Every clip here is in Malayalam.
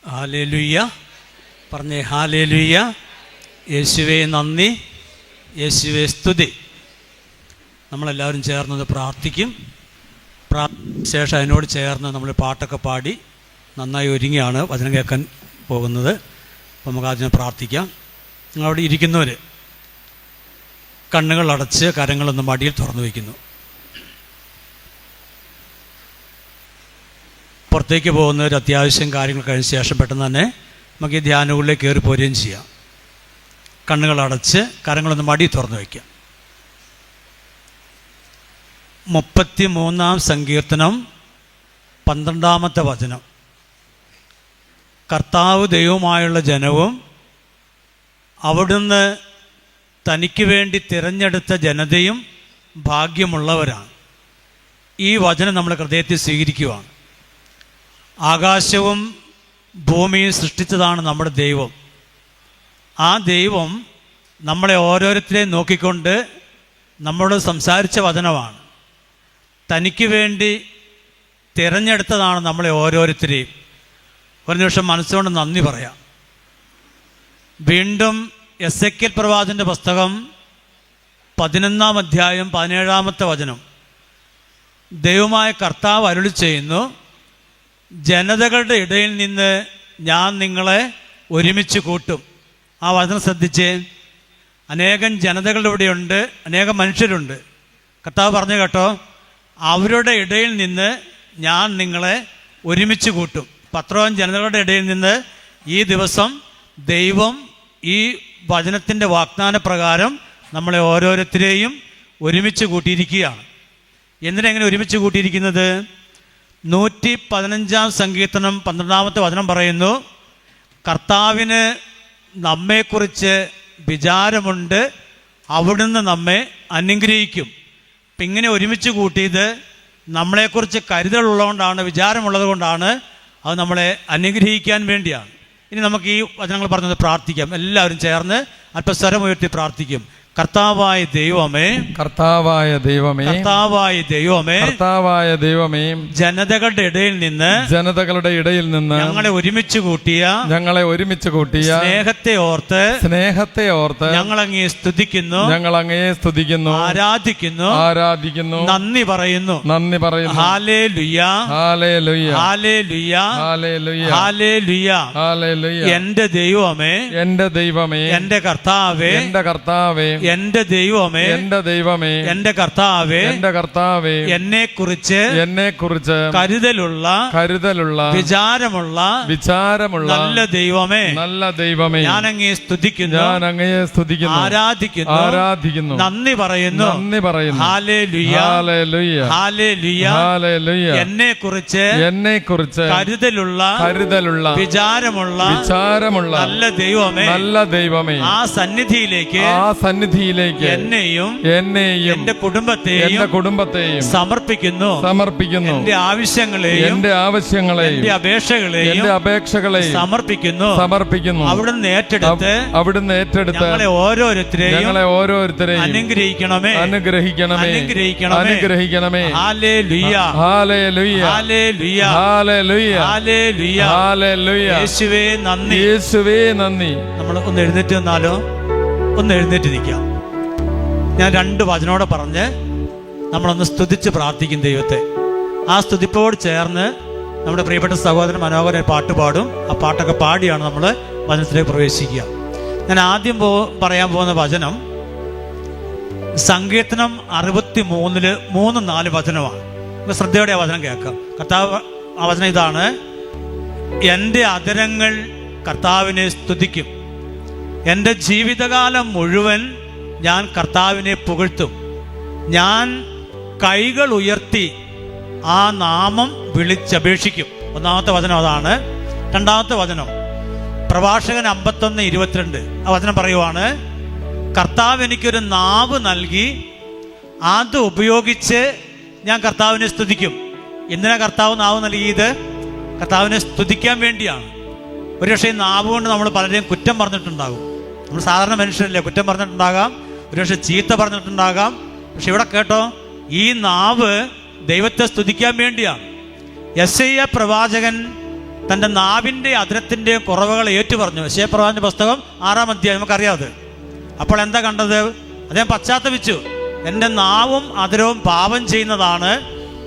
ഹല്ലേലൂയ. പറഞ്ഞേ ഹല്ലേലൂയ. യേശുവേ നന്ദി, യേശുവേ സ്തുതി. നമ്മളെല്ലാവരും ചേർന്നത് പ്രാർത്ഥിക്കും. ശേഷം അതിനോട് ചേർന്ന് നമ്മൾ പാട്ടൊക്കെ പാടി നന്നായി ഒരുങ്ങിയാണ് വചനം കേൾക്കാൻ പോകുന്നത്. അപ്പോൾ നമുക്ക് അതിനെ പ്രാർത്ഥിക്കാം. നിങ്ങളവിടെ ഇരിക്കുന്നവർ കണ്ണുകളടച്ച് കരങ്ങളൊന്ന് മടിയിൽ തുറന്നു വയ്ക്കുന്നു. പുറത്തേക്ക് പോകുന്നവർ അത്യാവശ്യം കാര്യങ്ങൾ കഴിഞ്ഞ ശേഷം പെട്ടെന്ന് തന്നെ നമുക്ക് ഈ ധ്യാനങ്ങളിലേക്ക് കയറി പോരുകയും ചെയ്യാം. കണ്ണുകളടച്ച് കരങ്ങളൊന്ന് മടി തുറന്നു വയ്ക്കാം. 33-ാം സങ്കീർത്തനം 12-ാമത്തെ വചനം. കർത്താവ് ദൈവമായുള്ള ജനവും അവിടുന്ന് തനിക്ക് വേണ്ടി തിരഞ്ഞെടുത്ത ജനതയും ഭാഗ്യമുള്ളവരാണ്. ഈ വചനം നമ്മുടെ ഹൃദയത്തിൽ സ്വീകരിക്കുകയാണ്. ആകാശവും ഭൂമിയും സൃഷ്ടിച്ചതാണ് നമ്മുടെ ദൈവം. ആ ദൈവം നമ്മളെ ഓരോരുത്തരെയും നോക്കിക്കൊണ്ട് നമ്മളോട് സംസാരിച്ച വചനമാണ്. തനിക്ക് വേണ്ടി തിരഞ്ഞെടുത്തതാണ് നമ്മളെ ഓരോരുത്തരെയും. ഒരു നിമിഷം മനസ്സുകൊണ്ട് നന്ദി പറയാം. വീണ്ടും എസെക്കിയേൽ പ്രവാചകന്റെ പുസ്തകം 11-ാം അധ്യായം 17-ാമത്തെ വചനം. ദൈവമായ കർത്താവ് അരുളി ചെയ്യുന്നു, ജനതകളുടെ ഇടയിൽ നിന്ന് ഞാൻ നിങ്ങളെ ഒരുമിച്ച് കൂട്ടും. ആ വചനം ശ്രദ്ധിച്ചേ. അനേകം ജനതകളുടെ ഇവിടെയുണ്ട്, അനേകം മനുഷ്യരുണ്ട്. കർത്താവ് പറഞ്ഞു കേട്ടോ, അവരുടെ ഇടയിൽ നിന്ന് ഞാൻ നിങ്ങളെ ഒരുമിച്ച് കൂട്ടും. 10 ജനതകളുടെ ഇടയിൽ നിന്ന് ഈ ദിവസം ദൈവം ഈ വചനത്തിൻ്റെ വാഗ്ദാന പ്രകാരം നമ്മളെ ഓരോരുത്തരെയും ഒരുമിച്ച് കൂട്ടിയിരിക്കുകയാണ്. എന്തിനെങ്ങനെ ഒരുമിച്ച് കൂട്ടിയിരിക്കുന്നത്? 115-ാം സങ്കീർത്തനം 12-ാമത്തെ വചനം പറയുന്നു, കർത്താവിന് നമ്മെക്കുറിച്ച് വിചാരമുണ്ട്, അവിടുന്ന് നമ്മെ അനുഗ്രഹിക്കും. അപ്പം ഇങ്ങനെ ഒരുമിച്ച് കൂട്ടിയത് നമ്മളെക്കുറിച്ച് കരുതലുള്ളതുകൊണ്ടാണ്, വിചാരമുള്ളത് കൊണ്ടാണ്. അത് നമ്മളെ അനുഗ്രഹിക്കാൻ വേണ്ടിയാണ്. ഇനി നമുക്ക് ഈ വചനങ്ങൾ പറഞ്ഞത് പ്രാർത്ഥിക്കാം. എല്ലാവരും ചേർന്ന് അല്പസ്വരം ഉയർത്തി പ്രാർത്ഥിക്കും. കർത്താവായ ദൈവമേ, കർത്താവായ ദൈവമേ, കർത്താവായ ദൈവമേ, കർത്താവായ ദൈവമേ, ജനതകളുടെ ഇടയിൽ നിന്ന് ഞങ്ങളെ ഒരുമിച്ച് കൂട്ടിയ സ്നേഹത്തെ ഓർത്ത് ഞങ്ങൾ അങ്ങയെ സ്തുതിക്കുന്നു, ആരാധിക്കുന്നു, നന്ദി പറയുന്നു. Hallelujah, hallelujah, hallelujah, hallelujah, hallelujah, hallelujah. എന്റെ ദൈവമേ, എന്റെ കർത്താവേ, എന്റെ ദൈവമേ, എന്റെ കർത്താവേ, എന്നെക്കുറിച്ച് കരുതലുള്ള വിചാരമുള്ള നല്ല ദൈവമേ, ഞാൻ അങ്ങയെ സ്തുതിക്കുന്നു, ആരാധിക്കുന്നു, നന്ദി പറയുന്നു. Hallelujah, hallelujah, hallelujah. എന്നെക്കുറിച്ച് കരുതലുള്ള വിചാരമുള്ള നല്ല ദൈവമേ, ആ സന്നിധിയിലേക്ക് എന്നെയും എന്റെ കുടുംബത്തെയും സമർപ്പിക്കുന്നു. എന്റെ ആവശ്യങ്ങളെയും എന്റെ അപേക്ഷകളെയും സമർപ്പിക്കുന്നു. അവിടുന്ന് ഏറ്റെടുത്ത് ഞങ്ങളെ ഓരോരുത്തരെയും അനുഗ്രഹിക്കണമേ. Hallelujah, hallelujah, hallelujah, hallelujah, hallelujah. യേശുവേ നന്ദി. നമ്മൾ ഒന്ന് എഴുന്നേറ്റ് വന്നാലോ? ഒന്ന് എഴുന്നേറ്റ് നിൽക്കാം. ഞാൻ 2 വചനോടെ പറഞ്ഞ് നമ്മളൊന്ന് സ്തുതിച്ച് പ്രാർത്ഥിക്കും ദൈവത്തെ. ആ സ്തുതിപ്പോട് ചേർന്ന് നമ്മുടെ പ്രിയപ്പെട്ട സഹോദരൻ മനോഹരൻ പാട്ട് പാടും. ആ പാട്ടൊക്കെ പാടിയാണ് നമ്മൾ വചനത്തിലേക്ക് പ്രവേശിക്കുക. ഞാൻ ആദ്യം പറയാൻ പോകുന്ന വചനം സങ്കീർത്തനം 63-ൽ 3-4 വചനമാണ്. ശ്രദ്ധയോടെ ആ വചനം കേൾക്കാം. കർത്താവ് ആ വചനം ഇതാണ്: എൻ്റെ അധരങ്ങൾ കർത്താവിനെ സ്തുതിക്കും, എൻ്റെ ജീവിതകാലം മുഴുവൻ ഞാൻ കർത്താവിനെ പുകഴ്ത്തും. ഞാൻ കൈകൾ ഉയർത്തി ആ നാമം വിളിച്ചപേക്ഷിക്കും. 1-ാമത്തെ വചനം അതാണ്. 2-ാമത്തെ വചനം പ്രഭാഷകൻ 51:22. ആ വചനം പറയുവാണ്: കർത്താവ് എനിക്കൊരു നാവ് നൽകി, അത് ഉപയോഗിച്ച് ഞാൻ കർത്താവിനെ സ്തുതിക്കും. എന്തിനാ കർത്താവ് നാവ് നൽകിയത്? കർത്താവിനെ സ്തുതിക്കാൻ വേണ്ടിയാണ്. ഒരുപക്ഷെ നാവ് കൊണ്ട് നമ്മൾ പലരെയും കുറ്റം പറഞ്ഞിട്ടുണ്ടാകും. നമ്മൾ സാധാരണ മനുഷ്യരല്ലേ, കുറ്റം പറഞ്ഞിട്ടുണ്ടാകാം, ഒരുപക്ഷെ ചീത്ത പറഞ്ഞിട്ടുണ്ടാകാം. പക്ഷെ ഇവിടെ കേട്ടോ, ഈ നാവ് ദൈവത്തെ സ്തുതിക്കാൻ വേണ്ടിയാണ്. യെശയ്യാ പ്രവാചകൻ തൻ്റെ നാവിൻ്റെ അതിരത്തിൻ്റെ കുറവുകൾ ഏറ്റുപറഞ്ഞു. യെശയ്യാപ്രവാചകന്റെ പുസ്തകം 6-ാം അധ്യായം, നമുക്കറിയാതെ. അപ്പോൾ എന്താ കണ്ടത്? അദ്ദേഹം പശ്ചാത്തപിച്ചു. എൻ്റെ നാവും അതിരവും പാപം ചെയ്യുന്നതാണ്,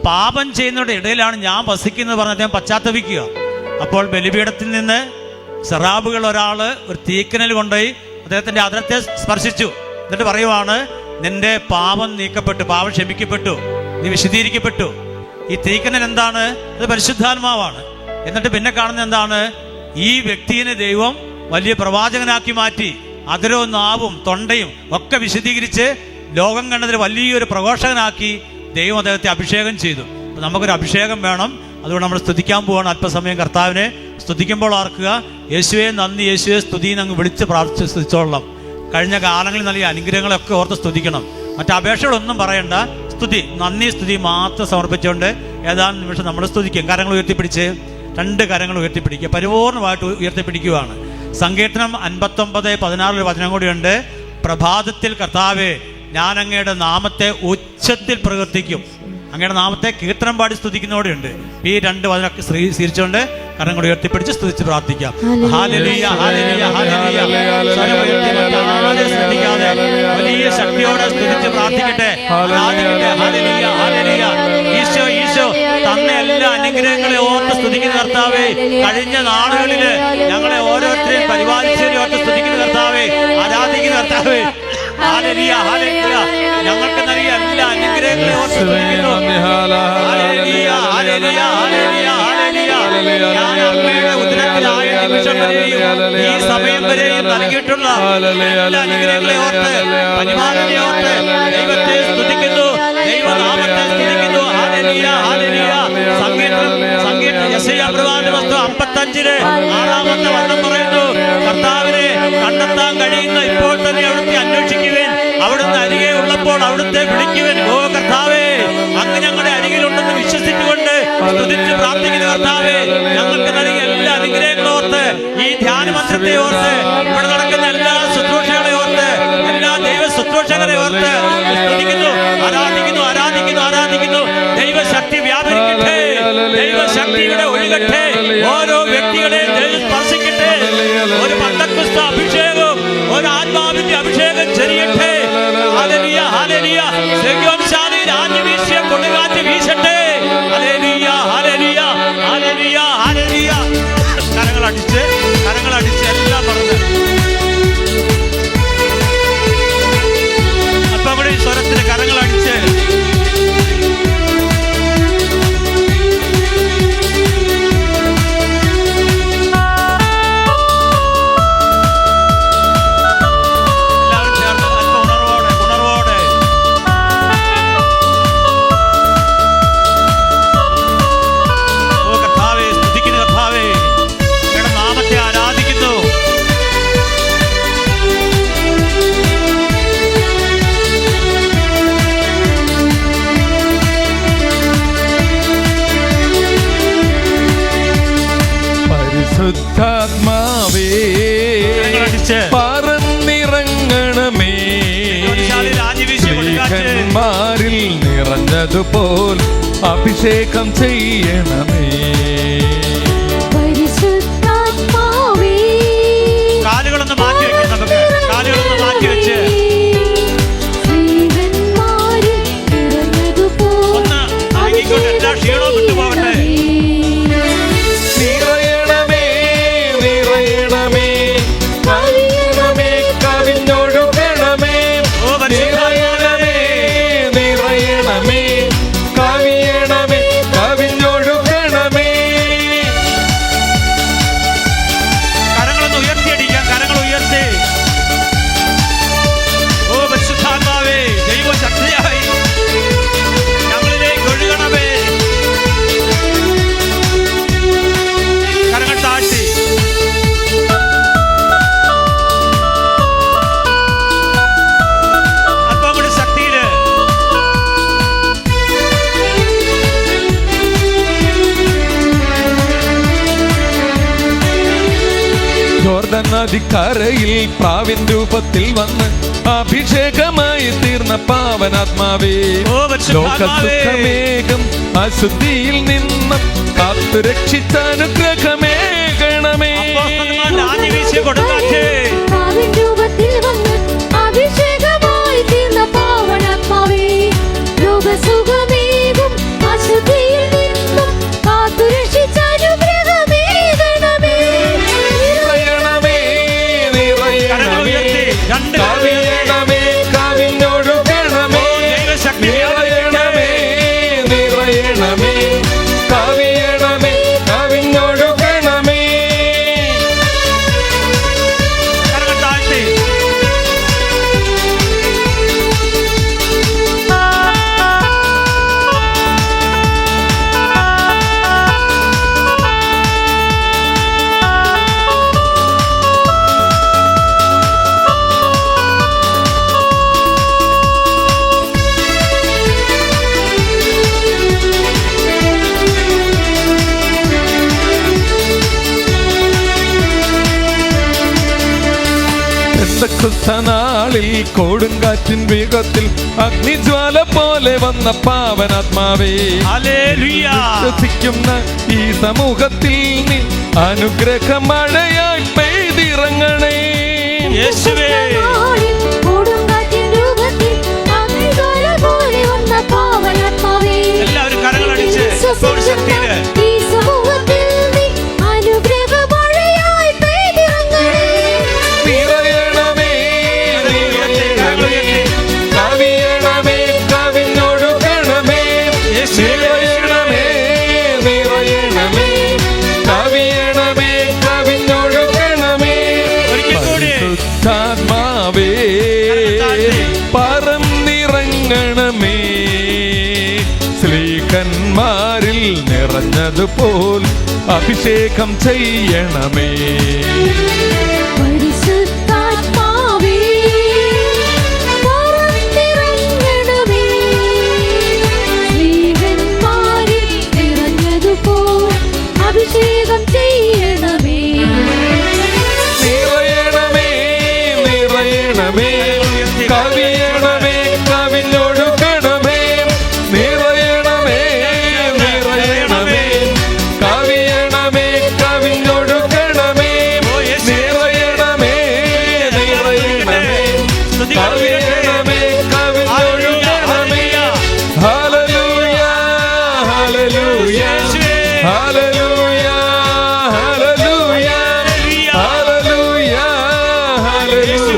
പാപം ചെയ്യുന്നവരുടെ ഇടയിലാണ് ഞാൻ വസിക്കുന്നത് പറഞ്ഞ് അദ്ദേഹം പശ്ചാത്തപിക്കുക. അപ്പോൾ ബലിപീഠത്തിൽ നിന്ന് സെറാബുകൾ ഒരാൾ ഒരു തീക്കനൽ കൊണ്ടുപോയി അദ്ദേഹത്തിൻ്റെ അതിരത്തെ സ്പർശിച്ചു. എന്നിട്ട് പറയുവാണ്, നിന്റെ പാപം നീക്കപ്പെട്ടു, പാപം ക്ഷമിക്കപ്പെട്ടു, നീ വിശദീകരിക്കപ്പെട്ടു. ഈ തീക്കനൽ എന്താണ്? അത് പരിശുദ്ധാത്മാവാണ്. എന്നിട്ട് പിന്നെ കാണുന്നത് എന്താണ്? ഈ വ്യക്തിയെ ദൈവം വലിയ പ്രവാചകനാക്കി മാറ്റി. അതിരവും നാവും തൊണ്ടയും ഒക്കെ വിശദീകരിച്ച് ലോകം കണ്ടതിൽ വലിയൊരു പ്രഘോഷകനാക്കി ദൈവം അദ്ദേഹത്തെ അഭിഷേകം ചെയ്തു. അപ്പം നമുക്കൊരു അഭിഷേകം വേണം. അതുകൊണ്ട് നമ്മൾ സ്തുതിക്കാൻ പോവാണ്. അല്പസമയം കർത്താവിനെ സ്തുതിക്കുമ്പോൾ ഓർക്കുക, യേശുവെ നന്ദി, യേശുവെ സ്തുതി അങ്ങ് വിളിച്ച് പ്രാർത്ഥിച്ച് സ്തുതിച്ചോളാം. കഴിഞ്ഞ കാലങ്ങളിൽ നൽകിയ അനുഗ്രഹങ്ങളൊക്കെ ഓർത്ത് സ്തുതിക്കണം. മറ്റ് അപേക്ഷകളൊന്നും പറയണ്ട. സ്തുതി, നന്ദി, സ്തുതി മാത്രം സമർപ്പിച്ചുകൊണ്ട് ഏതാനും നിമിഷം നമ്മൾ സ്തുതിക്കും. കരങ്ങൾ ഉയർത്തിപ്പിടിച്ച്, 2 കരങ്ങൾ ഉയർത്തിപ്പിടിക്കുക, പരിപൂർണമായിട്ട് ഉയർത്തിപ്പിടിക്കുകയാണ്. സങ്കീർത്തനം 59:16 വചനം കൂടിയുണ്ട്. പ്രഭാതത്തിൽ കർത്താവേ, ഞാൻ അങ്ങയുടെ നാമത്തെ ഉച്ചത്തിൽ പ്രകീർത്തിക്കും. അങ്ങയുടെ നാമത്തെ കീർത്തനം പാടി സ്തുതിക്കുന്നതോടെയുണ്ട്. ഈ 2 വചനമൊക്കെ സ്വീകരിച്ചുകൊണ്ട് കരങ്ങൾ ഉയർത്തിപ്പിടിച്ച് സ്തുതിച്ച് പ്രാർത്ഥിക്കാം. Hallelujah, hallelujah, hallelujah. വലിയ ശക്തിയോടെ സ്തുതിച്ച് പ്രാർത്ഥിക്കട്ടെ. Hallelujah, hallelujah. ഈശോ, ഈശോ തന്ന എല്ലാ അനുഗ്രഹങ്ങളെ ഓർത്ത് സ്തുതിക്കുന്ന കർത്താവേ, കഴിഞ്ഞ നാളുകളില് ഞങ്ങളെ ഓരോരുത്തരെയും പരിപാലിച്ചതിനെ ഓർത്ത് സ്തുതിക്കുന്ന കർത്താവേ, ആരാധിക്കുന്ന കർത്താവേ, ഹല്ലേലൂയ, ഹല്ലേലൂയ. ഞങ്ങൾക്ക് നൽകിയ എല്ലാ അനുഗ്രഹങ്ങളെ ഓർത്ത് സ്തുതിക്കുന്നു. Hallelujah, hallelujah, hallelujah, hallelujah. ഞാൻ അങ്ങയുടെ ഉദരത്തിലായ നിമിഷം വരെയും ഈ സമയം വരെയും നൽകിയിട്ടുള്ള എല്ലാ അനുഗ്രഹങ്ങളെ ഓർത്ത്, പരിപാലനയെ ഓർത്ത് ദൈവത്തെ സ്തുതിക്കുന്നു, ദൈവനാമത്തെ സ്തുതിക്കുന്നു. Hallelujah, hallelujah. സങ്കീർത്തനം യെശയ്യാപ്രവാചകന്റെ പുസ്തകം 55:6 വചനം പറയുന്നു, കർത്താവിനെ കണ്ടെത്താൻ കഴിയുന്ന ഇപ്പോൾ തന്നെ അവിടുത്തെ അന്വേഷിക്കുവാൻ, അവിടുന്ന് അരികെ ഉള്ളപ്പോൾ അവിടുത്തെ വിളിക്കുവാൻ. ഓ കർത്താവേ, അങ്ങ് ഞങ്ങളുടെ അരികിലുണ്ടെന്ന് വിശ്വസിച്ചുകൊണ്ട് സ്തുതിച്ച് പ്രാർത്ഥിക്കുന്ന കർത്താവേ, ഞങ്ങൾക്ക് നൽകിയ എല്ലാ അനുഗ്രഹങ്ങളും ഓർത്ത്, ഈ ധ്യാനമന്ത്രത്തെ ഓർത്ത്, ഇവിടെ നടക്കുന്ന എല്ലാ ശുശ്രൂഷകളെ ഓർത്ത്, എല്ലാ ദൈവ ശുശ്രൂഷകളെ ഓർത്ത് സ്തുതിക്കുന്നു, ആരാധിക്കുന്നു, ആരാധിക്കുന്നു, ആരാധിക്കുന്നു. ദൈവശക്തി വ്യാപരിക്കട്ടെ, ദൈവശക്തിയുടെ ഒഴുകട്ടെ, ഓരോ വ്യക്തികളെയും ദൈവം സ്പർശിക്കട്ടെ. ഒരു പന്തക്കോസ്ത് അഭിഷേകം, ഒരു ആത്മാവിന്റെ അഭിഷേകം ചെറിയട്ടെ. Hallelujah, hallelujah. സെഗോൻശാലി രാജവീശിയ കൊടുങ്കാറ്റ് വീശട്ടെ. Hallelujah, hallelujah, hallelujah, hallelujah. കരങ്ങളടിച്ച്, കരങ്ങളടിച്ച് എല്ലാം പറഞ്ഞ് അല്പം കൂടി സ്വരത്തിന് കരങ്ങളടിച്ച് പരിശുദ്ധാത്മാവേ, പറന്നിറങ്ങണമേ, ിൽ നിറഞ്ഞതുപോൽ അഭിഷേകം ചെയ്യണമേ. പരിശുദ്ധാത്മാവേ, കാലുകളൊന്ന് മാറ്റി വെക്കാം, നമുക്ക് കാലുകളൊന്ന് മാറ്റി വെച്ച് ഒന്ന് ആയിക്കോട്ടെ, എല്ലാ ക്ഷീണവും വിട്ടുപോകട്ടെ. നിറയണമേ, നിറയണമേ, കവിയണമേ, കവിഞ്ഞൊഴുകണമേ. നിറയണമേ, നിറയണമേ, കവിയണമേ, കവിഞ്ഞൊഴുകണമേ. കരങ്ങളൊന്ന് ഉയർത്തിയടിക്കാം, കരങ്ങൾ ഉയർത്തി. ഓ പരിശുദ്ധാത്മാവേ, ദൈവശക്തിയായി ഞങ്ങളിലേക്ക് ഒഴുകണമേ. കരങ്ങൾ താഴ്ത്തി അല്പം കൂടി ശക്തിയില്. ജോർദാൻ നദിക്കരയിൽ പ്രാവിൻ രൂപത്തിൽ വന്ന് അഭിഷേകമായി തീർന്ന പാവനാത്മാവേ, ലോകസുഖമേഘം അശുദ്ധിയിൽ നിന്നും കാത്തു രക്ഷിച്ച അനുഗ്രഹമേ. പെന്തക്കോസ്ത് കൊടുങ്കാറ്റിൻ വേഗത്തിൽ അഗ്നിജ്വാല പോലെ വന്ന പാവനാത്മാവേ, വിശ്വസിക്കുന്ന ഈ സമൂഹത്തിൽ നീ അനുഗ്രഹ മഴയായി പെയ്തിറങ്ങണേ. യേശുവേ, എല്ലാവരും കരങ്ങളടിച്ച് ശക്തിയില് പറന്നിറങ്ങണമേ, ശ്രീകന്മാരിൽ നിറഞ്ഞതുപോൽ അഭിഷേകം ചെയ്യണമേ. അഭിഷേകം ചെയ്യണമേ, നിറയണമേ നിറയണമേ, കവിയണമേ കവിഞ്ഞൊഴുകണമേ. നിറയണമേ നിറയണമേ, കവിയണമേ കവിഞ്ഞൊഴുകണമേ. നിറയണമേ നിറയണമേ, കവിയണമേ കവിഞ്ഞൊഴുകണമേ. Hallelujah hallelujah hallelujah hallelujah hallelujah hallelujah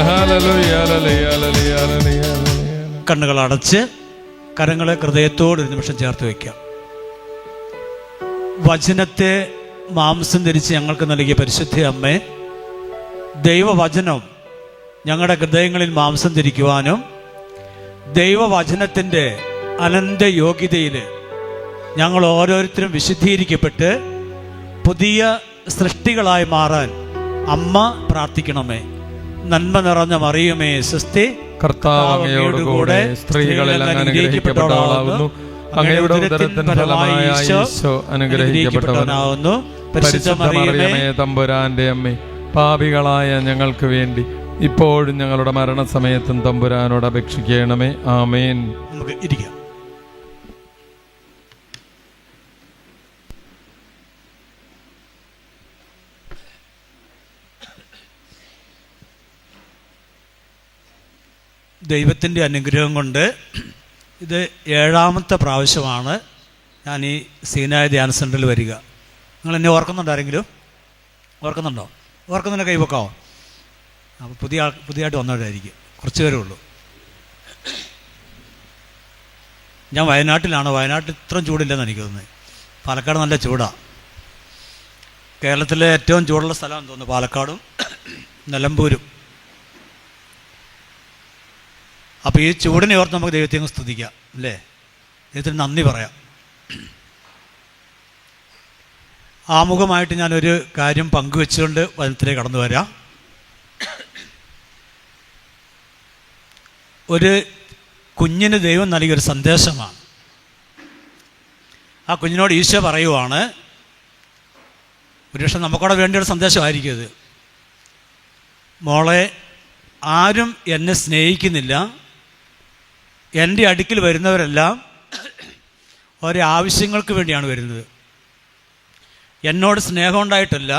hallelujah hallelujah കണ്ണുകൾ അടച്ച് കരങ്ങളെ ഹൃദയത്തോട് ഒരു നിമിഷം ചേർത്ത് വയ്ക്കാം. വചനത്തെ മാംസം ധരിച്ച് ഞങ്ങൾക്ക് നൽകിയ പരിശുദ്ധ അമ്മേ, ദൈവവചനം ഞങ്ങളുടെ ഹൃദയങ്ങളിൽ മാംസം ധരിക്കുവാനും ദൈവവചനത്തിൻ്റെ അനന്ത യോഗ്യതയിൽ ഞങ്ങൾ ഓരോരുത്തരും വിശുദ്ധീകരിക്കപ്പെട്ട് പുതിയ സൃഷ്ടികളായി മാറാൻ അമ്മ പ്രാർത്ഥിക്കണമേ. നന്മ നിറഞ്ഞ മറിയമേ സ്വസ്തി, കർത്താവ് അങ്ങയോടുകൂടെ സ്ത്രീകളെല്ലാം അനുഗ്രഹിക്കപ്പെട്ടവളാകുന്നു. അങ്ങയുടെ ഉദരത്തിൻ ഫലമായ ഈശോ അനുഗ്രഹിക്കപ്പെട്ടവനാകുന്നു. പരിശുദ്ധ മറിയമേ തമ്പുരാന്റെ അമ്മേ, പാപികളായ ഞങ്ങൾക്ക് വേണ്ടി ഇപ്പോഴും ഞങ്ങളുടെ മരണസമയത്തും തമ്പുരാനോട് അപേക്ഷിക്കണമേ. ആമേൻ. നമുക്ക് ഇരിക്കാം. ദൈവത്തിൻ്റെ അനുഗ്രഹം കൊണ്ട് ഇത് 7ാമത്തെ പ്രാവശ്യമാണ് ഞാൻ ഈ സീനായ ധ്യാന സെൻ്ററിൽ വരിക. നിങ്ങൾ എന്നെ ഓർക്കുന്നുണ്ടോ? ആരെങ്കിലും ഓർക്കുന്നുണ്ടോ? ഓർക്കുന്നുണ്ട് കൈവക്കാവോ? അപ്പോൾ പുതിയതായിട്ട് വന്നവരായിരിക്കും, കുറച്ച് പേരേ ഉള്ളൂ. ഞാൻ വയനാട്ടിലാണ്. വയനാട്ടിൽ ഇത്രയും ചൂടില്ലെന്ന് എനിക്ക് തോന്നുന്നത്. പാലക്കാട് നല്ല ചൂടാണ്. കേരളത്തിലെ ഏറ്റവും ചൂടുള്ള സ്ഥലമാണെന്ന് തോന്നുന്നു പാലക്കാടും നിലമ്പൂരും. അപ്പോൾ ഈ ചൂടിനെ ഓർത്ത് നമുക്ക് ദൈവത്തെ അങ്ങ് സ്തുതിക്കാം അല്ലേ? ദൈവത്തിന് നന്ദി പറയാം. ആമുഖമായിട്ട് ഞാനൊരു കാര്യം പങ്കുവെച്ചുകൊണ്ട് വചനത്തിലേക്ക് കടന്നു വരാം. ഒരു കുഞ്ഞിന് ദൈവം നൽകിയൊരു സന്ദേശമാണ്. ആ കുഞ്ഞിനോട് ഈശോ പറയുവാണ്, ഒരുപക്ഷെ നമുക്കവിടെ വേണ്ടിയൊരു സന്ദേശമായിരിക്കും ഇത്. മോളെ, ആരും എന്നെ സ്നേഹിക്കുന്നില്ല. എൻ്റെ അടുക്കൽ വരുന്നവരെല്ലാം ഓരോ ആവശ്യങ്ങൾക്ക് വേണ്ടിയാണ് വരുന്നത്. എന്നോട് സ്നേഹം ഉണ്ടായിട്ടല്ല,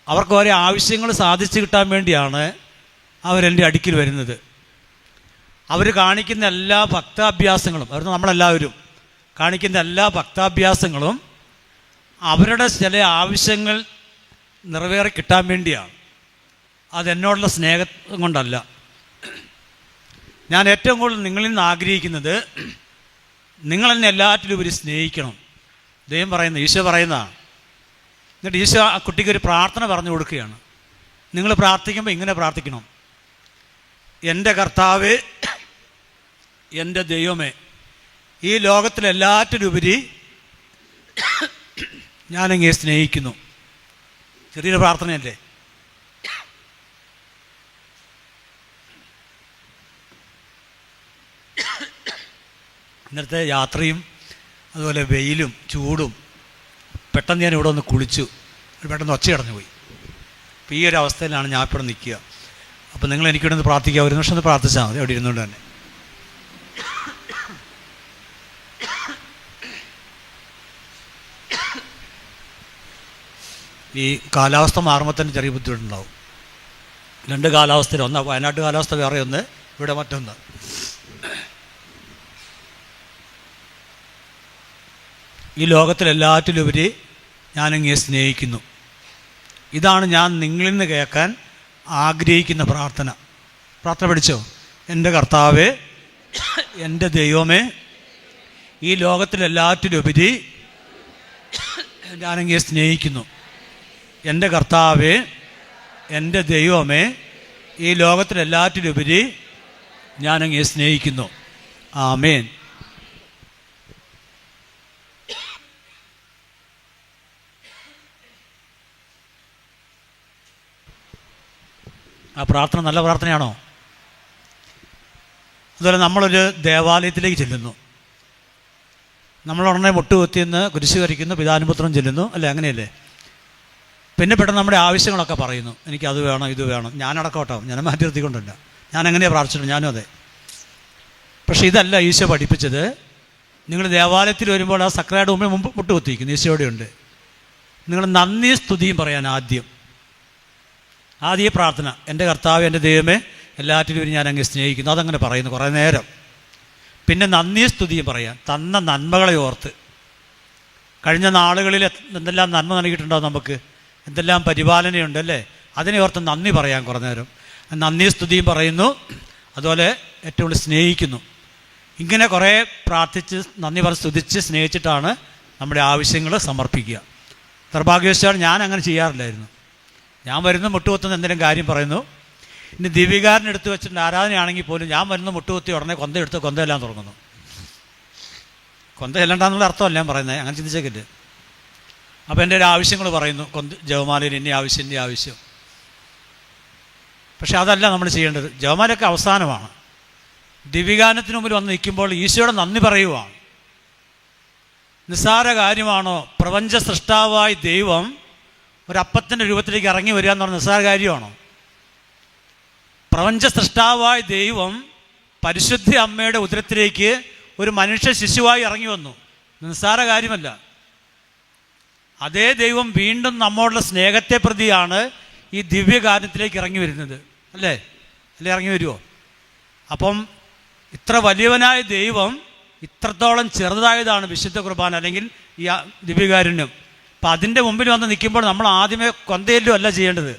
അവർക്ക് ഓരോ ആവശ്യങ്ങൾ സാധിച്ചു കിട്ടാൻ വേണ്ടിയാണ് അവരെൻ്റെ അടുക്കൽ വരുന്നത്. അവർ കാണിക്കുന്ന എല്ലാ ഭക്താഭ്യാസങ്ങളും, അവർ നമ്മളെല്ലാവരും കാണിക്കുന്ന എല്ലാ ഭക്താഭ്യാസങ്ങളും അവരുടെ ചില ആവശ്യങ്ങൾ നിറവേറി കിട്ടാൻ വേണ്ടിയാണ്. അതെന്നോടുള്ള സ്നേഹം കൊണ്ടല്ല. ഞാൻ ഏറ്റവും കൂടുതൽ നിങ്ങളിൽ നിന്ന് ആഗ്രഹിക്കുന്നത് നിങ്ങളെന്നെ എല്ലാറ്റിലും ഉപരി സ്നേഹിക്കണം. ദൈവം പറയുന്നത്, ഈശോ പറയുന്നതാണ്. എന്നിട്ട് ഈശോ ആ കുട്ടിക്ക് ഒരു പ്രാർത്ഥന പറഞ്ഞു കൊടുക്കുകയാണ്. നിങ്ങൾ പ്രാർത്ഥിക്കുമ്പോൾ ഇങ്ങനെ പ്രാർത്ഥിക്കണം: എൻ്റെ കർത്താവേ, എൻ്റെ ദൈവമേ, ഈ ലോകത്തിലെല്ലാറ്റിലുപരി ഞാനങ്ങേ സ്നേഹിക്കുന്നു. ചെറിയൊരു പ്രാർത്ഥനയല്ലേ? ഇന്നത്തെ യാത്രയും അതുപോലെ വെയിലും ചൂടും, പെട്ടെന്ന് ഞാൻ ഇവിടെ ഒന്ന് കുളിച്ചു, പെട്ടെന്ന് ഒച്ചയടഞ്ഞു പോയി. അപ്പോൾ ഈ ഒരു അവസ്ഥയിലാണ് ഞാൻ ഇപ്പോൾ നിൽക്കുക. അപ്പോൾ നിങ്ങൾ എനിക്കിവിടെ നിന്ന് പ്രാർത്ഥിക്കുക, ഒരു നിമിഷം ഒന്ന് പ്രാർത്ഥിച്ചാൽ മതി, അവിടെ ഇരുന്നുകൊണ്ട് തന്നെ. ഈ കാലാവസ്ഥ മാറുമ്പോൾ തന്നെ ചെറിയ ബുദ്ധിമുട്ടുണ്ടാവും. രണ്ട് കാലാവസ്ഥയിൽ, ഒന്ന് വയനാട്ട് കാലാവസ്ഥ വേറെ, ഒന്ന് ഇവിടെ മറ്റൊന്ന്. ഈ ലോകത്തിലെല്ലാറ്റിലുപരി ഞാനങ്ങേ സ്നേഹിക്കുന്നു. ഇതാണ് ഞാൻ നിങ്ങളിൽ നിന്ന് കേൾക്കാൻ ആഗ്രഹിക്കുന്ന പ്രാർത്ഥന. പ്രാർത്ഥന പഠിച്ചോ? എൻ്റെ കർത്താവേ, എൻ്റെ ദൈവമേ, ഈ ലോകത്തിലെല്ലാറ്റിലുപരി ഞാനങ്ങേ സ്നേഹിക്കുന്നു. എൻ്റെ കർത്താവേ, എൻ്റെ ദൈവമേ, ഈ ലോകത്തിലെല്ലാറ്റിലുപരി ഞാനങ്ങേ സ്നേഹിക്കുന്നു. ആമേൻ. ആ പ്രാർത്ഥന നല്ല പ്രാർത്ഥനയാണോ? അതുപോലെ നമ്മളൊരു ദേവാലയത്തിലേക്ക് ചെല്ലുന്നു, നമ്മളുടനെ മുട്ടുകുത്തിയെന്ന് കുരിശ് വരയ്ക്കുന്നു, പിതാനുപുത്രം ചെല്ലുന്നു, അല്ലേ? അങ്ങനെയല്ലേ? പിന്നെ പെട്ടെന്ന് നമ്മുടെ ആവശ്യങ്ങളൊക്കെ പറയുന്നു, എനിക്കത് വേണം, ഇത് വേണം. ഞാനടക്കോട്ടോ, ഞാൻ മാറ്റി നിർത്തിക്കൊണ്ടല്ല, ഞാൻ എങ്ങനെയാണ് പ്രാർത്ഥിച്ചിട്ടുണ്ട്, ഞാനും അതെ. പക്ഷേ ഇതല്ല ഈശോ പഠിപ്പിച്ചത്. നിങ്ങൾ ദേവാലയത്തിൽ വരുമ്പോൾ ആ സക്രയുടെ മുമ്പിൽ മുട്ടുകുത്തിയിരിക്കുന്നു, ഈശോയുടെ ഉണ്ട്. നിങ്ങൾ നന്ദി സ്തുതിയും പറയാൻ ആദ്യം ഈ പ്രാർത്ഥന: എൻ്റെ കർത്താവ്, എൻ്റെ ദൈവമേ, എല്ലാറ്റിലും ഞാൻ അങ്ങ് സ്നേഹിക്കുന്നു. അതങ്ങനെ പറയുന്നു കുറേ നേരം. പിന്നെ നന്ദി സ്തുതിയും പറയാം, തന്ന നന്മകളെ ഓർത്ത്. കഴിഞ്ഞ നാളുകളിൽ എന്തെല്ലാം നന്മ നൽകിയിട്ടുണ്ടാവും നമുക്ക്, എന്തെല്ലാം പരിപാലനയുണ്ട്, അല്ലേ? അതിനെ ഓർത്ത് നന്ദി പറയാം കുറേ നേരം. നന്ദി സ്തുതിയും പറയുന്നു, അതുപോലെ ഏറ്റവും കൂടുതൽ സ്നേഹിക്കുന്നു. ഇങ്ങനെ കുറേ പ്രാർത്ഥിച്ച് നന്ദി പറഞ്ഞ് സ്തുതിച്ച് സ്നേഹിച്ചിട്ടാണ് നമ്മുടെ ആവശ്യങ്ങൾ സമർപ്പിക്കുക. നിർഭാഗ്യവശാൽ ഞാൻ അങ്ങനെ ചെയ്യാറില്ലായിരുന്നു. ഞാൻ വരുന്ന മുട്ടുകുത്തുന്ന എന്തെങ്കിലും കാര്യം പറയുന്നു. ഇനി ദീപികാരൻ എടുത്ത് വെച്ചിട്ടുണ്ട് ആരാധനയാണെങ്കിൽ പോലും ഞാൻ വരുന്ന മുട്ടുകുത്തി ഉടനെ കൊന്തയെടുത്ത് കൊന്തയെല്ലാം തുടങ്ങുന്നു. കൊന്ത ചെല്ലണ്ടെന്നുള്ള അർത്ഥമല്ല ഞാൻ പറയുന്നത്, അങ്ങനെ ചിന്തിച്ചേക്കില്ല. അപ്പോൾ എൻ്റെ ഒരു ആവശ്യങ്ങൾ പറയുന്നു, ജപമാലയിൽ ഇന്ന ആവശ്യം, ഇന്ന ആവശ്യം. പക്ഷെ അതല്ല നമ്മൾ ചെയ്യേണ്ടത്. ജപമാലയൊക്കെ അവസാനമാണ്. ദിവ്യഗാനത്തിന് മുമ്പിൽ വന്ന് നിൽക്കുമ്പോൾ ഈശോയുടെ നന്ദി പറയുവാണ്. നിസ്സാര കാര്യമാണോ പ്രപഞ്ച സൃഷ്ടാവായി ദൈവം ഒരപ്പത്തിൻ്റെ രൂപത്തിലേക്ക് ഇറങ്ങി വരിക എന്ന് പറഞ്ഞ നിസ്സാര കാര്യമാണോ? പ്രപഞ്ച സൃഷ്ടാവായ ദൈവം പരിശുദ്ധ അമ്മയുടെ ഉദരത്തിലേക്ക് ഒരു മനുഷ്യ ശിശുവായി ഇറങ്ങി വന്നു. നിസ്സാര കാര്യമല്ല. അതേ ദൈവം വീണ്ടും നമ്മോടുള്ള സ്നേഹത്തെ പ്രതിയാണ് ഈ ദിവ്യകാരണത്തിലേക്ക് ഇറങ്ങി വരുന്നത്, അല്ലേ? ഇറങ്ങി വരുമോ? അപ്പം ഇത്ര വലിയവനായ ദൈവം ഇത്രത്തോളം ചെറുതായതാണ് വിശുദ്ധ കുർബാന, അല്ലെങ്കിൽ ഈ ദിവ്യകാരുണ്യം. അപ്പം അതിൻ്റെ മുമ്പിൽ വന്ന് നിൽക്കുമ്പോൾ നമ്മൾ ആദ്യമേ കൊന്തയിലും അല്ല ചെയ്യേണ്ടത്.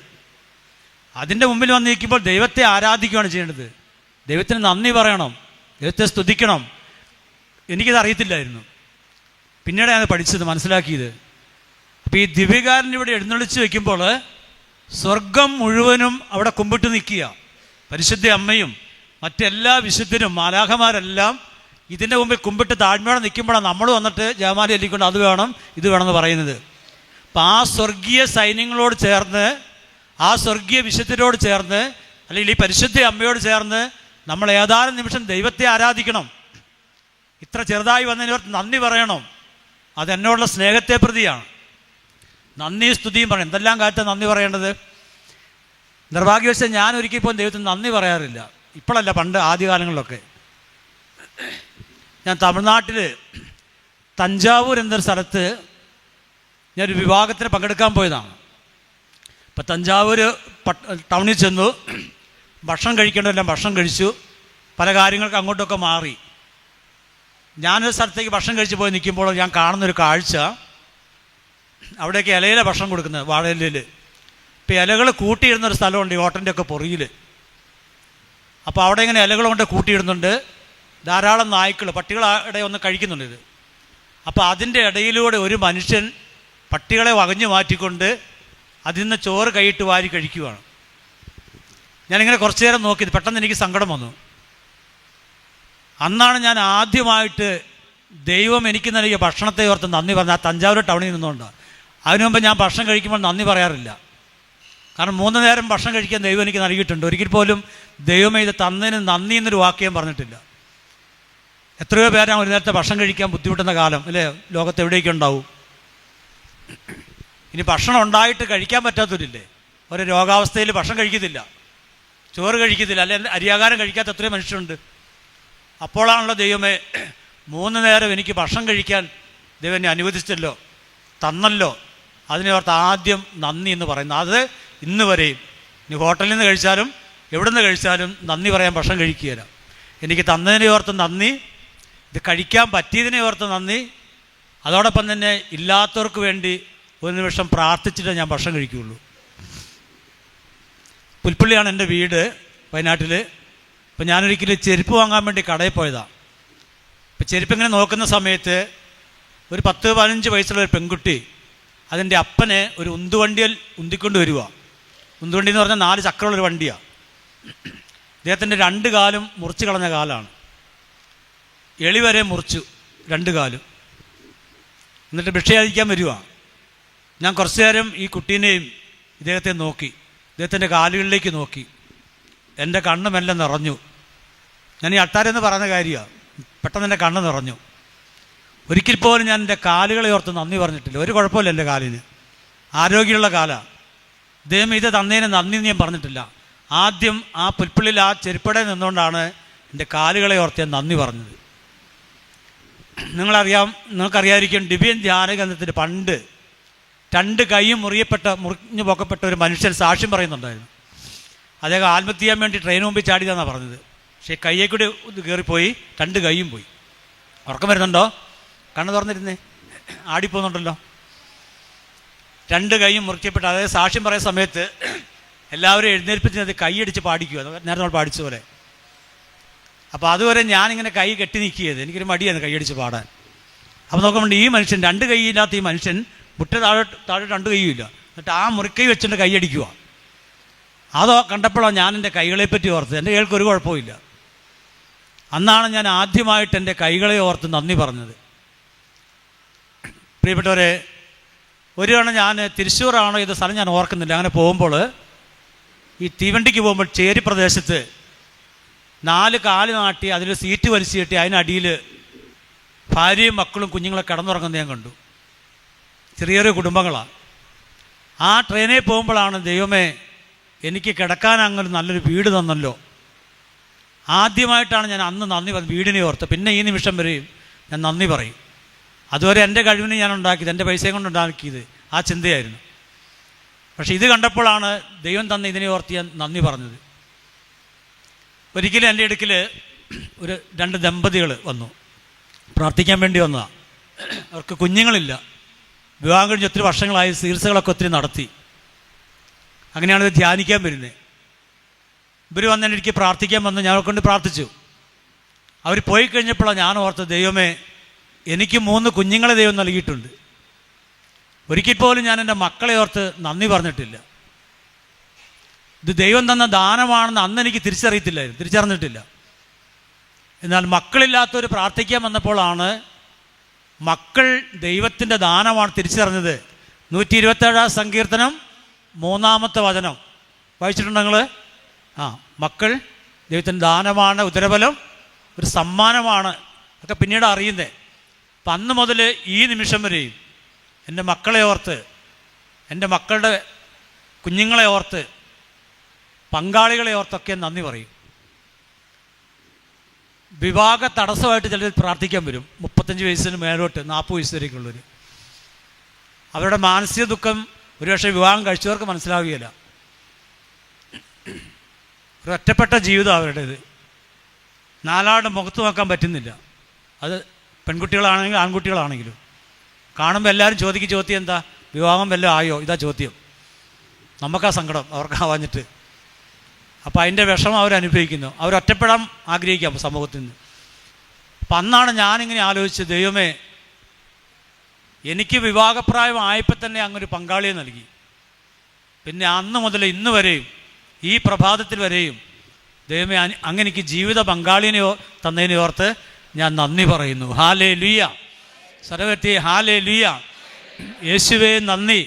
അതിൻ്റെ മുമ്പിൽ വന്ന് നിൽക്കുമ്പോൾ ദൈവത്തെ ആരാധിക്കുകയാണ് ചെയ്യേണ്ടത്. ദൈവത്തിന് നന്ദി പറയണം, ദൈവത്തെ സ്തുതിക്കണം. എനിക്കത് അറിയത്തില്ലായിരുന്നു, പിന്നീട് ഞാൻ പഠിച്ചത്, മനസ്സിലാക്കിയത്. അപ്പോൾ ഈ ദിവ്യകാരൻ ഇവിടെ എഴുന്നള്ളിച്ച് വയ്ക്കുമ്പോൾ സ്വർഗം മുഴുവനും അവിടെ കുമ്പിട്ട് നിൽക്കുക. പരിശുദ്ധ അമ്മയും മറ്റെല്ലാ വിശുദ്ധരും മാലാഖമാരെല്ലാം ഇതിൻ്റെ മുമ്പിൽ കുമ്പിട്ട് താഴ്മയോടെ നിൽക്കുമ്പോഴാണ് നമ്മൾ വന്നിട്ട് ജപമാല ചൊല്ലിക്കൊണ്ട് അത് വേണം ഇത് വേണമെന്ന് പറയുന്നത്. അപ്പം ആ സ്വർഗീയ സൈന്യങ്ങളോട് ചേർന്ന്, ആ സ്വർഗീയ വിശുദ്ധരോട് ചേർന്ന്, അല്ലെങ്കിൽ ഈ പരിശുദ്ധ അമ്മയോട് ചേർന്ന് നമ്മൾ ഏതാനും നിമിഷം ദൈവത്തെ ആരാധിക്കണം. ഇത്ര ചെറുതായി വന്നതിനോർത്ത് നന്ദി പറയണം. അതെന്നോടുള്ള സ്നേഹത്തെ പ്രതിയാണ്. നന്ദി സ്തുതിയും പറയണം. എന്തെല്ലാം കാര്യത്താണ് നന്ദി പറയേണ്ടത്? നിർഭാഗ്യവശാൽ ഞാൻ ഒരിക്കൽ പോലും ദൈവത്തിന് നന്ദി പറയാറില്ല. ഇപ്പോഴല്ല, പണ്ട് ആദ്യകാലങ്ങളിലൊക്കെ. ഞാൻ തമിഴ്നാട്ടിൽ തഞ്ചാവൂർ എന്നൊരു സ്ഥലത്ത് ഞാനൊരു വിവാഹത്തിന് പങ്കെടുക്കാൻ പോയതാണ്. അപ്പം തഞ്ചാവൂർ ടൗണിൽ ചെന്നു, ഭക്ഷണം കഴിക്കേണ്ടതെല്ലാം ഭക്ഷണം കഴിച്ചു, പല കാര്യങ്ങൾക്ക് അങ്ങോട്ടൊക്കെ മാറി. ഞാനൊരു സ്ഥലത്തേക്ക് ഭക്ഷണം കഴിച്ച് പോയി നിൽക്കുമ്പോൾ ഞാൻ കാണുന്നൊരു കാഴ്ച, അവിടേക്ക് ഇലയിലെ ഭക്ഷണം കൊടുക്കുന്നത്, വാഴയിലയിൽ. ഇപ്പം ഇലകൾ കൂട്ടിയിടുന്നൊരു സ്ഥലമുണ്ട് ഈ ഹോട്ടലിൻ്റെ ഒക്കെ പുറകിൽ. അപ്പോൾ അവിടെ ഇങ്ങനെ ഇലകൾ കൊണ്ട് കൂട്ടിയിടുന്നുണ്ട്. ധാരാളം നായ്ക്കൾ, പട്ടികളവിടെ ഒന്ന് കഴിക്കുന്നുണ്ട് ഇത്. അപ്പോൾ അതിൻ്റെ ഇടയിലൂടെ ഒരു മനുഷ്യൻ പട്ടികളെ വകഞ്ഞു മാറ്റിക്കൊണ്ട് അതിൽ നിന്ന് ചോറ് കൈയിട്ട് വാരി കഴിക്കുകയാണ്. ഞാനിങ്ങനെ കുറച്ചു നേരം നോക്കി, പെട്ടെന്ന് എനിക്ക് സങ്കടം വന്നു. അന്നാണ് ഞാൻ ആദ്യമായിട്ട് ദൈവം എനിക്ക് നൽകിയ ഭക്ഷണത്തെ ഓർത്ത് നന്ദി പറഞ്ഞ. ആ തഞ്ചാവൂർ ടൗണിൽ നിന്നുകൊണ്ട് അതിനു മുമ്പ് ഞാൻ ഭക്ഷണം കഴിക്കുമ്പോൾ നന്ദി പറയാറില്ല. കാരണം 3 നേരം ഭക്ഷണം കഴിക്കാൻ ദൈവം എനിക്ക് നൽകിയിട്ടുണ്ട്. ഒരിക്കൽ പോലും ദൈവമേ ഇത് തന്നതിന് നന്ദി എന്നൊരു വാക്ക് ഞാൻ പറഞ്ഞിട്ടില്ല. എത്രയോ പേരാണ് ഒരു നേരത്തെ ഭക്ഷണം കഴിക്കാൻ ബുദ്ധിമുട്ടുന്ന കാലം അല്ലേ ലോകത്ത് എവിടെയൊക്കെ ഉണ്ടാവും. ഇനി ഭക്ഷണം ഉണ്ടായിട്ട് കഴിക്കാൻ പറ്റാത്തവരില്ലേ, ഒരു രോഗാവസ്ഥയിൽ ഭക്ഷണം കഴിക്കത്തില്ല, ചോറ് കഴിക്കത്തില്ല, അല്ലെ അരിയാഹാരം കഴിക്കാത്ത എത്രയോ മനുഷ്യരുണ്ട്. അപ്പോഴാണല്ലോ ദൈവമേ 3 നേരം എനിക്ക് ഭക്ഷണം കഴിക്കാൻ ദൈവം എന്നെ അനുവദിച്ചല്ലോ, തന്നല്ലോ, അതിനെ ഓർത്ത് ആദ്യം നന്ദി എന്ന് പറയുന്നത്. അത് ഇന്ന് വരെയും ഇനി ഹോട്ടലിൽ നിന്ന് കഴിച്ചാലും എവിടെ നിന്ന് കഴിച്ചാലും നന്ദി പറയാൻ ഭക്ഷണം കഴിക്കുകയില്ല. എനിക്ക് തന്നതിനെ ഓർത്ത് നന്ദി, ഇത് കഴിക്കാൻ പറ്റിയതിനെ ഓർത്ത് നന്ദി, അതോടൊപ്പം തന്നെ ഇല്ലാത്തവർക്ക് വേണ്ടി ഒരു നിമിഷം പ്രാർത്ഥിച്ചിട്ടേ ഞാൻ ഭക്ഷണം കഴിക്കുകയുള്ളൂ. പുൽപ്പള്ളിയാണ് എൻ്റെ വീട്, വയനാട്ടിൽ. ഇപ്പം ഞാനൊരിക്കലും ചെരുപ്പ് വാങ്ങാൻ വേണ്ടി കടയിൽ പോയതാണ്. ഇപ്പം ചെരുപ്പിങ്ങനെ നോക്കുന്ന സമയത്ത് ഒരു 10-15 വയസ്സുള്ള ഒരു പെൺകുട്ടി അതിൻ്റെ അപ്പനെ ഒരു ഉന്തുവണ്ടിയിൽ ഉന്തിക്കൊണ്ട് വരിക. ഉന്തുവണ്ടി എന്ന് പറഞ്ഞാൽ 4 ചക്രമുള്ളൊരു വണ്ടിയാണ്. അദ്ദേഹത്തിൻ്റെ 2 കാലും മുറിച്ച് കളഞ്ഞ കാലാണ്, എളി വരെ മുറിച്ചു 2 കാലും. എന്നിട്ട് ഭിക്ഷയായിരിക്കാൻ വരിക. ഞാൻ കുറച്ചു നേരം ഈ കുട്ടീനെയും ഇദ്ദേഹത്തെ നോക്കി, ഇദ്ദേഹത്തിൻ്റെ കാലുകളിലേക്ക് നോക്കി. എൻ്റെ കണ്ണ് മെല്ലെ നിറഞ്ഞു. ഞാൻ ഈ അട്ടാരെന്ന് പറയുന്ന കാര്യമാണ്, പെട്ടെന്ന് എൻ്റെ കണ്ണ് നിറഞ്ഞു. ഒരിക്കൽ പോലും ഞാൻ എൻ്റെ കാലുകളെ ഓർത്ത് നന്ദി പറഞ്ഞിട്ടില്ല. ഒരു കുഴപ്പമില്ല എൻ്റെ കാലിന്, ആരോഗ്യമുള്ള കാലാണ്. ദൈവം ഇത് തന്നതിന് നന്ദി ഞാൻ പറഞ്ഞിട്ടില്ല. ആദ്യം ആ പുൽപ്പള്ളിയിൽ ആ ചെരുപ്പടയിൽ നിന്നുകൊണ്ടാണ് എൻ്റെ കാലുകളെ ഓർത്ത് ഞാൻ നന്ദി പറഞ്ഞത്. നിങ്ങൾക്കറിയാതിരിക്കും, ഡിവൈൻ ധ്യാന കേന്ദ്രത്തിൽ പണ്ട് 2 കൈയും മുറിഞ്ഞു പോക്കപ്പെട്ട ഒരു മനുഷ്യൻ സാക്ഷ്യം പറയുന്നുണ്ടായിരുന്നു. അദ്ദേഹം ആത്മഹത്യ ചെയ്യാൻ വേണ്ടി ട്രെയിന് മുമ്പിൽ ചാടിയതാണെന്നാണ് പറഞ്ഞത്. പക്ഷേ കയ്യെ കൂടി കയറിപ്പോയി, 2 കൈയും പോയി. ഉറക്കം വരുന്നുണ്ടോ? കണ്ണ് തുറന്നിരുന്നേ, ആടിപ്പോകുന്നുണ്ടല്ലോ. 2 കൈയും മുറിക്കപ്പെട്ട അതായത് സാക്ഷ്യം പറയുന്ന സമയത്ത് എല്ലാവരും എഴുന്നേൽപ്പിച്ചത് കൈയടിച്ച് പാടിക്കുക, നേരത്തെ നമ്മൾ പാടിച്ച പോലെ. അപ്പോൾ അതുവരെ ഞാനിങ്ങനെ കൈ കെട്ടി നിൽക്കിയത്, എനിക്കൊരു മടിയാണ് കൈയടിച്ച് പാടാൻ. അപ്പോൾ നോക്കുമ്പോൾ ഈ മനുഷ്യൻ 2 കൈയില്ലാത്ത ഈ മനുഷ്യൻ മുട്ട താഴെ 2 കൈയും ഇല്ല, എന്നിട്ട് ആ മുറിക്കൈ വെച്ചിട്ട് കൈയടിക്കുക. അതോ കണ്ടപ്പോഴാണ് ഞാൻ എൻ്റെ കൈകളെ പറ്റി ഓർത്ത്. എൻ്റെ കൈകൾക്ക് ഒരു കുഴപ്പമില്ല. അന്നാണ് ഞാൻ ആദ്യമായിട്ട് എൻ്റെ കൈകളെ ഓർത്ത് നന്ദി പറഞ്ഞത്. പ്രിയപ്പെട്ടവരെ, ഒരു തവണ ഞാൻ തൃശ്ശൂറാണോ ഇത് സ്ഥലം ഞാൻ ഓർക്കുന്നില്ല, അങ്ങനെ പോകുമ്പോൾ ഈ തീവണ്ടിക്ക് പോകുമ്പോൾ ചേരി പ്രദേശത്ത് 4 കാല് നാട്ടി അതിൽ സീറ്റ് വലിച്ചു കെട്ടി അതിനടിയിൽ ഭാര്യയും മക്കളും കുഞ്ഞുങ്ങളെ കിടന്നുറങ്ങുന്നത് ഞാൻ കണ്ടു. ചെറിയൊരു കുടുംബങ്ങളാണ്. ആ ട്രെയിനിൽ പോകുമ്പോഴാണ് ദൈവമേ എനിക്ക് കിടക്കാൻ അങ്ങനെ നല്ലൊരു വീട് തന്നല്ലോ. ആദ്യമായിട്ടാണ് ഞാൻ അന്ന് നന്ദി പറഞ്ഞത്, വീടിനെ ഓർത്ത്. പിന്നെ ഈ നിമിഷം വരെയും ഞാൻ നന്ദി പറയും. അതുവരെ എൻ്റെ കഴിവിന് ഞാൻ ഉണ്ടാക്കിയത്, എൻ്റെ പൈസയും കൊണ്ട് ഉണ്ടാക്കിയത് ആ ചിന്തയായിരുന്നു. പക്ഷേ ഇത് കണ്ടപ്പോഴാണ് ദൈവം തന്ന ഇതിനെ ഓർത്ത് ഞാൻ നന്ദി പറഞ്ഞത്. ഒരിക്കലും എൻ്റെ അടുക്കൽ ഒരു 2 ദമ്പതികൾ വന്നു, പ്രാർത്ഥിക്കാൻ വേണ്ടി വന്നതാണ്. അവർക്ക് കുഞ്ഞുങ്ങളില്ല, വിവാഹം കഴിഞ്ഞ് ഒത്തിരി വർഷങ്ങളായി, ചികിത്സകളൊക്കെ ഒത്തിരി നടത്തി. അങ്ങനെയാണ് ഇത് ധ്യാനിക്കാൻ വരുന്നത്. ഇവർ വന്ന് എനിക്ക് പ്രാർത്ഥിക്കാൻ വന്ന് ഞാൻ കൊണ്ട് പ്രാർത്ഥിച്ചു. അവർ പോയി കഴിഞ്ഞപ്പോഴാണ് ഞാൻ ഓർത്തത്, ദൈവമേ എനിക്ക് 3 കുഞ്ഞുങ്ങളെ ദൈവം നൽകിയിട്ടുണ്ട്. ഒരിക്കൽ പോലും ഞാൻ എൻ്റെ മക്കളെ ഓർത്ത് നന്ദി പറഞ്ഞിട്ടില്ല. ഇത് ദൈവം തന്ന ദാനമാണെന്ന് അന്ന് എനിക്ക് തിരിച്ചറിഞ്ഞിട്ടില്ല. എന്നാൽ മക്കളില്ലാത്തവർ പ്രാർത്ഥിക്കാൻ വന്നപ്പോഴാണ് മക്കൾ ദൈവത്തിൻ്റെ ദാനമാണ് തിരിച്ചറിഞ്ഞത്. 127 സങ്കീർത്തനം 3-ാമത്തെ വചനം വായിച്ചിട്ടുണ്ടോ നിങ്ങൾ? മക്കൾ ദൈവത്തിൻ്റെ ദാനമാണ്, ഉദരബലം ഒരു സമ്മാനമാണ് ഒക്കെ പിന്നീട് അറിയുന്നത്. അപ്പം അന്ന് മുതൽ ഈ നിമിഷം വരെയും എൻ്റെ മക്കളെ ഓർത്ത്, എൻ്റെ മക്കളുടെ കുഞ്ഞുങ്ങളെ ഓർത്ത്, പങ്കാളികളെ ഓർത്തൊക്കെ നന്ദി പറയും. വിവാഹ തടസ്സമായിട്ട് ചിലർ പ്രാർത്ഥിക്കാൻ വരും, 35 വയസ്സിന് മേലോട്ട് 40 വയസ്സ് വരെയൊക്കെയുള്ളവർ. അവരുടെ മാനസിക ദുഃഖം ഒരുപക്ഷെ വിവാഹം കഴിച്ചവർക്ക് മനസ്സിലാവുകയില്ല. ഒരു ഒറ്റപ്പെട്ട ജീവിതം അവരുടേത്. 4 മുഖത്ത് നോക്കാൻ പറ്റുന്നില്ല. അത് പെൺകുട്ടികളാണെങ്കിലും ആൺകുട്ടികളാണെങ്കിലും. കാണുമ്പോൾ എല്ലാവരും ചോദ്യം എന്താ, വിവാഹം വല്ലതും ആയോ? ഇതാ ചോദ്യം. നമുക്കാ സങ്കടം, അവർക്കാവാഞ്ഞിട്ട്. അപ്പോൾ അതിൻ്റെ വിഷമം അവരനുഭവിക്കുന്നു. അവരൊറ്റപ്പെടാൻ ആഗ്രഹിക്കാം സമൂഹത്തിൽ നിന്ന്. അപ്പം അന്നാണ് ഞാനിങ്ങനെ ആലോചിച്ചത്, ദൈവമേ എനിക്ക് വിവാഹപ്രായം ആയപ്പോൾ തന്നെ അങ്ങൊരു പങ്കാളിയെ നൽകി. പിന്നെ അന്ന് മുതൽ ഇന്ന് വരെയും ഈ പ്രഭാതത്തിൽ വരെയും ദൈവമേ അങ്ങ് എനിക്ക് ജീവിത പങ്കാളിനെ തന്നതിനെ ഓർത്ത് ഞാൻ നന്ദി പറയുന്നു. ഹല്ലേലൂയ. സർവ്വത്തെ ഹല്ലേലൂയ. യേശുവേ നന്ദി.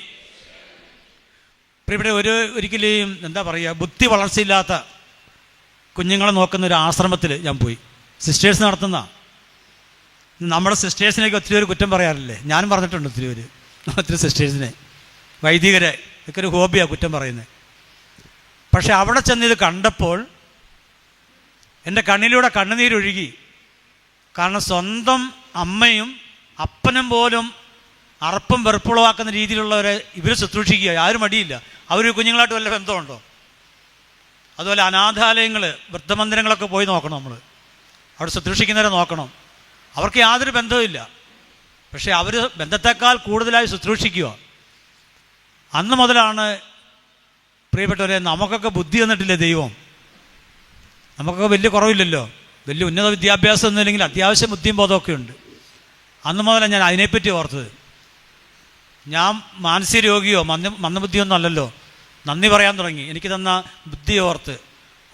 ഇവിടെ ഒരിക്കലും എന്താ പറയുക, ബുദ്ധി വളർച്ചയില്ലാത്ത കുഞ്ഞുങ്ങളെ നോക്കുന്ന ഒരു ആശ്രമത്തിൽ ഞാൻ പോയി. സിസ്റ്റേഴ്സ് നടത്തുന്ന. നമ്മുടെ സിസ്റ്റേഴ്സിനെയൊക്കെ ഒത്തിരി പേര് കുറ്റം പറയാറില്ലേ? ഞാനും പറഞ്ഞിട്ടുണ്ട് ഒത്തിരി സിസ്റ്റേഴ്സിനെ, വൈദികരെ ഒക്കെ ഒരു ഹോബിയാണ് കുറ്റം പറയുന്നത്. പക്ഷെ അവിടെ ചെന്ന് ഇത് കണ്ടപ്പോൾ എൻ്റെ കണ്ണിലൂടെ കണ്ണുനീരൊഴുകി. കാരണം സ്വന്തം അമ്മയും അപ്പനും പോലും അറപ്പും വെറുപ്പുളവാക്കുന്ന രീതിയിലുള്ളവരെ ഇവർ ശുശ്രൂഷിക്കുക. ആരും മടിയില്ല. അവർ കുഞ്ഞുങ്ങളായിട്ട് വല്ല ബന്ധമുണ്ടോ? അതുപോലെ അനാഥാലയങ്ങൾ, വൃദ്ധമന്ദിരങ്ങളൊക്കെ പോയി നോക്കണം. നമ്മൾ അവിടെ ശുശ്രൂഷിക്കുന്നവരെ നോക്കണം. അവർക്ക് യാതൊരു ബന്ധവുമില്ല. പക്ഷേ അവർ ബന്ധത്തെക്കാൾ കൂടുതലായി ശുശ്രൂഷിക്കുക. അന്ന് മുതലാണ് പ്രിയപ്പെട്ടവരെ, നമുക്കൊക്കെ ബുദ്ധി തന്നിട്ടില്ലേ ദൈവം? നമുക്കൊക്കെ വലിയ കുറവില്ലല്ലോ. വലിയ ഉന്നത വിദ്യാഭ്യാസം ഒന്നും ഇല്ലെങ്കിൽ അത്യാവശ്യം ബുദ്ധിയും ബോധമൊക്കെ ഉണ്ട്. അന്ന് മുതലാണ് ഞാൻ അതിനെപ്പറ്റി ഓർത്തത്. ഞാൻ മാനസിക രോഗിയോ മന്ദബുദ്ധിയൊന്നും അല്ലല്ലോ. നന്ദി പറയാൻ തുടങ്ങി. എനിക്ക് തന്ന ബുദ്ധി ഓർത്ത്,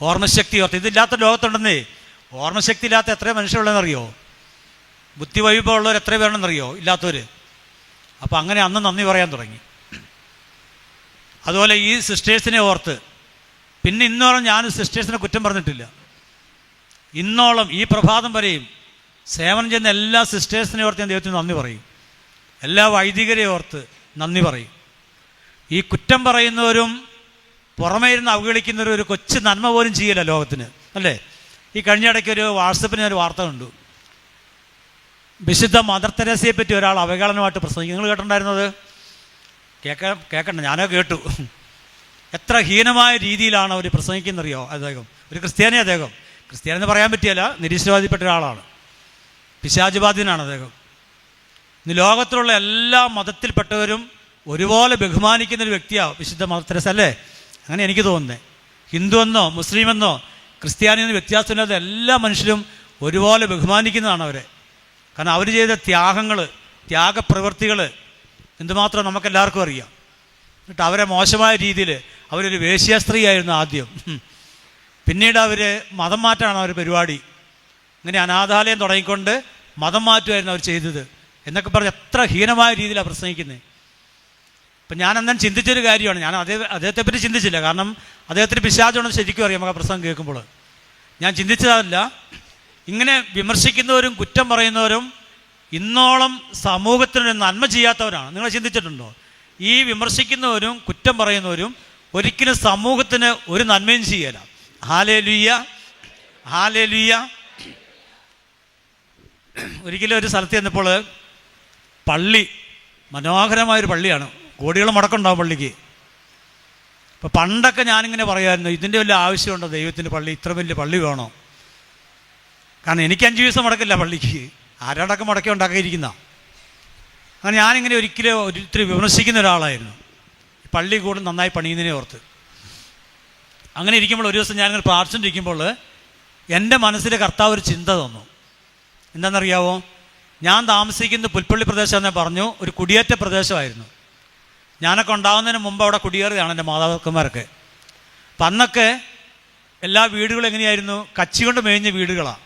ഓർമ്മശക്തി ഓർത്ത്. ഇതില്ലാത്ത ലോകത്തുണ്ടെന്നേ. ഓർമ്മശക്തി ഇല്ലാത്ത എത്ര മനുഷ്യരുള്ളതെന്നറിയോ? ബുദ്ധി വൈഭവമുള്ളവർ എത്ര പേരുണ്ടെന്നറിയോ? ഇല്ലാത്തവർ. അപ്പോൾ അങ്ങനെ അന്ന് നന്ദി പറയാൻ തുടങ്ങി. അതുപോലെ ഈ സിസ്റ്റേഴ്സിനെ ഓർത്ത്. പിന്നെ ഇന്നോളം ഞാൻ സിസ്റ്റേഴ്സിനെ കുറ്റം പറഞ്ഞിട്ടില്ല. ഇന്നോളം ഈ പ്രഭാതം വരെയും സേവനം ചെയ്യുന്ന എല്ലാ സിസ്റ്റേഴ്സിനെ ഓർത്ത് ഞാൻ ദൈവത്തിന് നന്ദി പറയും. എല്ലാ വൈദികരെ ഓർത്ത് നന്ദി പറയും. ഈ കുറ്റം പറയുന്നവരും പുറമേ ഇരുന്ന് അവഗണിക്കുന്നവരും ഒരു കൊച്ചു നന്മ പോലും ചെയ്യില്ല ലോകത്തിന്, അല്ലേ? ഈ കഴിഞ്ഞ ഇടയ്ക്ക് ഒരു വാട്സപ്പിന് ഒരു വാർത്ത കണ്ടു. വിശുദ്ധ മദർ തെരേസയെ പറ്റി ഒരാൾ അവഹേളനമായിട്ട് പ്രസംഗിക്കും. നിങ്ങൾ കേട്ടിട്ടുണ്ടായിരുന്നത്? കേൾക്കണ്ട, ഞാനോ കേട്ടു. എത്ര ഹീനമായ രീതിയിലാണ് അവർ പ്രസംഗിക്കുന്നറിയോ? അദ്ദേഹം ഒരു അദ്ദേഹം ക്രിസ്ത്യാനിയെന്ന് പറയാൻ പറ്റിയല്ല, നിരീശ്വരവാദിപ്പെട്ട ഒരാളാണ്. പിശാചുബാധിതനാണ് അദ്ദേഹം. ഇന്ന് ലോകത്തിലുള്ള എല്ലാ മതത്തിൽപ്പെട്ടവരും ഒരുപോലെ ബഹുമാനിക്കുന്നൊരു വ്യക്തിയാണ് വിശുദ്ധ മദർ തെരേസ, അല്ലേ? അങ്ങനെ എനിക്ക് തോന്നുന്നത്. ഹിന്ദുവെന്നോ മുസ്ലിമെന്നോ ക്രിസ്ത്യാനിയെന്നോ വ്യത്യാസമില്ലാതെ എല്ലാ മനുഷ്യരും ഒരുപോലെ ബഹുമാനിക്കുന്നതാണ് അവരെ. കാരണം അവർ ചെയ്ത ത്യാഗങ്ങൾ, ത്യാഗപ്രവൃത്തികൾ എന്തുമാത്രം നമുക്കെല്ലാവർക്കും അറിയാം. എന്നിട്ട് അവരെ മോശമായ രീതിയിൽ, അവരൊരു വേശ്യാസ്ത്രീയായിരുന്നു ആദ്യം. പിന്നീട് അവർ മതം മാറ്റാണ് അവർ പരിപാടി. ഇങ്ങനെ അനാഥാലയം തുടങ്ങിക്കൊണ്ട് മതം മാറ്റുമായിരുന്നു അവർ ചെയ്തത് എന്നൊക്കെ പറഞ്ഞ് എത്ര ഹീനമായ രീതിയിലാണ് പ്രസംഗിക്കുന്നത്. ഇപ്പം ഞാൻ അന്നേരം ചിന്തിച്ചൊരു കാര്യമാണ്. ഞാൻ അദ്ദേഹത്തെപ്പറ്റി ചിന്തിച്ചില്ല. കാരണം അദ്ദേഹത്തിന് പിശാചുണ്ടെന്ന് ശരിക്കും അറിയാം നമുക്ക് ആ പ്രസംഗം കേൾക്കുമ്പോൾ. ഞാൻ ചിന്തിച്ചതല്ല, ഇങ്ങനെ വിമർശിക്കുന്നവരും കുറ്റം പറയുന്നവരും ഇന്നോളം സമൂഹത്തിനൊരു നന്മ ചെയ്യാത്തവരാണ്. നിങ്ങൾ ചിന്തിച്ചിട്ടുണ്ടോ? ഈ വിമർശിക്കുന്നവരും കുറ്റം പറയുന്നവരും ഒരിക്കലും സമൂഹത്തിന് ഒരു നന്മയും ചെയ്യല. Hallelujah, hallelujah. ഒരിക്കലും ഒരു സ്ഥലത്ത് ചെന്നപ്പോൾ പള്ളി, മനോഹരമായൊരു പള്ളിയാണ്, കോടികൾ മുടക്കുണ്ടാവും പള്ളിക്ക്. ഇപ്പോൾ പണ്ടൊക്കെ ഞാനിങ്ങനെ പറയുമായിരുന്നു, ഇതിൻ്റെ വലിയ ആവശ്യമുണ്ടോ ദൈവത്തിൻ്റെ പള്ളി, ഇത്ര വലിയ പള്ളി വേണോ? കാരണം എനിക്ക് 5 ദിവസം മുടക്കില്ല പള്ളിക്ക്, ആരോടൊക്കെ മുടക്കി ഉണ്ടാക്കിയിരിക്കുന്ന. അങ്ങനെ ഞാനിങ്ങനെ ഒരിക്കലും വിമർശിക്കുന്ന ഒരാളായിരുന്നു, പള്ളി കൂടുതൽ നന്നായി പണിയുന്നതിനെ ഓർത്ത്. അങ്ങനെ ഇരിക്കുമ്പോൾ ഒരു ദിവസം ഞാനിങ്ങനെ പ്രാർത്ഥിച്ചിരിക്കുമ്പോൾ എൻ്റെ മനസ്സിൽ കർത്താവ് ഒരു ചിന്ത തന്നു. എന്താണെന്നറിയാവോ? ഞാൻ താമസിക്കുന്ന പുൽപ്പള്ളി പ്രദേശം എന്ന് പറഞ്ഞു, ഒരു കുടിയേറ്റ പ്രദേശമായിരുന്നു. ഞാനൊക്കെ ഉണ്ടാകുന്നതിന് മുമ്പ് അവിടെ കുടിയേറിയതാണ് എൻ്റെ മാതാപിതാക്കന്മാരൊക്കെ. അപ്പം അന്നൊക്കെ എല്ലാ വീടുകളും എങ്ങനെയായിരുന്നു? കച്ചി കൊണ്ട് മേഞ്ഞ വീടുകളാണ്.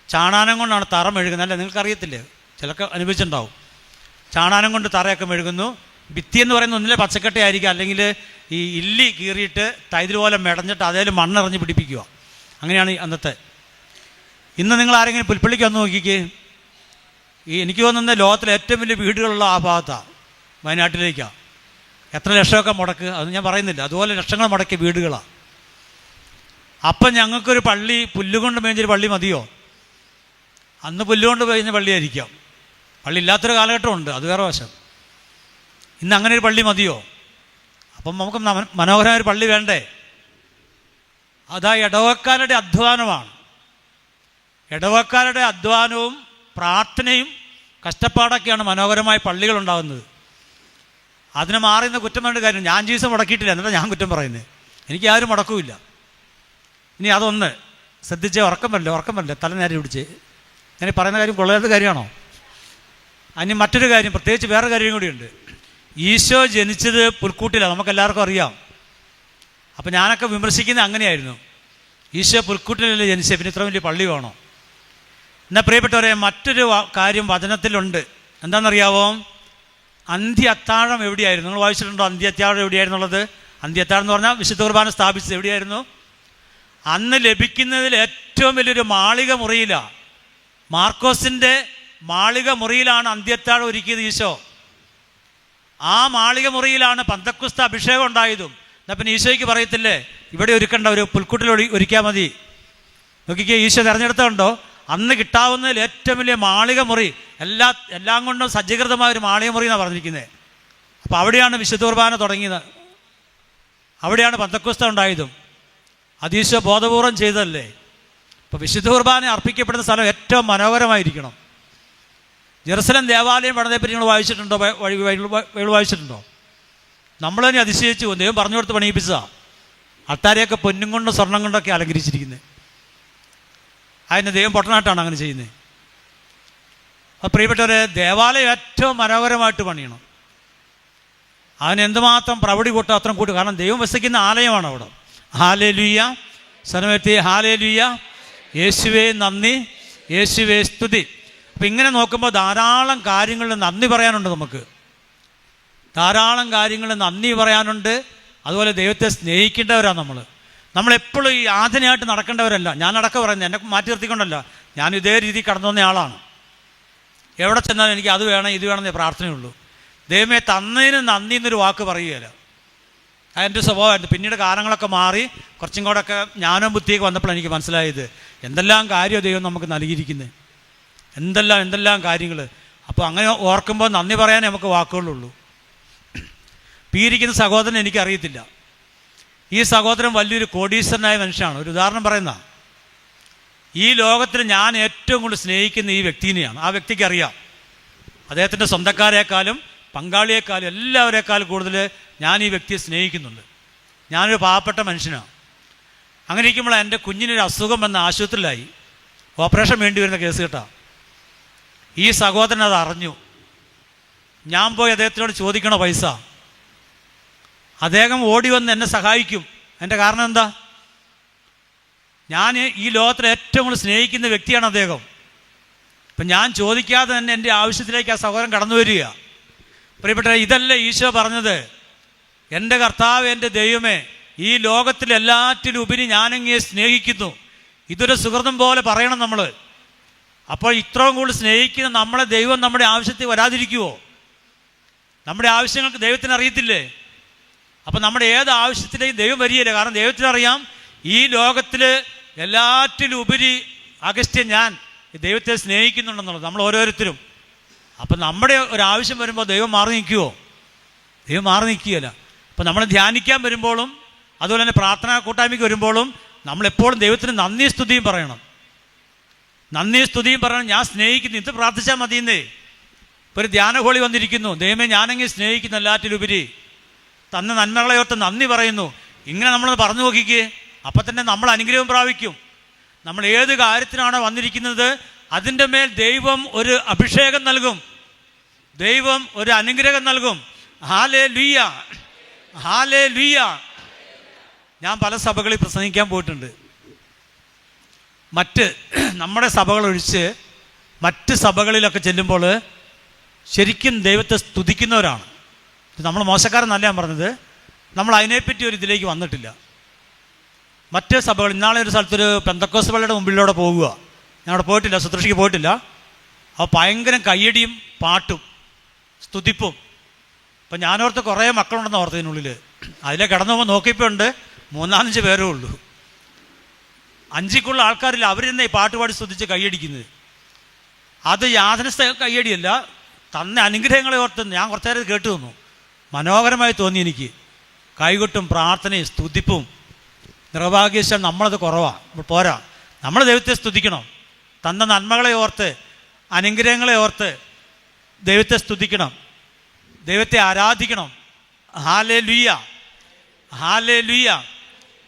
ചാണാനം കൊണ്ടാണ് തറ മെഴുകുന്നത്, അല്ലേ? നിങ്ങൾക്കറിയത്തില്ലേ? ചിലർക്ക് അനുഭവിച്ചിട്ടുണ്ടാവും. ചാണാനം കൊണ്ട് തറയൊക്കെ മെഴുകുന്നു. ഭിത്തി എന്ന് പറയുന്ന ഒന്നിലെ പച്ചക്കട്ടയായിരിക്കും, അല്ലെങ്കിൽ ഈ ഇല്ലി കീറിയിട്ട് ടൈല് പോലെ മെടഞ്ഞിട്ട് അതേൽ മണ്ണെറിഞ്ഞ് പിടിപ്പിക്കുക. അങ്ങനെയാണ് അന്നത്തെ. ഇന്ന് നിങ്ങൾ ആരെങ്കിലും പുൽപ്പള്ളിക്ക് വന്ന് നോക്കിക്കേ. എനിക്ക് തോന്നുന്നത് ലോകത്തിലെ ഏറ്റവും വലിയ വീടുകളുള്ള ആ ഭാഗത്താണ്, വയനാട്ടിലേക്കാണ്. എത്ര ലക്ഷമൊക്കെ മുടക്ക് അത് ഞാൻ പറയുന്നില്ല, അതുപോലെ ലക്ഷങ്ങൾ മുടക്കിയ വീടുകളാണ്. അപ്പം ഞങ്ങൾക്കൊരു പള്ളി, പുല്ലുകൊണ്ട് മേഞ്ഞൊരു പള്ളി മതിയോ? അന്ന് പുല്ലുകൊണ്ട് മേഞ്ഞ പള്ളിയായിരിക്കാം. പള്ളി ഇല്ലാത്തൊരു കാലഘട്ടമുണ്ട്, അത് വേറെ വശം. ഇന്ന് അങ്ങനെ ഒരു പള്ളി മതിയോ? അപ്പം നമുക്ക് മനോഹരമായ ഒരു പള്ളി വേണ്ടേ? അതാ ഇടവക്കാരുടെ അധ്വാനമാണ്. ഇടവക്കാരുടെ അധ്വാനവും പ്രാർത്ഥനയും കഷ്ടപ്പാടൊക്കെയാണ് മനോഹരമായ പള്ളികൾ ഉണ്ടാകുന്നത്. അതിനെ മാറി നിന്ന് കുറ്റം പറഞ്ഞ കാര്യം. ഞാൻ ജീവസം മുടക്കിയിട്ടില്ല, എന്നിട്ട് ഞാൻ കുറ്റം പറയുന്നത്. എനിക്ക് ആരും മുടക്കുമില്ല. ഇനി അതൊന്ന് ശ്രദ്ധിച്ചേ. ഉറക്കം വരില്ല തല നേരെ പിടിച്ച്. ഞാൻ പറയുന്ന കാര്യം കൊള്ളാത്ത കാര്യമാണോ? അതിന് മറ്റൊരു കാര്യം, പ്രത്യേകിച്ച് വേറെ കാര്യം കൂടിയുണ്ട്. ഈശോ ജനിച്ചത് പുൽക്കൂട്ടിലാണ്, നമുക്കെല്ലാവർക്കും അറിയാം. അപ്പം ഞാനൊക്കെ വിമർശിക്കുന്നത് അങ്ങനെയായിരുന്നു. ഈശോ പുൽക്കൂട്ടിലല്ലേ ജനിച്ചത്, പിന്നെ ഇത്ര വലിയ പള്ളി വേണോ? എന്നാൽ പ്രിയപ്പെട്ടവരെ, മറ്റൊരു കാര്യം വചനത്തിലുണ്ട്. എന്താണെന്നറിയാവോ? അന്ത്യ അത്താഴം എവിടെയായിരുന്നു? നിങ്ങൾ വായിച്ചിട്ടുണ്ടോ അന്ത്യ അത്താഴം എവിടെയായിരുന്നുള്ളത്? അന്ത്യ അത്താഴം എന്ന് പറഞ്ഞാൽ വിശുദ്ധ കുർബാന സ്ഥാപിച്ചത് എവിടെയായിരുന്നു? അന്ന് ലഭിക്കുന്നതിൽ ഏറ്റവും വലിയൊരു മാളിക മുറിയിലാണ്. മാർക്കോസിൻ്റെ മാളിക മുറിയിലാണ് അന്ത്യത്താഴം ഒരുക്കിയത് ഈശോ. ആ മാളിക മുറിയിലാണ് പന്തക്കുസ്ത അഭിഷേകം ഉണ്ടായതും. എന്നാൽ പിന്നെ ഈശോയ്ക്ക് പറയത്തില്ലേ ഇവിടെ ഒരുക്കേണ്ട, ഒരു പുൽക്കൂട്ടിൽ ഒരുക്കിയാൽ മതി? നോക്കിക്കേ, ഈശോ തിരഞ്ഞെടുത്തുണ്ടോ അന്ന് കിട്ടാവുന്നതിൽ ഏറ്റവും വലിയ മാളിക മുറി, എല്ലാം കൊണ്ടും സജ്ജീകൃതമായ ഒരു മാളിക മുറി എന്നാണ് പറഞ്ഞിരിക്കുന്നത്. അപ്പോൾ അവിടെയാണ് വിശുദ്ധ കുർബാന തുടങ്ങിയത്, അവിടെയാണ് പന്തക്കുസ്ത ഉണ്ടായതും. അത് ഈശോ ബോധപൂർവം ചെയ്തതല്ലേ. അപ്പോൾ വിശുദ്ധ കുർബാന അർപ്പിക്കപ്പെടുന്ന സ്ഥലം ഏറ്റവും മനോഹരമായിരിക്കണം. ജെറുസലേം ദേവാലയം പണിതേപ്പറ്റി നിങ്ങൾ വായിച്ചിട്ടുണ്ടോ? വായിച്ചിട്ടുണ്ടോ? നമ്മൾ തന്നെ അതിശയിച്ചു. ദൈവം പറഞ്ഞു കൊടുത്ത് പണിയിപ്പിച്ചതാണ്. അൾത്താരെയൊക്കെ പൊന്നും കൊണ്ടും സ്വർണം കൊണ്ടൊക്കെ അലങ്കരിച്ചിരിക്കുന്നത്. അതിന് ദൈവം പൊട്ടനായിട്ടാണ് അങ്ങനെ ചെയ്യുന്നത്. അപ്പോൾ പ്രിയപ്പെട്ടവരെ, ദേവാലയം ഏറ്റവും മനോഹരമായിട്ട് പണിയണം. അതിന് എന്തുമാത്രം പ്രവൃത്തി കൂട്ടും അത്രയും കൂട്ടും. കാരണം ദൈവം വസിക്കുന്ന ആലയമാണ് അവിടെ. ഹല്ലേലൂയ, സനമേത്തി ഹല്ലേലൂയ, യേശുവേ നന്ദി, യേശുവേ സ്തുതി. അപ്പം ഇങ്ങനെ നോക്കുമ്പോൾ ധാരാളം കാര്യങ്ങളിൽ നന്ദി പറയാനുണ്ട്. നമുക്ക് ധാരാളം കാര്യങ്ങളിൽ നന്ദി പറയാനുണ്ട്. അതുപോലെ ദൈവത്തെ സ്നേഹിക്കേണ്ടവരാണ് നമ്മളെപ്പോഴും ഈ ആധുനികമായിട്ട് നടക്കേണ്ടവരല്ല. ഞാനടക്കം പറയുന്നത്, എന്നെ മാറ്റി നിർത്തിക്കൊണ്ടല്ല, ഞാൻ ഇതേ രീതി കടന്നു വന്ന ആളാണ്. എവിടെ ചെന്നാലും എനിക്ക് അത് വേണം ഇത് വേണമെന്നേ പ്രാർത്ഥനയുള്ളൂ. ദൈവമേ തന്നതിന് നന്ദി എന്നൊരു വാക്ക് പറയുകയില്ല. അതെൻ്റെ സ്വഭാവമായിരുന്നു. പിന്നീട് കാലങ്ങളൊക്കെ മാറി കുറച്ചും കൂടെയൊക്കെ ജ്ഞാനവും ബുദ്ധിയൊക്കെ വന്നപ്പോഴാണ് എനിക്ക് മനസ്സിലായത് എന്തെല്ലാം കാര്യം ദൈവം നമുക്ക് നൽകിയിരിക്കുന്നത്, എന്തെല്ലാം കാര്യങ്ങൾ. അപ്പോൾ അങ്ങനെ ഓർക്കുമ്പോൾ നന്ദി പറയാനേ നമുക്ക് വാക്കുകളുള്ളൂ. പീരിക്കുന്ന സഹോദരൻ എനിക്കറിയത്തില്ല. ഈ സഹോദരൻ വലിയൊരു കോടീശ്വരനായ മനുഷ്യനാണ്. ഒരു ഉദാഹരണം പറയുന്ന, ഈ ലോകത്തിൽ ഞാൻ ഏറ്റവും കൂടുതൽ സ്നേഹിക്കുന്ന ഈ വ്യക്തിനെയാണ്. ആ വ്യക്തിക്ക് അറിയാം, അദ്ദേഹത്തിൻ്റെ സ്വന്തക്കാരേക്കാളും പങ്കാളിയേക്കാളും എല്ലാവരേക്കാളും കൂടുതൽ ഞാൻ ഈ വ്യക്തിയെ സ്നേഹിക്കുന്നുണ്ട്. ഞാനൊരു പാവപ്പെട്ട മനുഷ്യനാണ്. അങ്ങനെ ഇരിക്കുമ്പോൾ എൻ്റെ കുഞ്ഞിനൊരു അസുഖം വന്ന ആശുപത്രിയിലായി, ഓപ്പറേഷൻ വേണ്ടി വരുന്ന കേസ് കേട്ടാ. ഈ സഹോദരൻ അത് അറിഞ്ഞു. ഞാൻ പോയി അദ്ദേഹത്തിനോട് ചോദിക്കണോ പൈസ? അദ്ദേഹം ഓടി വന്ന് എന്നെ സഹായിക്കും. എൻ്റെ കാരണം എന്താ? ഞാൻ ഈ ലോകത്തിൽ ഏറ്റവും കൂടുതൽ സ്നേഹിക്കുന്ന വ്യക്തിയാണ് അദ്ദേഹം. അപ്പം ഞാൻ ചോദിക്കാതെ തന്നെ എൻ്റെ ആവശ്യത്തിലേക്ക് ആ സഹോദരൻ കടന്നു വരിക. പ്രിയപ്പെട്ട, ഇതല്ലേ ഈശോ പറഞ്ഞത്, എൻ്റെ കർത്താവ്, എൻ്റെ ദൈവമേ, ഈ ലോകത്തിൽ എല്ലാറ്റിലും ഉപരി ഞാനങ്ങയെ സ്നേഹിക്കുന്നു. ഇതൊരു സുഹൃതം പോലെ പറയണം നമ്മൾ. അപ്പോൾ ഇത്രയും കൂടുതൽ സ്നേഹിക്കുന്ന നമ്മളെ ദൈവം നമ്മുടെ ആവശ്യത്തിൽ വരാതിരിക്കുമോ? നമ്മുടെ ആവശ്യങ്ങൾക്ക് ദൈവത്തിന് അറിയത്തില്ലേ? അപ്പം നമ്മുടെ ഏത് ആവശ്യത്തിലേക്കും ദൈവം വരികയില്ല. കാരണം ദൈവത്തിനറിയാം ഈ ലോകത്തിൽ എല്ലാറ്റിലും ഉപരി അഗസ്ത്യം ഞാൻ ദൈവത്തെ സ്നേഹിക്കുന്നുണ്ടെന്നുള്ളത്, നമ്മൾ ഓരോരുത്തരും. അപ്പം നമ്മുടെ ഒരാവശ്യം വരുമ്പോൾ ദൈവം മാറി നിൽക്കുമോ? ദൈവം മാറി നിൽക്കുകയില്ല. അപ്പം നമ്മൾ ധ്യാനിക്കാൻ വരുമ്പോഴും അതുപോലെ തന്നെ പ്രാർത്ഥനാ കൂട്ടായ്മയ്ക്ക് വരുമ്പോഴും നമ്മളെപ്പോഴും ദൈവത്തിന് നന്ദി സ്തുതിയും പറയണം. നന്ദി സ്തുതിയും പറയണം. ഞാൻ സ്നേഹിക്കുന്നു, ഇത് പ്രാർത്ഥിച്ചാൽ മതിയെന്നേ. ഇപ്പോൾ ഒരു ധ്യാനഹോളി വന്നിരിക്കുന്നു, ദൈവമേ ഞാനെങ്കിൽ സ്നേഹിക്കുന്ന എല്ലാറ്റിലുപരി തന്ന നന്മകളെ ഓർത്ത് നന്ദി പറയുന്നു. ഇങ്ങനെ നമ്മളത് പറഞ്ഞു നോക്കിക്കേ, അപ്പം തന്നെ നമ്മൾ അനുഗ്രഹം പ്രാപിക്കും. നമ്മൾ ഏത് കാര്യത്തിനാണോ വന്നിരിക്കുന്നത് അതിൻ്റെ മേൽ ദൈവം ഒരു അഭിഷേകം നൽകും, ദൈവം ഒരു അനുഗ്രഹം നൽകും. Hallelujah, hallelujah. ഞാൻ പല സഭകളിൽ പ്രസംഗിക്കാൻ പോയിട്ടുണ്ട്. നമ്മുടെ സഭകളൊഴിച്ച് മറ്റ് സഭകളിലൊക്കെ ചെല്ലുമ്പോൾ ശരിക്കും ദൈവത്തെ സ്തുതിക്കുന്നവരാണ്. നമ്മൾ മോശക്കാരെന്നല്ല ഞാൻ പറഞ്ഞത്, നമ്മൾ അതിനെപ്പറ്റി ഒരു ഇതിലേക്ക് വന്നിട്ടില്ല. മറ്റ് സഭകൾ, ഇന്നാളെ ഒരു സ്ഥലത്തൊരു പെന്തക്കോസ്ത് പള്ളിയുടെ മുമ്പിലൂടെ പോകുക, ഞാൻ അവിടെ പോയിട്ടില്ല, ശുശ്രൂഷയ്ക്ക് പോയിട്ടില്ല. അപ്പോൾ ഭയങ്കര കയ്യടിയും പാട്ടും സ്തുതിപ്പും. അപ്പം ഞാനോർത്ത് കുറേ മക്കളുണ്ടെന്ന് ഓർത്തതിനുള്ളിൽ. അതിലെ കടന്നു പോകുമ്പോൾ നോക്കിയപ്പോൾ ഉണ്ട് 3-4 പേരേ ഉള്ളൂ. 5 ആൾക്കാരില്ല. അവരെന്നെ ഈ പാട്ട് പാടി സ്തുതിച്ച് കയ്യടിക്കുന്നത്. അത് യാതനസ്ഥ കയ്യടിയല്ല, തന്ന അനുഗ്രഹങ്ങളെ ഓർത്ത് ഞാൻ കുറച്ചു നേരം കേട്ടു തന്നു. മനോഹരമായി തോന്നി എനിക്ക്. കൈകൊട്ടും പ്രാർത്ഥനയും സ്തുതിപ്പും. നിർഭാഗ്യവശാൽ നമ്മളത് കുറവാണ്, പോരാ. നമ്മൾ ദൈവത്തെ സ്തുതിക്കണം. തന്ന നന്മകളെ ഓർത്ത് അനുഗ്രഹങ്ങളെ ഓർത്ത് ദൈവത്തെ സ്തുതിക്കണം, ദൈവത്തെ ആരാധിക്കണം. ഹല്ലേലൂയ, ഹല്ലേലൂയ,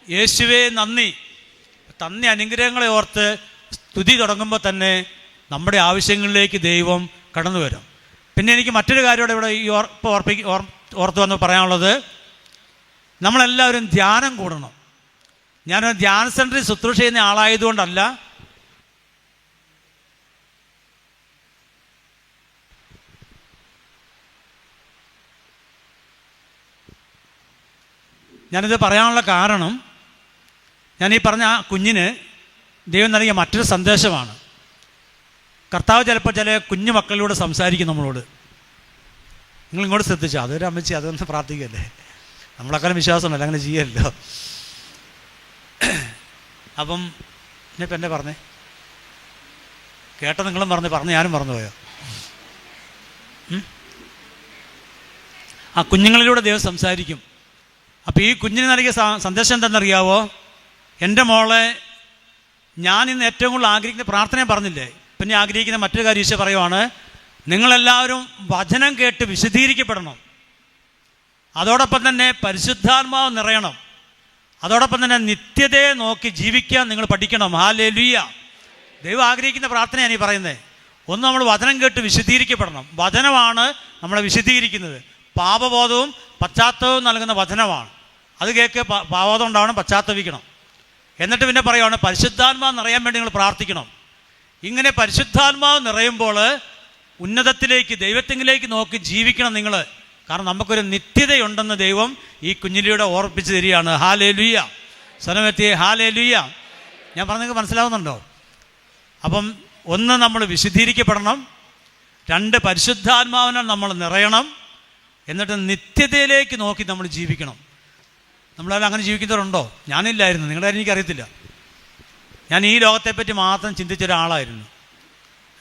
യേശുവേ നന്ദി. തന്ന അനുഗ്രഹങ്ങളെ ഓർത്ത് സ്തുതി തുടങ്ങുമ്പോൾ തന്നെ നമ്മുടെ ആവശ്യങ്ങളിലേക്ക് ദൈവം കടന്നു വരും. പിന്നെ എനിക്ക് മറ്റൊരു കാര്യം ഇവിടെ ഈ ഓർത്ത് വന്ന് പറയാനുള്ളത്, നമ്മളെല്ലാവരും ധ്യാനം കൂടണം. ഞാനൊരു ധ്യാന സെൻറ്ററിൽ ശുശ്രൂഷ ചെയ്യുന്ന ആളായതുകൊണ്ടല്ല, ഞാനിത് പറയാനുള്ള കാരണം, ഞാൻ ഈ പറഞ്ഞ ആ കുഞ്ഞിന് ദൈവം നൽകിയ മറ്റൊരു സന്ദേശമാണ്. കർത്താവ് ചിലപ്പോൾ ചില കുഞ്ഞു മക്കളിലൂടെ സംസാരിക്കും നമ്മളോട്. നിങ്ങളിങ്ങോട്ട് ശ്രദ്ധിച്ചോ, അതൊരു അമ്മച്ചി അതൊന്ന് പ്രാർത്ഥിക്കല്ലേ, നമ്മളെക്കാളും വിശ്വാസമല്ല, അങ്ങനെ ചെയ്യല്ലോ. അപ്പം ഇനിയിപ്പോൾ എന്നെ പറഞ്ഞേ, കേട്ട നിങ്ങളും പറഞ്ഞ് ഞാനും മറന്നുപോയോ? ആ കുഞ്ഞുങ്ങളിലൂടെ ദൈവം സംസാരിക്കും. അപ്പോൾ ഈ കുഞ്ഞിന് നൽകിയ സന്ദേശം എന്തെന്നറിയാവോ? എൻ്റെ മോളെ, ഞാൻ ഇന്ന് ഏറ്റവും കൂടുതൽ ആഗ്രഹിക്കുന്ന പ്രാർത്ഥനയും പറഞ്ഞില്ലേ, പിന്നെ ആഗ്രഹിക്കുന്ന മറ്റൊരു കാര്യം ഈശോ പറയുവാണ്, നിങ്ങളെല്ലാവരും വചനം കേട്ട് വിശദീകരിക്കപ്പെടണം. അതോടൊപ്പം തന്നെ പരിശുദ്ധാത്മാവ് നിറയണം. അതോടൊപ്പം തന്നെ നിത്യതയെ നോക്കി ജീവിക്കാൻ നിങ്ങൾ പഠിക്കണം. ഹല്ലേലൂയ. ദൈവം ആഗ്രഹിക്കുന്ന പ്രാർത്ഥനയാണ് ഈ പറയുന്നത്. ഒന്ന്, നമ്മൾ വചനം കേട്ട് വിശദീകരിക്കപ്പെടണം. വചനമാണ് നമ്മളെ വിശദീകരിക്കുന്നത്. പാപബോധവും പശ്ചാത്തലവും നൽകുന്ന വചനമാണ്. അത് കേൾക്ക് പാപബോധം ഉണ്ടാവണം, പശ്ചാത്തപിക്കണം. എന്നിട്ട് പിന്നെ പറയുവാണ്, പരിശുദ്ധാത്മാവ് നിറയാൻ വേണ്ടി നിങ്ങൾ പ്രാർത്ഥിക്കണം. ഇങ്ങനെ പരിശുദ്ധാത്മാവ് നിറയുമ്പോൾ ഉന്നതത്തിലേക്ക്, ദൈവത്തിലേക്ക് നോക്കി ജീവിക്കണം നിങ്ങൾ. കാരണം നമുക്കൊരു നിത്യതയുണ്ടെന്ന് ദൈവം ഈ കുഞ്ഞിലൂടെ ഓർപ്പിച്ച് തരികയാണ്. ഹല്ലേലൂയ. സ്വനമെത്തിയേ ഹല്ലേലൂയ. ഞാൻ പറഞ്ഞത് മനസ്സിലാവുന്നുണ്ടോ? അപ്പം ഒന്ന്, നമ്മൾ വിശുദ്ധീകരിക്കപ്പെടണം. രണ്ട്, പരിശുദ്ധാത്മാവിനാൽ നമ്മൾ നിറയണം. എന്നിട്ട് നിത്യതയിലേക്ക് നോക്കി നമ്മൾ ജീവിക്കണം. നമ്മളെല്ലാം അങ്ങനെ ജീവിക്കുന്നവരുണ്ടോ? ഞാനില്ലായിരുന്നു, നിങ്ങളുടെ കാര്യം എനിക്കറിയത്തില്ല. ഞാൻ ഈ ലോകത്തെപ്പറ്റി മാത്രം ചിന്തിച്ച ഒരാളായിരുന്നു.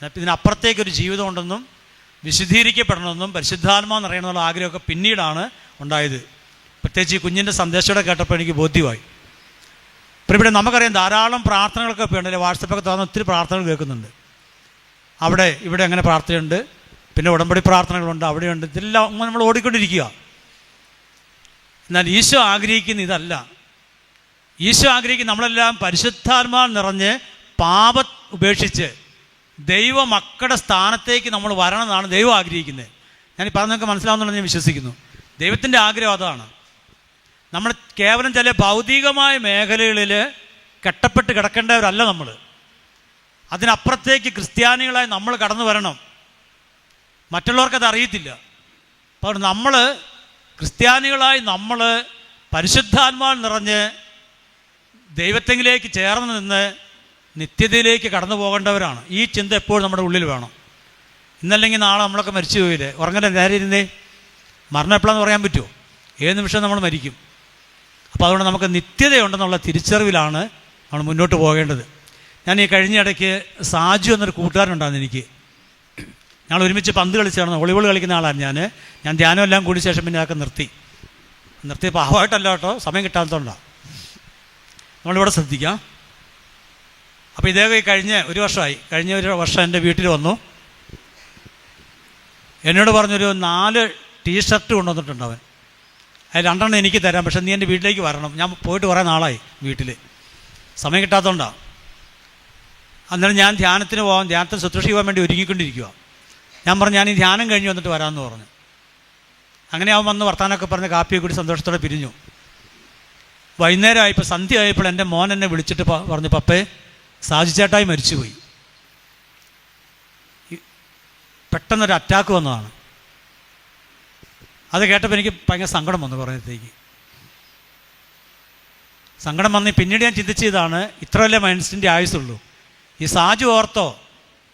ഇതിനപ്പുറത്തേക്കൊരു ജീവിതമുണ്ടെന്നും വിശുദ്ധീകരിക്കപ്പെടണമെന്നും പരിശുദ്ധാത്മാവ് നിറയണമെന്നുള്ള ആഗ്രഹമൊക്കെ പിന്നീടാണ് ഉണ്ടായത്. പ്രത്യേകിച്ച് ഈ കുഞ്ഞിൻ്റെ സന്ദേശത്തോടെ കേട്ടപ്പോൾ എനിക്ക് ബോധ്യമായി. ഇപ്പോൾ ഇവിടെ നമുക്കറിയാം ധാരാളം പ്രാർത്ഥനകളൊക്കെ ഇപ്പോൾ ഉണ്ടല്ലേ, വാട്സപ്പൊക്കെ തുറന്ന് ഒത്തിരി പ്രാർത്ഥനകൾ കേൾക്കുന്നുണ്ട്. അവിടെ ഇവിടെ അങ്ങനെ പ്രാർത്ഥനയുണ്ട്, പിന്നെ ഉടമ്പടി പ്രാർത്ഥനകളുണ്ട്, അവിടെയുണ്ട്. ഇതെല്ലാം നമ്മൾ ഓടിക്കൊണ്ടിരിക്കുക. എന്നാൽ ഈശോ ആഗ്രഹിക്കുന്ന ഇതല്ല. ഈശോ ആഗ്രഹിക്കുന്ന നമ്മളെല്ലാം പരിശുദ്ധാത്മാവ് നിറഞ്ഞ് പാപം ഉപേക്ഷിച്ച് ദൈവ മക്കളുടെ സ്ഥാനത്തേക്ക് നമ്മൾ വരണമെന്നാണ് ദൈവം ആഗ്രഹിക്കുന്നത്. ഞാൻ പറഞ്ഞതൊക്കെ മനസ്സിലാവുന്നുണ്ടെന്ന് ഞാൻ വിശ്വസിക്കുന്നു. ദൈവത്തിൻ്റെ ആഗ്രഹം അതാണ്. നമ്മൾ കേവലം ചില ഭൗതികമായ മേഖലകളിൽ കെട്ടപ്പെട്ട് കിടക്കേണ്ടവരല്ല നമ്മൾ. അതിനപ്പുറത്തേക്ക് ക്രിസ്ത്യാനികളായി നമ്മൾ കടന്നു വരണം. മറ്റുള്ളവർക്കത് അറിയത്തില്ല. അപ്പോൾ നമ്മൾ ക്രിസ്ത്യാനികളായി നമ്മൾ പരിശുദ്ധാത്മാവ് നിറഞ്ഞ് ദൈവത്തെങ്കിലേക്ക് ചേർന്ന് നിന്ന് നിത്യതയിലേക്ക് കടന്നു പോകേണ്ടവരാണ്. ഈ ചിന്ത എപ്പോഴും നമ്മുടെ ഉള്ളിൽ വേണം. ഇന്നല്ലെങ്കിൽ നാളെ നമ്മളൊക്കെ മരിച്ചു പോയില്ലേ? ഉറങ്ങട്ടെ, നേരെ ഇരുന്നേ. മരണം എപ്പോഴാന്ന് പറയാൻ പറ്റുമോ? ഏത് നിമിഷം നമ്മൾ മരിക്കും. അപ്പോൾ അതുകൊണ്ട് നമുക്ക് നിത്യതയുണ്ടെന്നുള്ള തിരിച്ചറിവിലാണ് നമ്മൾ മുന്നോട്ട് പോകേണ്ടത്. ഞാൻ ഈ കഴിഞ്ഞ ഇടയ്ക്ക് സാജു എന്നൊരു കൂട്ടുകാരനുണ്ടായിരുന്നു എനിക്ക്. ഞങ്ങൾ ഒരുമിച്ച് പന്ത് കളിച്ചാണ്, വോളിബോൾ കളിക്കുന്ന ആളാണ് ഞാൻ ധ്യാനം എല്ലാം കൂടി ശേഷം പിന്നെ അതൊക്കെ നിർത്തി പാവമായിട്ടല്ല കേട്ടോ, സമയം കിട്ടാത്തതുകൊണ്ടാണ്. നമ്മളിവിടെ ശ്രദ്ധിക്കാം. അപ്പോൾ ഇദ്ദേഹം കഴിഞ്ഞ ഒരു വർഷം എൻ്റെ വീട്ടിൽ വന്നു. എന്നോട് പറഞ്ഞൊരു 4 ടീഷർട്ട് കൊണ്ടുവന്നിട്ടുണ്ട് അവൻ. അതിൽ 2 എനിക്ക് തരാം, പക്ഷെ നീ എൻ്റെ വീട്ടിലേക്ക് വരണം. ഞാൻ പോയിട്ട് കുറേ നാളായി വീട്ടിൽ, സമയം കിട്ടാത്തതുകൊണ്ടാണ്. അന്നേരം ഞാൻ ധ്യാനത്തിന് ശുശ്രൂഷ ചെയ്യാൻ വേണ്ടി ഒരുങ്ങിക്കൊണ്ടിരിക്കുക. ഞാൻ പറഞ്ഞു, ഞാൻ ഈ ധ്യാനം കഴിഞ്ഞ് വന്നിട്ട് വരാമെന്ന് പറഞ്ഞു. അങ്ങനെ അവൻ വന്ന് വർത്താനമൊക്കെ പറഞ്ഞ് കാപ്പിയൊക്കെ കൂടി സന്തോഷത്തോടെ പിരിഞ്ഞു. വൈകുന്നേരം ആയപ്പോൾ, സന്ധ്യ ആയപ്പോൾ എൻ്റെ മോൻ എന്നെ വിളിച്ചിട്ട് പറഞ്ഞു, പപ്പേ, സാജു ചേട്ടായി മരിച്ചുപോയി. പെട്ടെന്നൊരു അറ്റാക്ക് വന്നതാണ്. അത് കേട്ടപ്പോൾ എനിക്ക് ഭയങ്കര സങ്കടം വന്നു. കുറേത്തേക്ക് സങ്കടം വന്ന് പിന്നീട് ഞാൻ ചിന്തിച്ചതാണ്, ഇത്രയല്ലേ മനുഷ്യൻ്റെ ആയുസുള്ളൂ. ഈ സാജു ഓർത്തോ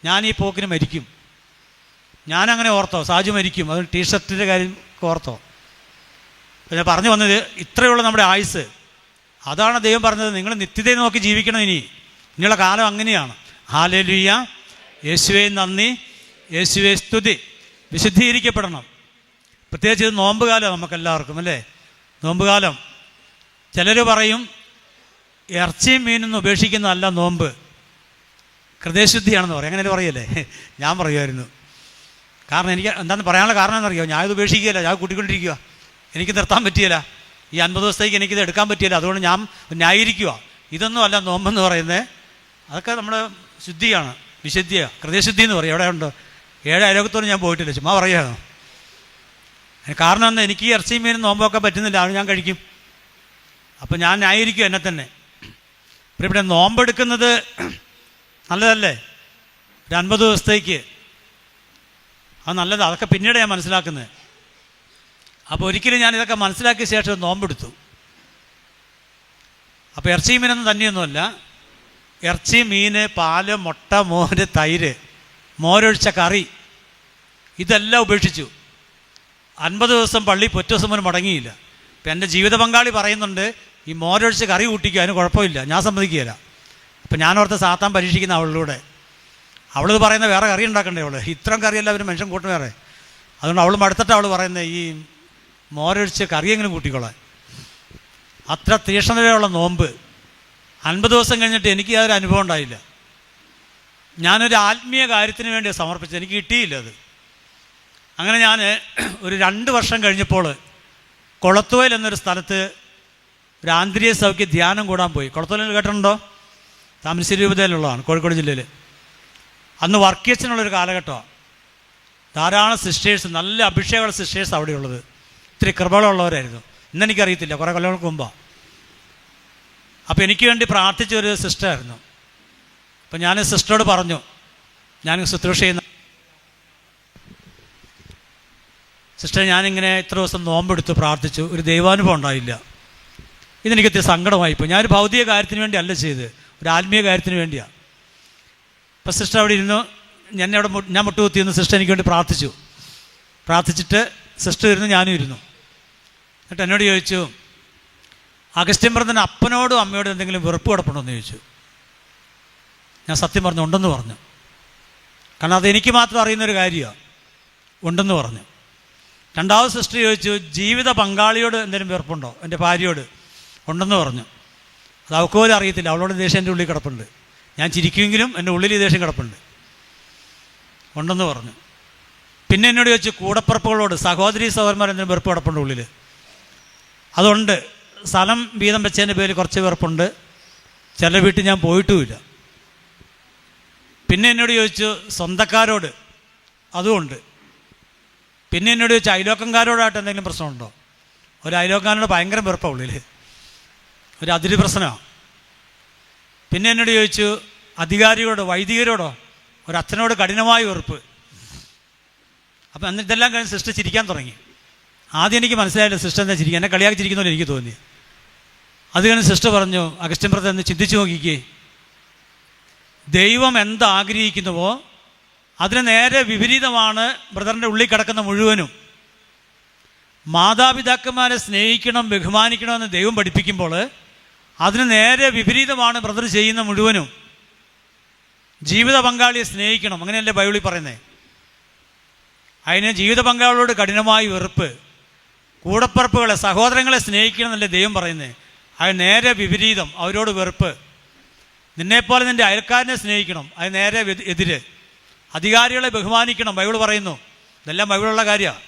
ഞാൻ ഈ പോക്കിന് മരിക്കും? ഞാനങ്ങനെ ഓർത്തോ സാജു മരിക്കും? അത് ടീഷർട്ടിൻ്റെ കാര്യം ഓർത്തോ? ഞാൻ പറഞ്ഞു വന്നത്, ഇത്രയുള്ള നമ്മുടെ ആയുസ്. അതാണ് ദൈവം പറഞ്ഞത്, നിങ്ങൾ നിത്യതയെ നോക്കി ജീവിക്കണം. ഇനിയുള്ള കാലം അങ്ങനെയാണ്. ഹല്ലേലൂയ. യേശുവേ നന്ദി, യേശുവേ സ്തുതി. വിശുദ്ധീകരിക്കപ്പെടണം. പ്രത്യേകിച്ച് ഇത് നോമ്പ് കാലം നമുക്കെല്ലാവർക്കും അല്ലേ? നോമ്പ് കാലം. ചിലർ പറയും ഇറച്ചിയും മീനൊന്നും ഉപേക്ഷിക്കുന്നതല്ല നോമ്പ്, ഹൃദയശുദ്ധിയാണെന്ന് പറയും. അങ്ങനെ പറയല്ലേ? ഞാൻ പറയുമായിരുന്നു. കാരണം എനിക്ക് എന്താണെന്ന് പറയാനുള്ള കാരണം എന്നറിയോ? ഞാൻ ഇത് ഉപേക്ഷിക്കുകയില്ല, ഞാൻ കൂട്ടിക്കൊണ്ടിരിക്കുക. എനിക്ക് നിർത്താൻ പറ്റിയില്ല. ഈ 50 ദിവസത്തേക്ക് എനിക്കിത് എടുക്കാൻ പറ്റിയില്ല. അതുകൊണ്ട് ഞാൻ ന്യായീകരിക്കുക. ഇതൊന്നും അല്ല നോമ്പെന്ന് പറയുന്നത്. അതൊക്കെ നമ്മുടെ ശുദ്ധിയാണ്, വിശുദ്ധിയാണ്, ഹൃദയശുദ്ധി എന്ന് പറയും. എവിടെ ഉണ്ട്? 7 അയലോകത്തോട് ഞാൻ പോയിട്ടില്ല, ചുമ്മാ പറയുകയാണ്. കാരണം എന്താ, എനിക്ക് ഈ ഇറച്ചിയും മീനും നോമ്പൊക്കെ പറ്റുന്നില്ല, അത് ഞാൻ കഴിക്കും. അപ്പം ഞാൻ ന്യായീകരിക്കും എന്നെ തന്നെ. പിന്നെ ഇവിടെ നോമ്പെടുക്കുന്നത് നല്ലതല്ലേ, ഒരു 50 ദിവസത്തേക്ക്, അത് നല്ലതാണ്. അതൊക്കെ പിന്നീട് ഞാൻ മനസ്സിലാക്കുന്നത്. അപ്പോൾ ഒരിക്കലും ഞാൻ ഇതൊക്കെ മനസ്സിലാക്കിയ ശേഷം നോമ്പെടുത്തു. അപ്പോൾ ഇറച്ചി മീനൊന്നും തന്നെയൊന്നുമല്ല, ഇറച്ചി, മീൻ, പാല്, മുട്ട, മോര്, തൈര്, മോരൊഴിച്ച കറി, ഇതെല്ലാം ഉപേക്ഷിച്ചു. 50 ദിവസം പള്ളി പൊറ്റ ദിവസം പോലും മടങ്ങിയില്ല. ഇപ്പം എൻ്റെ ജീവിത പങ്കാളി പറയുന്നുണ്ട്, ഈ മോരൊഴിച്ച് കറി കൂട്ടിക്കുക, അതിന് കുഴപ്പമില്ല, ഞാൻ സമ്മതിക്കുകയില്ല. അപ്പം ഞാനോർത്ത് സാത്താൻ പരീക്ഷിക്കുന്ന അവളിലൂടെ. അവളിത് പറയുന്ന വേറെ കറി ഉണ്ടാക്കണ്ടേ, അവൾ ഇത്രയും കറിയല്ല അവർ മനുഷ്യൻ കൂട്ടും വേറെ. അതുകൊണ്ട് അവൾ മടുത്തിട്ട് അവൾ പറയുന്നത് ഈ മോരൊഴിച്ച് കറിയെങ്കിലും കൂട്ടിക്കൊള്ളാൻ. അത്ര തീക്ഷ്ണതയുള്ള നോമ്പ് 50 ദിവസം കഴിഞ്ഞിട്ട് എനിക്ക് യാതൊരു അനുഭവം ഉണ്ടായില്ല. ഞാനൊരു ആത്മീയ കാര്യത്തിന് വേണ്ടി സമർപ്പിച്ചത്, എനിക്ക് കിട്ടിയില്ല അത്. അങ്ങനെ ഞാൻ ഒരു 2 വർഷം കഴിഞ്ഞപ്പോൾ കൊളത്തുവയൽ എന്നൊരു സ്ഥലത്ത് ഒരു ആന്തരിക സൗഖ്യ ധ്യാനം കൂടാൻ പോയി. കൊളത്തുവയൽ കേട്ടിട്ടുണ്ടോ? താമരശ്ശേരി രൂപതയിലുള്ളതാണ്, കോഴിക്കോട് ജില്ലയിൽ. അന്ന് വർക്കേഴ്സിനുള്ളൊരു കാലഘട്ടമാണ്. ധാരാളം സിസ്റ്റേഴ്സ്, നല്ല അഭിഷേകമുള്ള സിസ്റ്റേഴ്സ് അവിടെയുള്ളത്. ഇത്തിരി കൃപകളുള്ളവരായിരുന്നു. ഇന്നെനിക്കറിയത്തില്ല, കുറേ കൊല്ലങ്ങൾക്ക് മുമ്പാണ്. അപ്പോൾ എനിക്ക് വേണ്ടി പ്രാർത്ഥിച്ച ഒരു സിസ്റ്ററായിരുന്നു. അപ്പം ഞാൻ സിസ്റ്ററോട് പറഞ്ഞു, ഞാൻ ശുശ്രൂഷ ചെയ്യുന്ന സിസ്റ്റർ, ഞാനിങ്ങനെ ഇത്ര ദിവസം നോമ്പെടുത്ത് പ്രാർത്ഥിച്ചു, ഒരു ദൈവാനുഭവം ഉണ്ടായില്ല. ഇതെനിക്ക് ഇത്തിരി സങ്കടമായിപ്പോൾ. ഞാനൊരു ഭൗതിക കാര്യത്തിന് വേണ്ടി അല്ല ചെയ്ത്, ഒരു ആത്മീയ കാര്യത്തിന് വേണ്ടിയാണ്. അപ്പോൾ സിസ്റ്റർ അവിടെ ഇരുന്നു, ഞാൻ മുട്ടുകുത്തിയിരുന്ന് സിസ്റ്റർ എനിക്ക് വേണ്ടി പ്രാർത്ഥിച്ചിട്ട് സിസ്റ്റർ ഇരുന്നു, ഞാനും ഇരുന്നു. എന്നിട്ട് എന്നോട് ചോദിച്ചു, അഗസ്ത്യൻ ബ്രദറിന് അപ്പനോടും അമ്മയോടും എന്തെങ്കിലും വെറുപ്പ് കിടപ്പുണ്ടോ എന്ന് ചോദിച്ചു. ഞാൻ സത്യം പറഞ്ഞു, ഉണ്ടെന്ന് പറഞ്ഞു. കാരണം അതെനിക്ക് മാത്രം അറിയുന്നൊരു കാര്യമാണ്. ഉണ്ടെന്ന് പറഞ്ഞു. രണ്ടാമത് സിസ്റ്റർ ചോദിച്ചു, ജീവിത പങ്കാളിയോട് എന്തെങ്കിലും വെറുപ്പുണ്ടോ, എൻ്റെ ഭാര്യയോട്? ഉണ്ടെന്ന് പറഞ്ഞു. അത് അവൾക്ക് പോലും അറിയത്തില്ല, അവളോട് ദേഷ്യം എൻ്റെ ഉള്ളിൽ കിടപ്പുണ്ട്. ഞാൻ ചിരിക്കുമെങ്കിലും എൻ്റെ ഉള്ളിൽ ദേഷ്യം കിടപ്പുണ്ട്. ഉണ്ടെന്ന് പറഞ്ഞു. പിന്നെ എന്നോട് ചോദിച്ചു, കൂടപ്പിറപ്പുകളോട്, സഹോദരി സഹോദരന്മാർ എന്തെങ്കിലും വെറുപ്പ് കിടപ്പുണ്ട് ഉള്ളിൽ? അതുകൊണ്ട് സ്ഥലം വീതം വെച്ചതിൻ്റെ പേര് കുറച്ച് വെറുപ്പുണ്ട്. ചില വീട്ടിൽ ഞാൻ പോയിട്ടുമില്ല. പിന്നെ എന്നോട് ചോദിച്ചു, സ്വന്തക്കാരോട്, അതുമുണ്ട്. പിന്നെ എന്നോട് ചോദിച്ചു, അയലോക്കംകാരോടായിട്ട് എന്തെങ്കിലും പ്രശ്നമുണ്ടോ? ഒരു അയലോക്കാരോട് ഭയങ്കര വെറുപ്പാണ് ഉള്ളിൽ, ഒരു അതിര് പ്രശ്നമാണ്. പിന്നെ എന്നോട് ചോദിച്ചു, അധികാരികളോടോ, വൈദികരോടോ, ഒരു അച്ഛനോട് കഠിനമായ വെറുപ്പ്. അപ്പം എന്നിട്ട് ഇതെല്ലാം കഴിഞ്ഞ് സിസ്റ്റർ ചിരിക്കാൻ തുടങ്ങി. ആദ്യം എനിക്ക് മനസ്സിലായില്ല സിസ്റ്റർ എന്താ ചിരിക്കുക, എന്നെ കളിയാക്കി ചിരിക്കുന്നപോലെ എനിക്ക് തോന്നി. അത് കഴിഞ്ഞ് സിസ്റ്റർ പറഞ്ഞു, അഗസ്ത്യൻ ബ്രദർ എന്ന് ചിന്തിച്ചു നോക്കിക്കേ, ദൈവം എന്താഗ്രഹിക്കുന്നുവോ അതിന് നേരെ വിപരീതമാണ് ബ്രദറിൻ്റെ ഉള്ളിൽ കിടക്കുന്ന മുഴുവനും. മാതാപിതാക്കന്മാരെ സ്നേഹിക്കണം, ബഹുമാനിക്കണമെന്ന് ദൈവം പഠിപ്പിക്കുമ്പോൾ അതിന് നേരെ വിപരീതമാണ് ബ്രദർ ചെയ്യുന്ന മുഴുവനും. ജീവിത പങ്കാളിയെ സ്നേഹിക്കണം, അങ്ങനെയല്ലേ ബൈബിളിൽ പറയുന്നത്. അതിന് ജീവിത പങ്കാളിയോട് കഠിനമായി വെറുപ്പ്. കൂടപ്പിറപ്പുകളെ, സഹോദരങ്ങളെ സ്നേഹിക്കണം എന്നല്ലേ ദൈവം പറയുന്നത്. അത് നേരെ വിപരീതം, അവരോട് വെറുപ്പ്. നിന്നെപ്പോലെ നിൻ്റെ അയൽക്കാരനെ സ്നേഹിക്കണം, അത് നേരെ എതിര്. അധികാരികളെ ബഹുമാനിക്കണം, ബൈബിൾ പറയുന്നു. ഇതെല്ലാം ബൈബിളുള്ള കാര്യമാണ്.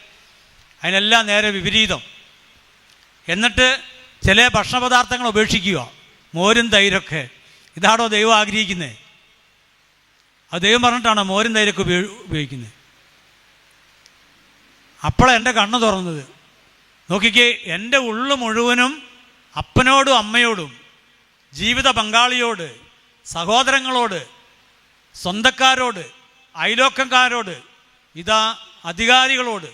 അതിനെല്ലാം നേരെ വിപരീതം. എന്നിട്ട് ചില ഭക്ഷണപദാർത്ഥങ്ങൾ ഉപേക്ഷിക്കുക, മോരും തൈരൊക്കെ. ഇതാണോ ദൈവം ആഗ്രഹിക്കുന്നത്? അത് ദൈവം പറഞ്ഞിട്ടാണ് മോരും തൈരൊക്കെ ഉപയോഗിക്കുന്നത്. അപ്പോഴാണ് എൻ്റെ കണ്ണ് തുറന്നത്. നോക്കിക്കേ, എൻ്റെ ഉള്ളു മുഴുവനും അപ്പനോടും അമ്മയോടും, ജീവിത പങ്കാളിയോട്, സഹോദരങ്ങളോട്, സ്വന്തക്കാരോട്, അയലോക്കക്കാരോട്, ഇതാ അധികാരികളോട്,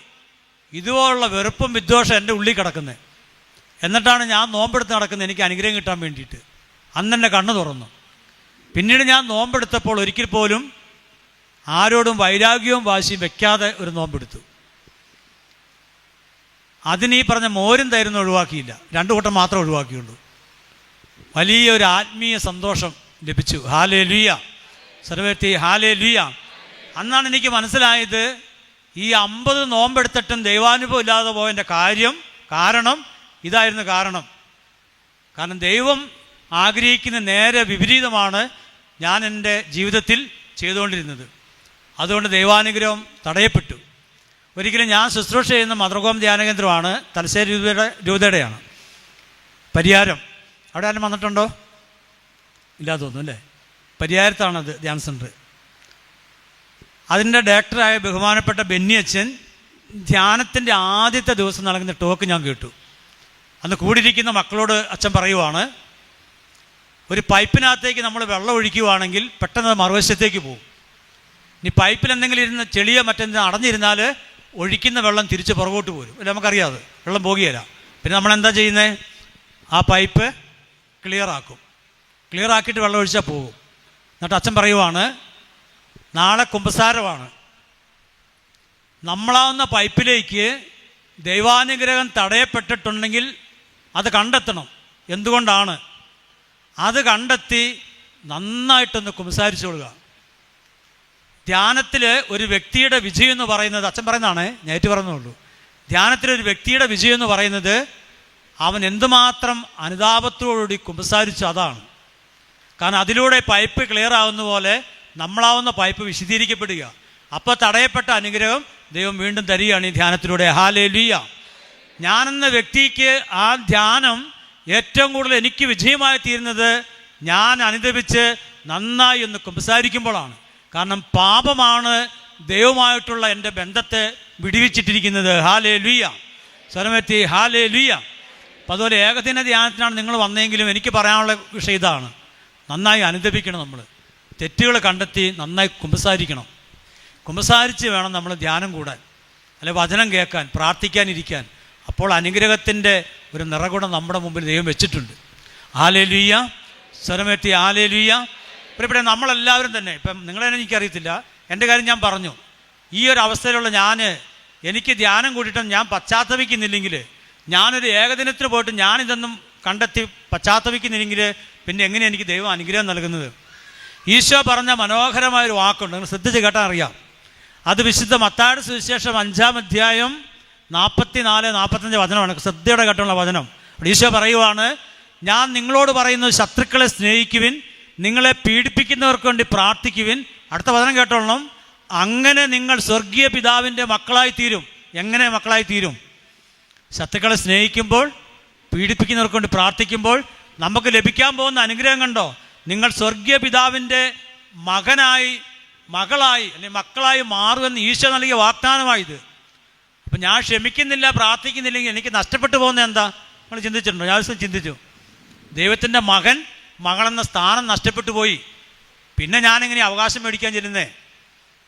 ഇതുപോലുള്ള വെറുപ്പും വിദ്വേഷം എൻ്റെ ഉള്ളിൽ കിടക്കുന്നത്. എന്നിട്ടാണ് ഞാൻ നോമ്പെടുത്ത് നടക്കുന്നത്, എനിക്ക് അനുഗ്രഹം കിട്ടാൻ വേണ്ടിയിട്ട്. അന്നെൻ്റെ കണ്ണ് തുറന്നു. പിന്നീട് ഞാൻ നോമ്പെടുത്തപ്പോൾ ഒരിക്കൽ പോലും ആരോടും വൈരാഗ്യവും വാശിയും വെക്കാതെ ഒരു നോമ്പെടുത്തു. അതിന് ഈ പറഞ്ഞ മോരും തൈരൊന്നും ഒഴിവാക്കിയില്ല, 2 കൂട്ടം മാത്രമേ ഒഴിവാക്കിയുള്ളൂ. വലിയൊരു ആത്മീയ സന്തോഷം ലഭിച്ചു. ഹല്ലേലൂയ, സർവ്വത്തി ഹല്ലേലൂയ. അന്നാണ് എനിക്ക് മനസ്സിലായത്, ഈ 50 നോമ്പെടുത്തിട്ടും ദൈവാനുഭവം ഇല്ലാതെ പോയതിൻ്റെ കാരണം ഇതായിരുന്നു. കാരണം ദൈവം ആഗ്രഹിക്കുന്ന നേരെ വിപരീതമാണ് ഞാൻ എൻ്റെ ജീവിതത്തിൽ ചെയ്തുകൊണ്ടിരുന്നത്. അതുകൊണ്ട് ദൈവാനുഗ്രഹം തടയപ്പെട്ടു. ഒരിക്കലും ഞാൻ ശുശ്രൂഷ ചെയ്യുന്ന മദർഗോം ധ്യാനകേന്ദ്രമാണ്, തലശ്ശേരി രൂപതയുടെയാണ്, പരിയാരം. അവിടെ ആരും വന്നിട്ടുണ്ടോ? ഇല്ലാതെ തോന്നുന്നു അല്ലേ? പരിയാരത്താണത് ധ്യാന സെൻറ്റർ. അതിൻ്റെ ഡയറക്ടറായ ബഹുമാനപ്പെട്ട ബെന്നി അച്ഛൻ ധ്യാനത്തിൻ്റെ ആദ്യത്തെ ദിവസം നൽകുന്ന ടോക്ക് ഞാൻ കേട്ടു. അന്ന് കൂടിയിരിക്കുന്ന മക്കളോട് അച്ഛൻ പറയുവാണ്, ഒരു പൈപ്പിനകത്തേക്ക് നമ്മൾ വെള്ളം ഒഴിക്കുകയാണെങ്കിൽ പെട്ടെന്ന് മറുവശത്തേക്ക് പോകും. ഇനി പൈപ്പിൽ എന്തെങ്കിലും ഇരുന്ന് ചെളിയോ മറ്റെന്തെങ്കിലും അടഞ്ഞിരുന്നാൽ ഒഴിക്കുന്ന വെള്ളം തിരിച്ച് പുറകോട്ട് പോരും. അല്ല, നമുക്കറിയാതെ വെള്ളം പോകുകയില്ല. പിന്നെ നമ്മളെന്താ ചെയ്യുന്നത്? ആ പൈപ്പ് ക്ലിയറാക്കും. ക്ലിയറാക്കിയിട്ട് വെള്ളം ഒഴിച്ചാൽ പോകും. എന്നിട്ട് അച്ഛൻ പറയുവാണ്, നാളെ കുമ്പസാരമാണ്. നമ്മളാവുന്ന പൈപ്പിലേക്ക് ദൈവാനുഗ്രഹം തടയപ്പെട്ടിട്ടുണ്ടെങ്കിൽ അത് കണ്ടെത്തണം. എന്തുകൊണ്ടാണ്? അത് കണ്ടെത്തി നന്നായിട്ടൊന്ന് കുമ്പസാരിച്ചോളുക. ധ്യാനത്തിൽ ഒരു വ്യക്തിയുടെ വിജയം എന്ന് പറയുന്നത്, അച്ഛൻ പറയുന്നതാണ്, ഞാൻ ഏറ്റു പറയുന്നുള്ളൂ, ധ്യാനത്തിലൊരു വ്യക്തിയുടെ വിജയം എന്ന് പറയുന്നത് അവൻ എന്തുമാത്രം അനുതാപത്തോടുകൂടി കുമ്പസാരിച്ചു, അതാണ്. കാരണം അതിലൂടെ പൈപ്പ് ക്ലിയർ ആവുന്ന പോലെ നമ്മളാവുന്ന പൈപ്പ് വിശദീകരിക്കപ്പെടുക. അപ്പോൾ തടയപ്പെട്ട അനുഗ്രഹം ദൈവം വീണ്ടും തരികയാണ് ഈ ധ്യാനത്തിലൂടെ. ഹല്ലേലൂയ. ഞാനെന്ന വ്യക്തിക്ക് ആ ധ്യാനം ഏറ്റവും കൂടുതൽ എനിക്ക് വിജയമായി തീരുന്നത് ഞാൻ അനുദപിച്ച് നന്നായി ഒന്ന് കുമ്പസാരിക്കുമ്പോഴാണ്. കാരണം പാപമാണ് ദൈവമായിട്ടുള്ള എൻ്റെ ബന്ധത്തെ വിടുവിച്ചിട്ടിരിക്കുന്നത്. ഹല്ലേലൂയ. സ്വരമെത്തി ഹല്ലേലൂയ. അപ്പോൾ അതുപോലെ ഏകദിന ധ്യാനത്തിനാണ് നിങ്ങൾ വന്നെങ്കിലും എനിക്ക് പറയാനുള്ള വിഷയം ഇതാണ്. നന്നായി അനുദപിക്കണം. നമ്മൾ തെറ്റുകൾ കണ്ടെത്തി നന്നായി കുമ്പസാരിക്കണം. കുമ്പസാരിച്ച് വേണം നമ്മൾ ധ്യാനം കൂടാൻ, അല്ലെ വചനം കേൾക്കാൻ, പ്രാർത്ഥിക്കാനിരിക്കാൻ. അപ്പോൾ അനുഗ്രഹത്തിൻ്റെ ഒരു നിറകുടം നമ്മുടെ മുമ്പിൽ ദൈവം വെച്ചിട്ടുണ്ട്. ഹല്ലേലൂയ. സ്വരമെത്തി ഹല്ലേലൂയ. ഇവിടെ നമ്മളെല്ലാവരും തന്നെ, ഇപ്പം നിങ്ങളെന്നെ എനിക്കറിയത്തില്ല, എൻ്റെ കാര്യം ഞാൻ പറഞ്ഞു. ഈ ഒരു അവസ്ഥയിലുള്ള എനിക്ക് ധ്യാനം കൂടിയിട്ടും ഞാൻ പശ്ചാത്തപിക്കുന്നില്ലെങ്കിൽ, ഞാനൊരു ഏകദിനത്തിന് പോയിട്ട് ഞാനിതൊന്നും കണ്ടെത്തി പശ്ചാത്തപിക്കുന്നില്ലെങ്കിൽ പിന്നെ എങ്ങനെ എനിക്ക് ദൈവം അനുഗ്രഹം നൽകുന്നത്? ഈശോ പറഞ്ഞ മനോഹരമായൊരു വാക്കുണ്ട്, നിങ്ങൾ ശ്രദ്ധിച്ച് കേട്ടാൽ അറിയാം. അത് വിശുദ്ധ മത്തായിയുടെ സുവിശേഷം 5-ാം അധ്യായം 44-45 വചനമാണ്. ശ്രദ്ധയോടെ കേട്ടുള്ള വചനം. ഈശോ പറയുവാണ്, ഞാൻ നിങ്ങളോട് പറയുന്നത് ശത്രുക്കളെ സ്നേഹിക്കുവിൻ, നിങ്ങളെ പീഡിപ്പിക്കുന്നവർക്ക് വേണ്ടി പ്രാർത്ഥിക്കുവിൻ. അടുത്ത വചനം കേട്ടോളണം, അങ്ങനെ നിങ്ങൾ സ്വർഗീയ പിതാവിൻ്റെ മക്കളായി തീരും. എങ്ങനെ മക്കളായി തീരും? ശത്രുക്കളെ സ്നേഹിക്കുമ്പോൾ, പീഡിപ്പിക്കുന്നവർക്ക് വേണ്ടി പ്രാർത്ഥിക്കുമ്പോൾ നമുക്ക് ലഭിക്കാൻ പോകുന്ന അനുഗ്രഹം കണ്ടോ? നിങ്ങൾ സ്വർഗീയ പിതാവിൻ്റെ മകനായി, മകളായി, അല്ലെങ്കിൽ മക്കളായി മാറുമെന്ന് ഈശോ നൽകിയ വാഗ്ദാനമായത്. അപ്പം ഞാൻ ക്ഷമിക്കുന്നില്ല, പ്രാർത്ഥിക്കുന്നില്ലെങ്കിൽ എനിക്ക് നഷ്ടപ്പെട്ടു പോകുന്നത് എന്താ? നിങ്ങൾ ചിന്തിച്ചിട്ടുണ്ടോ? ഞാൻ ദിവസം ചിന്തിച്ചു. ദൈവത്തിൻ്റെ മകൻ, മകളെന്ന സ്ഥാനം നഷ്ടപ്പെട്ടു പോയി. പിന്നെ ഞാനിങ്ങനെ അവകാശം മേടിക്കാൻ ചെല്ലുന്നേ?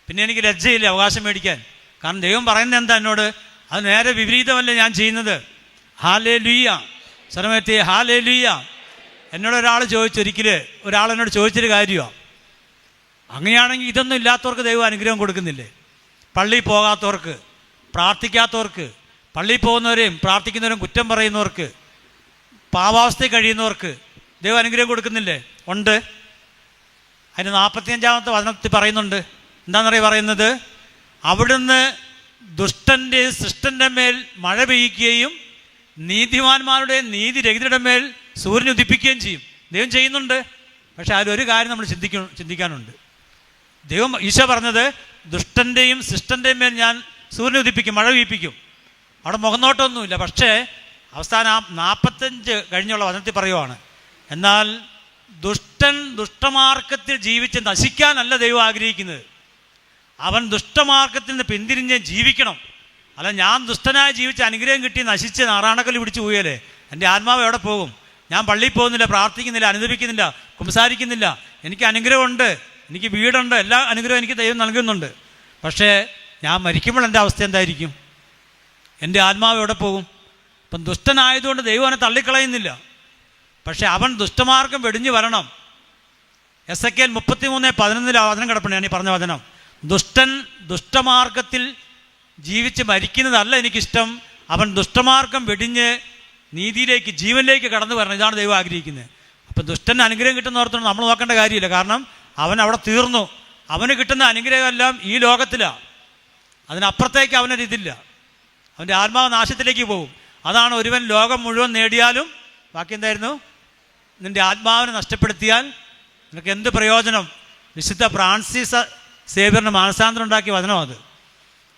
പിന്നെ എനിക്ക് ലജ്ജയില്ല അവകാശം മേടിക്കാൻ. കാരണം ദൈവം പറയുന്നത് എന്താ എന്നോട്? അത് നേരെ വിപരീതമല്ലേ ഞാൻ ചെയ്യുന്നത്. ഹല്ലേലൂയ. സ്വരമെത്തി ഹല്ലേലൂയ. എന്നോട് ഒരാൾ ഒരാളെന്നോട് ചോദിച്ചൊരു കാര്യമാണ്, അങ്ങനെയാണെങ്കിൽ ഇതൊന്നും ഇല്ലാത്തവർക്ക് ദൈവം അനുഗ്രഹം കൊടുക്കുന്നില്ലേ? പള്ളിയിൽ പോകാത്തവർക്ക്, പ്രാർത്ഥിക്കാത്തവർക്ക്, പള്ളിയിൽ പോകുന്നവരെയും പ്രാർത്ഥിക്കുന്നവരെയും കുറ്റം പറയുന്നവർക്ക്, പാവാവസ്ഥയിൽ കഴിയുന്നവർക്ക് ദൈവം അനുഗ്രഹം കൊടുക്കുന്നില്ലേ? ഉണ്ട്. അതിന് 45-ാമത്തെ വചനത്തിൽ പറയുന്നുണ്ട്. എന്താണെന്നറിയാം പറയുന്നത്? അവിടുന്ന് ദുഷ്ടൻ്റെ സൃഷ്ടൻ്റെ മേൽ മഴ പെയ്യിക്കുകയും നീതിമാന്മാരുടെ നീതിരഹിതരുടെ മേൽ സൂര്യൻ ഉദിപ്പിക്കുകയും ചെയ്യും. ദൈവം ചെയ്യുന്നുണ്ട്. പക്ഷെ അതിലൊരു കാര്യം നമ്മൾ ചിന്തിക്കാനുണ്ട്. ദൈവം ഈശോ പറഞ്ഞത് ദുഷ്ടൻ്റെയും ശിഷ്ടൻ്റെയും മേൽ ഞാൻ സൂര്യൻ ഉദിപ്പിക്കും, മഴ പെയ്യിപ്പിക്കും. അവിടെ മുഖനോട്ടമൊന്നുമില്ല. പക്ഷേ അവസാനം 45 കഴിഞ്ഞുള്ള വചനത്തിൽ പറയുവാണ്, എന്നാൽ ദുഷ്ടൻ ദുഷ്ടമാർഗത്തിൽ ജീവിച്ച് നശിക്കാനല്ല ദൈവം ആഗ്രഹിക്കുന്നത്. അവൻ ദുഷ്ടമാർഗത്തിൽ നിന്ന് പിന്തിരിഞ്ഞ് ജീവിക്കണം. അല്ല, ഞാൻ ദുഷ്ടനായി ജീവിച്ച് അനുഗ്രഹം കിട്ടി നശിച്ച് നാറാണക്കല്ല് പിടിച്ച് പോയാലേ എൻ്റെ ആത്മാവ് എവിടെ പോകും? ഞാൻ പള്ളിയിൽ പോകുന്നില്ല, പ്രാർത്ഥിക്കുന്നില്ല, അനുദപിക്കുന്നില്ല, കുമ്പസാരിക്കുന്നില്ല. എനിക്ക് അനുഗ്രഹമുണ്ട്, എനിക്ക് വീടുണ്ട്, എല്ലാ അനുഗ്രഹവും എനിക്ക് ദൈവം നൽകുന്നുണ്ട്. പക്ഷേ ഞാൻ മരിക്കുമ്പോൾ എൻ്റെ അവസ്ഥ എന്തായിരിക്കും? എൻ്റെ ആത്മാവ് എവിടെ പോകും? അപ്പം ദുഷ്ടനായതുകൊണ്ട് ദൈവം അവനെ തള്ളിക്കളയുന്നില്ല. പക്ഷെ അവൻ ദുഷ്ടമാർഗം വെടിഞ്ഞു വരണം. എസെക്കിയേൽ 33:11 വചനം കിടപ്പുണ്ട്, ഞാൻ ഈ പറഞ്ഞ വചനം. ദുഷ്ടൻ ദുഷ്ടമാർഗത്തിൽ ജീവിച്ച് മരിക്കുന്നതല്ല എനിക്കിഷ്ടം, അവൻ ദുഷ്ടമാർഗം വെടിഞ്ഞ് നീതിയിലേക്ക്, ജീവനിലേക്ക് കടന്നു വരണം. ഇതാണ് ദൈവം ആഗ്രഹിക്കുന്നത്. അപ്പം ദുഷ്ടന് അനുഗ്രഹം കിട്ടുന്നവർത്തോട് നമ്മൾ നോക്കേണ്ട കാര്യമില്ല. കാരണം അവൻ അവിടെ തീർന്നു. അവന് കിട്ടുന്ന അനുഗ്രഹമെല്ലാം ഈ ലോകത്തിലാണ്. അതിനപ്പുറത്തേക്ക് അവനൊരിതില്ല. അവൻ്റെ ആത്മാവ് നാശത്തിലേക്ക് പോകും. അതാണ് ഒരുവൻ ലോകം മുഴുവൻ നേടിയാലും ബാക്കി എന്തായിരുന്നു? നിൻ്റെ ആത്മാവിനെ നഷ്ടപ്പെടുത്തിയാൽ നിനക്ക് എന്ത് പ്രയോജനം? വിശുദ്ധ ഫ്രാൻസിസ് സേവ്യറിന് മാനസാന്തരം ഉണ്ടാക്കിയ വചനമാണ് അത്.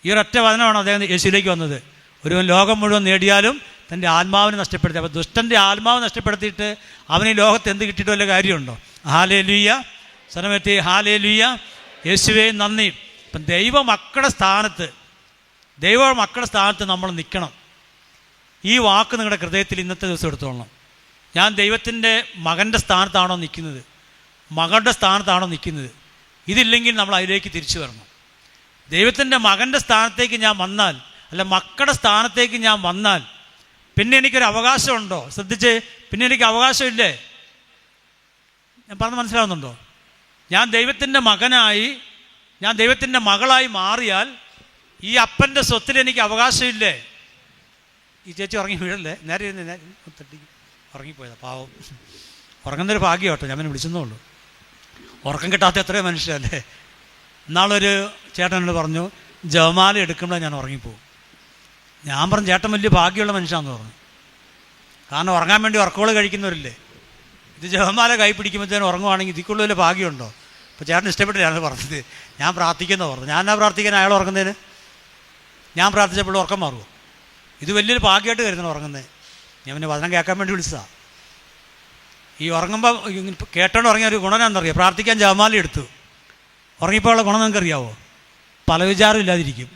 ഈ ഒരൊറ്റ വചനമാണ് അദ്ദേഹം യേശുവിലേക്ക് വന്നത്. ഒരുവൻ ലോകം മുഴുവൻ നേടിയാലും തൻ്റെ ആത്മാവിനെ നഷ്ടപ്പെടുത്തി. അപ്പോൾ ദുഷ്ടൻ്റെ ആത്മാവ് നഷ്ടപ്പെടുത്തിയിട്ട് അവന് ഈ ലോകത്ത് എന്ത് കിട്ടിയിട്ട് വല്ല കാര്യമുണ്ടോ? ഹല്ലേലൂയ. സ്വരമെത്തി ഹല്ലേലൂയ. യേശുവേ നന്ദി. ഇപ്പം ദൈവ മക്കളുടെ സ്ഥാനത്ത് നമ്മൾ നിൽക്കണം. ഈ വാക്ക് നിങ്ങളുടെ ഹൃദയത്തിൽ ഇന്നത്തെ ദിവസം എടുത്തോളണം. ഞാൻ ദൈവത്തിൻ്റെ മകൻ്റെ സ്ഥാനത്താണോ നിൽക്കുന്നത്, മകളുടെ സ്ഥാനത്താണോ നിൽക്കുന്നത്? ഇതില്ലെങ്കിൽ നമ്മൾ അതിലേക്ക് തിരിച്ചു വരണം. ദൈവത്തിൻ്റെ മകൻ്റെ സ്ഥാനത്തേക്ക് ഞാൻ വന്നാൽ, അല്ല മക്കളുടെ സ്ഥാനത്തേക്ക് ഞാൻ വന്നാൽ, പിന്നെ എനിക്കൊരു അവകാശമുണ്ടോ? ശ്രദ്ധിച്ച്, പിന്നെ എനിക്ക് അവകാശമില്ലേ? ഞാൻ പറഞ്ഞ് മനസ്സിലാവുന്നുണ്ടോ? ഞാൻ ദൈവത്തിൻ്റെ മകനായി, ഞാൻ ദൈവത്തിൻ്റെ മകളായി മാറിയാൽ ഈ അപ്പൻ്റെ സ്വത്തിൽ എനിക്ക് അവകാശമില്ലേ? ഈ ചേച്ചി ഉറങ്ങി വീഴല്ലേ? നേരെ തട്ടി ഉറങ്ങിപ്പോയതാ, പാവം. ഉറങ്ങുന്നൊരു ഭാഗ്യം കേട്ടോ, ഞാൻ പിന്നെ വിളിച്ചെന്നുള്ളൂ. ഉറക്കം കിട്ടാത്ത എത്രയോ മനുഷ്യരല്ലേ. ഇന്നാളൊരു ചേട്ടനോട് പറഞ്ഞു, ജപമാല എടുക്കുമ്പോഴേ ഞാൻ ഉറങ്ങിപ്പോവും. ഞാൻ പറഞ്ഞു, ചേട്ടൻ വലിയ ഭാഗ്യമുള്ള മനുഷ്യനാണെന്ന് പറഞ്ഞു. കാരണം ഉറങ്ങാൻ വേണ്ടി ഉറക്കോള് കഴിക്കുന്നവരില്ലേ. ഇത് ജപമാല കൈ പിടിക്കുമ്പോഴത്തേനും ഉറങ്ങുവാണെങ്കിൽ ഇതിക്കുള്ള വലിയ ഭാഗ്യമുണ്ടോ? അപ്പോൾ ചേട്ടൻ ഇഷ്ടപ്പെട്ടില്ലാന്ന് പറഞ്ഞത്. ഞാൻ പ്രാർത്ഥിക്കുന്ന പറഞ്ഞു. ഞാനാ പ്രാർത്ഥിക്കാൻ അയാൾ ഉറങ്ങുന്നതിന്? ഞാൻ പ്രാർത്ഥിച്ചപ്പോൾ ഉറക്കം മാറുമോ? ഇത് വലിയൊരു ഭാഗ്യമായിട്ട് കരുതണം ഉറങ്ങുന്നത്. ഞാൻ പിന്നെ വചനം കേൾക്കാൻ വേണ്ടി വിളിച്ചതാണ്. ഈ ഉറങ്ങുമ്പോൾ കേട്ടോണ്ട് ഉറങ്ങിയ ഒരു ഗുണം എന്താണെന്നറിയാം? പ്രാർത്ഥിക്കാൻ ജപമാല എടുത്തു, ഉറങ്ങിപ്പോയുള്ള ഗുണം നിങ്ങൾക്ക് അറിയാവോ? പല വിചാരം ഇല്ലാതിരിക്കും.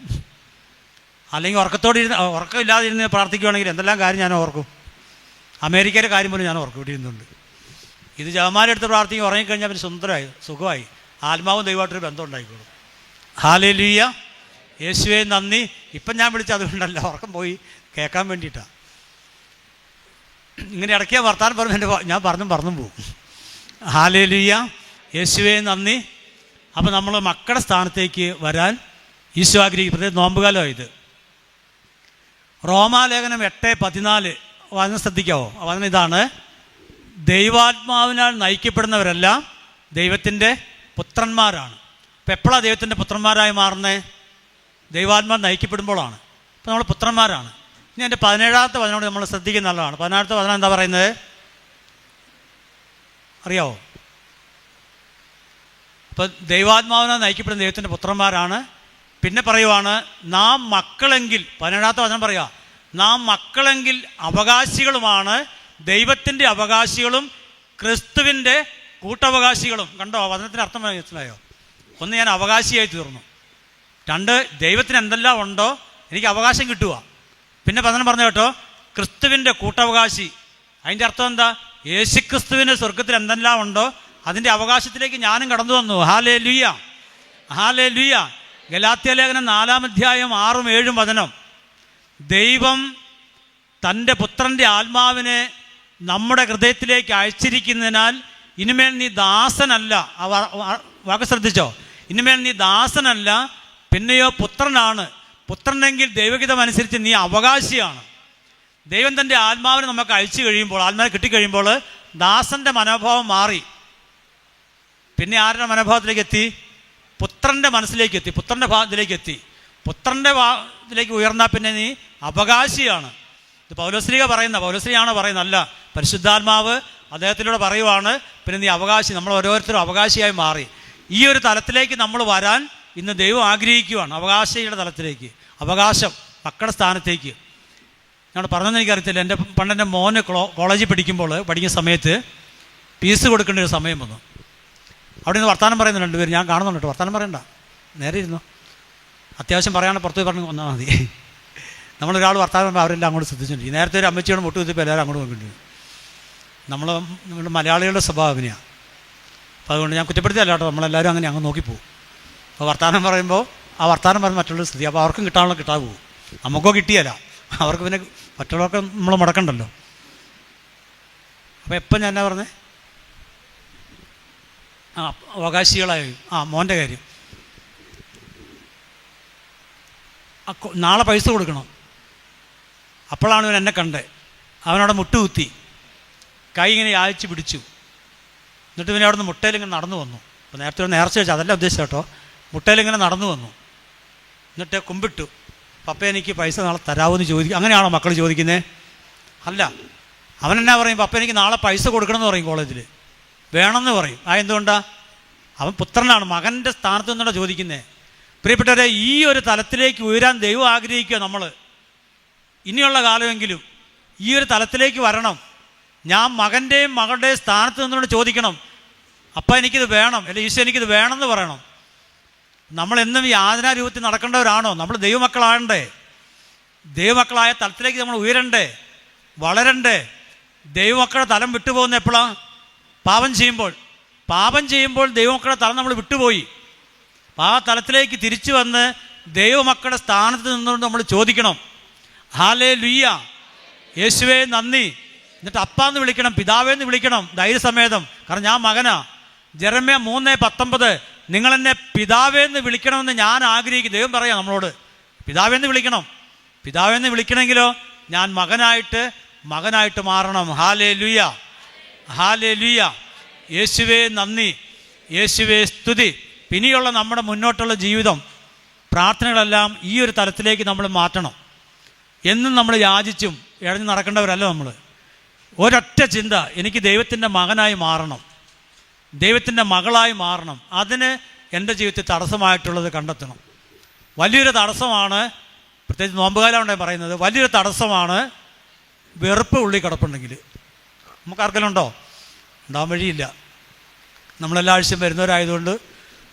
അല്ലെങ്കിൽ ഉറക്കമില്ലാതിരുന്ന് പ്രാർത്ഥിക്കുകയാണെങ്കിൽ എന്തെല്ലാം കാര്യം ഞാൻ ഓർക്കും. അമേരിക്കയിലെ കാര്യം പോലും ഞാൻ ഓർക്കും ഇവിടെ ഇരുന്നുണ്ട്. ഇത് ജപമാല എടുത്ത് പ്രാർത്ഥിക്കും, ഉറങ്ങിക്കഴിഞ്ഞാൽ പിന്നെ സുന്ദരമായി, സുഖമായി, ആത്മാവും ദൈവമായിട്ടൊരു ബന്ധം ഉണ്ടായിക്കോളും. ഹല്ലേലൂയ, യേശുവേ നന്ദി. ഇപ്പം ഞാൻ വിളിച്ചത് അതുകൊണ്ടല്ല, ഉറക്കം പോയി കേൾക്കാൻ വേണ്ടിയിട്ടാണ്. ഇങ്ങനെ ഇടയ്ക്ക് വർത്താനം പറഞ്ഞു ഞാൻ പറഞ്ഞു പോകും. ഹല്ലേലൂയ, യേശുവേ നന്ദി. അപ്പം നമ്മൾ മക്കളുടെ സ്ഥാനത്തേക്ക് വരാൻ ഈശോ ആഗ്രഹിക്കും. പ്രത്യേകിച്ച് നോമ്പുകാലമാണ് ഇത്. റോമാലേഖനം 8:14 വചനം ശ്രദ്ധിക്കാവോ? വചനം ഇതാണ്: ദൈവാത്മാവിനാൽ നയിക്കപ്പെടുന്നവരെല്ലാം ദൈവത്തിൻ്റെ പുത്രന്മാരാണ്. അപ്പം എപ്പോഴാണ് ദൈവത്തിൻ്റെ പുത്രന്മാരായി മാറുന്നത്? ദൈവാത്മാവ് നയിക്കപ്പെടുമ്പോഴാണ്. അപ്പോൾ നമ്മൾ പുത്രന്മാരാണ്. ഇനി എൻ്റെ 17ാമത്തെ വചനോട് നമ്മൾ ശ്രദ്ധിക്കുന്ന നല്ലതാണ്. 17ാമത്തെ വചനം എന്താ പറയുന്നത് അറിയാവോ? അപ്പം ദൈവാത്മാവിനാൽ നയിക്കപ്പെടുന്ന ദൈവത്തിൻ്റെ പുത്രന്മാരാണ്. പിന്നെ പറയുവാണ്, നാം മക്കളെങ്കിൽ, 17ാമത്തെ വചനം പറയുക, നാം മക്കളെങ്കിൽ അവകാശികളുമാണ്, ദൈവത്തിൻ്റെ അവകാശികളും ക്രിസ്തുവിൻ്റെ കൂട്ടവകാശികളും. കണ്ടോ വചനത്തിൻ്റെ അർത്ഥം മനസ്സിലായോ? ഒന്ന്, ഞാൻ അവകാശിയായി തീർന്നു. 2, ദൈവത്തിന് എന്തെല്ലാം ഉണ്ടോ എനിക്ക് അവകാശം കിട്ടുക. പിന്നെ വചനം പറഞ്ഞു കേട്ടോ, ക്രിസ്തുവിൻ്റെ കൂട്ടവകാശി. അതിൻ്റെ അർത്ഥം എന്താ? യേശുക്രിസ്തുവിൻ്റെ സ്വർഗത്തിൽ എന്തെല്ലാം ഉണ്ടോ അതിൻ്റെ അവകാശത്തിലേക്ക് ഞാനും കടന്നു വന്നു. Hallelujah, hallelujah. ഗലാത്യ ലേഖനം 4-ാം അധ്യായം 6-7 വചനം: ദൈവം തൻ്റെ പുത്രൻ്റെ ആത്മാവിനെ നമ്മുടെ ഹൃദയത്തിലേക്ക് അയച്ചിരിക്കുന്നതിനാൽ ഇനിമേൽ നീ ദാസനല്ല. വാക്ക് ശ്രദ്ധിച്ചോ? ഇനിമേൽ നീ ദാസനല്ല, പിന്നെയോ പുത്രനാണ്. പുത്രനെങ്കിൽ ദൈവഹിതമനുസരിച്ച് നീ അവകാശിയാണ്. ദൈവം തൻ്റെ ആത്മാവിനെ നമുക്ക് അയച്ചു കഴിയുമ്പോൾ, ആത്മാവിനെ കിട്ടിക്കഴിയുമ്പോൾ ദാസൻ്റെ മനോഭാവം മാറി. പിന്നെ ആരുടെ മനോഭാവത്തിലേക്ക് എത്തി? പുത്രൻ്റെ മനസ്സിലേക്ക് എത്തി, പുത്രൻ്റെ ഭാവത്തിലേക്ക് എത്തി. പുത്രൻ്റെ ഭാവത്തിലേക്ക് ഉയർന്നാൽ പിന്നെ നീ അവകാശിയാണ്. ഇത് പൗലോസ്ലീഹ പൗലോസ്ലീഹാണോ പറയുന്നത്? അല്ല, പരിശുദ്ധാത്മാവ് അദ്ദേഹത്തിലൂടെ പറയുവാണ്, പിന്നെ നീ അവകാശി. നമ്മൾ ഓരോരുത്തരും അവകാശിയായി മാറി. ഈ ഒരു തലത്തിലേക്ക് നമ്മൾ വരാൻ ഇന്ന് ദൈവം ആഗ്രഹിക്കുകയാണ്. അവകാശിയുടെ തലത്തിലേക്ക്, അവകാശം, മക്കളുടെ സ്ഥാനത്തേക്ക്. ഞാൻ പറഞ്ഞതെന്ന് എനിക്കറിയത്തില്ല. പണ്ടെൻ്റെ മോന് കോളേജിൽ പഠിക്കുന്ന സമയത്ത് ഫീസ് കൊടുക്കേണ്ട ഒരു സമയം വന്നു. അവിടെ നിന്ന് വർത്തമാനം പറയുന്നു 2 പേര്. ഞാൻ കാണുന്നുണ്ട് കേട്ടോ, വർത്തമാനം പറയണ്ട, നേരെ ഇരുന്നു. അത്യാവശ്യം പറയാണ്ട് പുറത്ത് പറഞ്ഞ് വന്നാൽ മതി. നമ്മളൊരാൾ വർത്തമാനം പറയുമ്പോൾ അവരെല്ലാം അങ്ങോട്ട് ശ്രദ്ധിച്ചിട്ടുണ്ട്. നേരത്തെ ഒരു അമ്മച്ചിയോട് മുട്ടുകുത്തിപ്പോൾ എല്ലാവരും അങ്ങോട്ട് നോക്കിയിട്ടുണ്ട്. നമ്മുടെ മലയാളികളുടെ സ്വഭാവം അങ്ങനെയാണ്. അപ്പോൾ അതുകൊണ്ട് ഞാൻ കുറ്റപ്പെടുത്തിയല്ല കേട്ടോ, നമ്മളെല്ലാവരും അങ്ങനെ അങ്ങ് നോക്കിപ്പോവും. അപ്പോൾ വർത്തമാനം പറയുമ്പോൾ ആ വർത്തമാനം പറയുമ്പോൾ മറ്റുള്ള സ്ഥിതി, അപ്പോൾ അവർക്കും കിട്ടാനുള്ള കിട്ടാതെ പോകും. നമുക്കോ കിട്ടിയല്ല, അവർക്ക് പിന്നെ മറ്റുള്ളവർക്ക് നമ്മൾ മുടക്കണ്ടല്ലോ. അപ്പോൾ എപ്പം ഞാൻ എന്നാ പറഞ്ഞേ? അവകാശികളായി. മോൻ്റെ കാര്യം. നാളെ പൈസ കൊടുക്കണം. അപ്പോഴാണ് ഇവൻ എന്നെ കണ്ടത്. അവനവിടെ മുട്ടുകുത്തി കൈ ഇങ്ങനെ യാചിച്ച് പിടിച്ചു. എന്നിട്ട് പിന്നെ അവിടെ നിന്ന് മുട്ടയിലിങ്ങനെ നടന്നു വന്നു. അപ്പോൾ നേരത്തെ ഒരു നേർച്ച വെച്ചാൽ അതല്ല ഉദ്ദേശിച്ച കേട്ടോ. മുട്ടയിലിങ്ങനെ നടന്നു വന്നു. എന്നിട്ട് കുമ്പിട്ടു, പപ്പ എനിക്ക് പൈസ നാളെ തരാമെന്ന് ചോദിക്കും. അങ്ങനെയാണോ മക്കൾ ചോദിക്കുന്നത്? അല്ല, അവനെന്നാ പറയും? പപ്പ എനിക്ക് നാളെ പൈസ കൊടുക്കണമെന്ന് പറയും. കോളേജിൽ വേണമെന്ന് പറയും. എന്തുകൊണ്ടാണ്? അവൻ പുത്രനാണ്, മകൻ്റെ സ്ഥാനത്ത് നിന്നാണ് ചോദിക്കുന്നത്. പ്രിയപ്പെട്ടവരെ, ഈ ഒരു തലത്തിലേക്ക് ഉയരാൻ ദൈവം ആഗ്രഹിക്കുക. നമ്മൾ ഇനിയുള്ള കാലമെങ്കിലും ഈ ഒരു തലത്തിലേക്ക് വരണം. ഞാൻ മകൻ്റെയും മകളുടെയും സ്ഥാനത്ത് നിന്നുകൊണ്ട് ചോദിക്കണം, അപ്പ എനിക്കിത് വേണം, അല്ലെങ്കിൽ ഈശോ എനിക്കിത് വേണമെന്ന് പറയണം. നമ്മളെന്നും യാതനാരൂപത്തിൽ നടക്കേണ്ടവരാണോ? നമ്മൾ ദൈവമക്കളാകണ്ടേ? ദൈവമക്കളായ തലത്തിലേക്ക് നമ്മൾ ഉയരണ്ടേ, വളരണ്ടേ? ദൈവമക്കളുടെ തലം വിട്ടുപോകുന്ന എപ്പോഴാണ്? പാപം ചെയ്യുമ്പോൾ ദൈവമക്കളുടെ തലം നമ്മൾ വിട്ടുപോയി. ആ തലത്തിലേക്ക് തിരിച്ചു വന്ന് ദൈവമക്കളുടെ സ്ഥാനത്ത് നിന്നുകൊണ്ട് നമ്മൾ ചോദിക്കണം, ഹല്ലേലൂയ, യേശുവേ നന്ദി. എന്നിട്ട് അപ്പാന്ന് വിളിക്കണം, പിതാവേന്ന് വിളിക്കണം ധൈര്യസമേതം. കാരണം ഞാൻ മകനാ. ജെറമ്യ 3:19 നിങ്ങളെന്നെ പിതാവേന്ന് വിളിക്കണമെന്ന് ഞാൻ ആഗ്രഹിക്കും. ദൈവം പറയാം നമ്മളോട്, പിതാവേന്ന് വിളിക്കണം. പിതാവേന്ന് വിളിക്കണമെങ്കിലോ ഞാൻ മകനായിട്ട് മാറണം. Hallelujah, hallelujah. യേശുവേ നന്ദി, യേശുവേ സ്തുതി. പിന്നെയുള്ള നമ്മുടെ മുന്നോട്ടുള്ള ജീവിതം, പ്രാർത്ഥനകളെല്ലാം ഈ ഒരു തലത്തിലേക്ക് നമ്മൾ മാറ്റണം. എന്നും നമ്മൾ യാചിച്ചും ഇഴഞ്ഞു നടക്കേണ്ടവരല്ല നമ്മൾ. ഒരൊറ്റ ചിന്ത, എനിക്ക് ദൈവത്തിൻ്റെ മകനായി മാറണം, ദൈവത്തിൻ്റെ മകളായി മാറണം. അതിന് എൻ്റെ ജീവിതത്തിൽ തടസ്സമായിട്ടുള്ളത് കണ്ടെത്തണം. വലിയൊരു തടസ്സമാണ്, പ്രത്യേകിച്ച് നോമ്പുകാലം പറയുന്നത്, വലിയൊരു തടസ്സമാണ് വെറുപ്പ് ഉള്ളിൽ കിടപ്പുണ്ടെങ്കിൽ. നമുക്കാർക്കെല്ലാം ഉണ്ടോ? ഉണ്ടാകാൻ വഴിയില്ല. നമ്മളെല്ലാ ആഴ്ചയും വരുന്നവരായതുകൊണ്ട്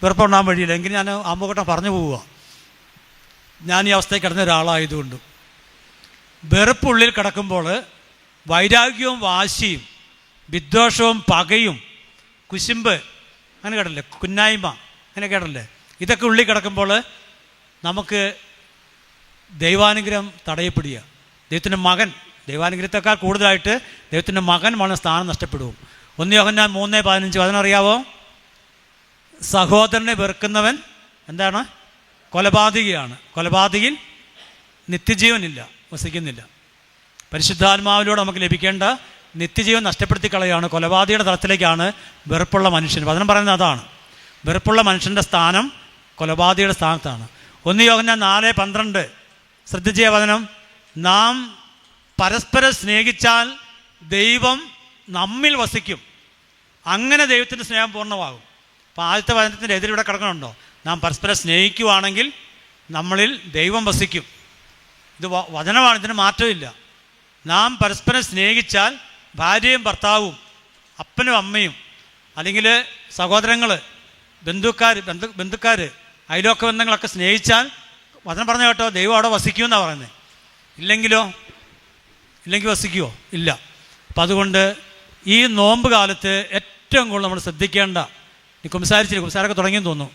വെറുപ്പുണ്ടാകാൻ വഴിയില്ല. എങ്കിൽ ഞാൻ ആമ്പൂക്കട്ടം പറഞ്ഞു പോവുക, ഞാൻ ഈ അവസ്ഥയിൽ കിടന്ന ഒരാളായതുകൊണ്ട്. വെറുപ്പുള്ളിൽ കിടക്കുമ്പോൾ വൈരാഗ്യവും വാശിയും വിദ്വേഷവും പകയും കുശുമ്പ്, അങ്ങനെ കേട്ടല്ലേ, കുന്നായ്മ, അങ്ങനെ കേട്ടല്ലേ, ഇതൊക്കെ ഉള്ളിൽ കിടക്കുമ്പോൾ നമുക്ക് ദൈവാനുഗ്രഹം തടയപ്പെടുക. ദൈവത്തിൻ്റെ മകൻ, ദൈവാനുഗ്രഹത്തെക്കാൾ കൂടുതലായിട്ട് ദൈവത്തിൻ്റെ മകൻ വളരെ സ്ഥാനം നഷ്ടപ്പെടും. 1 യോഹന്നാൻ 3:15 അതിനറിയാവോ? സഹോദരനെ വെറുക്കുന്നവൻ എന്താണ്? കൊലപാതകിയാണ്. കൊലപാതകിയിൽ നിത്യജീവനില്ല, വസിക്കുന്നില്ല. പരിശുദ്ധാത്മാവിലൂടെ നമുക്ക് ലഭിക്കേണ്ട നിത്യജീവൻ നഷ്ടപ്പെടുത്തി കളയാണ്. കൊലപാതകയുടെ തലത്തിലേക്കാണ് വെറുപ്പുള്ള മനുഷ്യൻ. വചനം പറയുന്നത് അതാണ്. വെറുപ്പുള്ള മനുഷ്യൻ്റെ സ്ഥാനം കൊലപാതകയുടെ സ്ഥാനത്താണ്. 1 യോഹന്നാൻ 4:12 ശ്രദ്ധിച്ച വചനം, നാം പരസ്പരം സ്നേഹിച്ചാൽ ദൈവം നമ്മിൽ വസിക്കും, അങ്ങനെ ദൈവത്തിൻ്റെ സ്നേഹം പൂർണ്ണമാകും. അപ്പോൾ ആദ്യത്തെ വചനത്തിൻ്റെ എതിരിവിടെ കിടക്കണുണ്ടോ? നാം പരസ്പരം സ്നേഹിക്കുവാണെങ്കിൽ നമ്മളിൽ ദൈവം വസിക്കും. ഇത് വചനമാണ്, ഇതിന് മാറ്റമില്ല. നാം പരസ്പരം സ്നേഹിച്ചാൽ ഭാര്യയും ഭർത്താവും അപ്പനും അമ്മയും അല്ലെങ്കിൽ സഹോദരങ്ങൾ, ബന്ധുക്കാർ, അയൽവക്ക ബന്ധങ്ങളൊക്കെ സ്നേഹിച്ചാൽ വചനം പറഞ്ഞ കേട്ടോ, ദൈവം അവിടെ വസിക്കുമെന്നാണ് പറയുന്നത്. ഇല്ലെങ്കിൽ വസിക്കുമോ? ഇല്ല. അപ്പം അതുകൊണ്ട് ഈ നോമ്പ് കാലത്ത് ഏറ്റവും കൂടുതൽ നമ്മൾ ശ്രദ്ധിക്കേണ്ട, കുംസാരമൊക്കെ തുടങ്ങിയെന്ന് തോന്നുന്നു,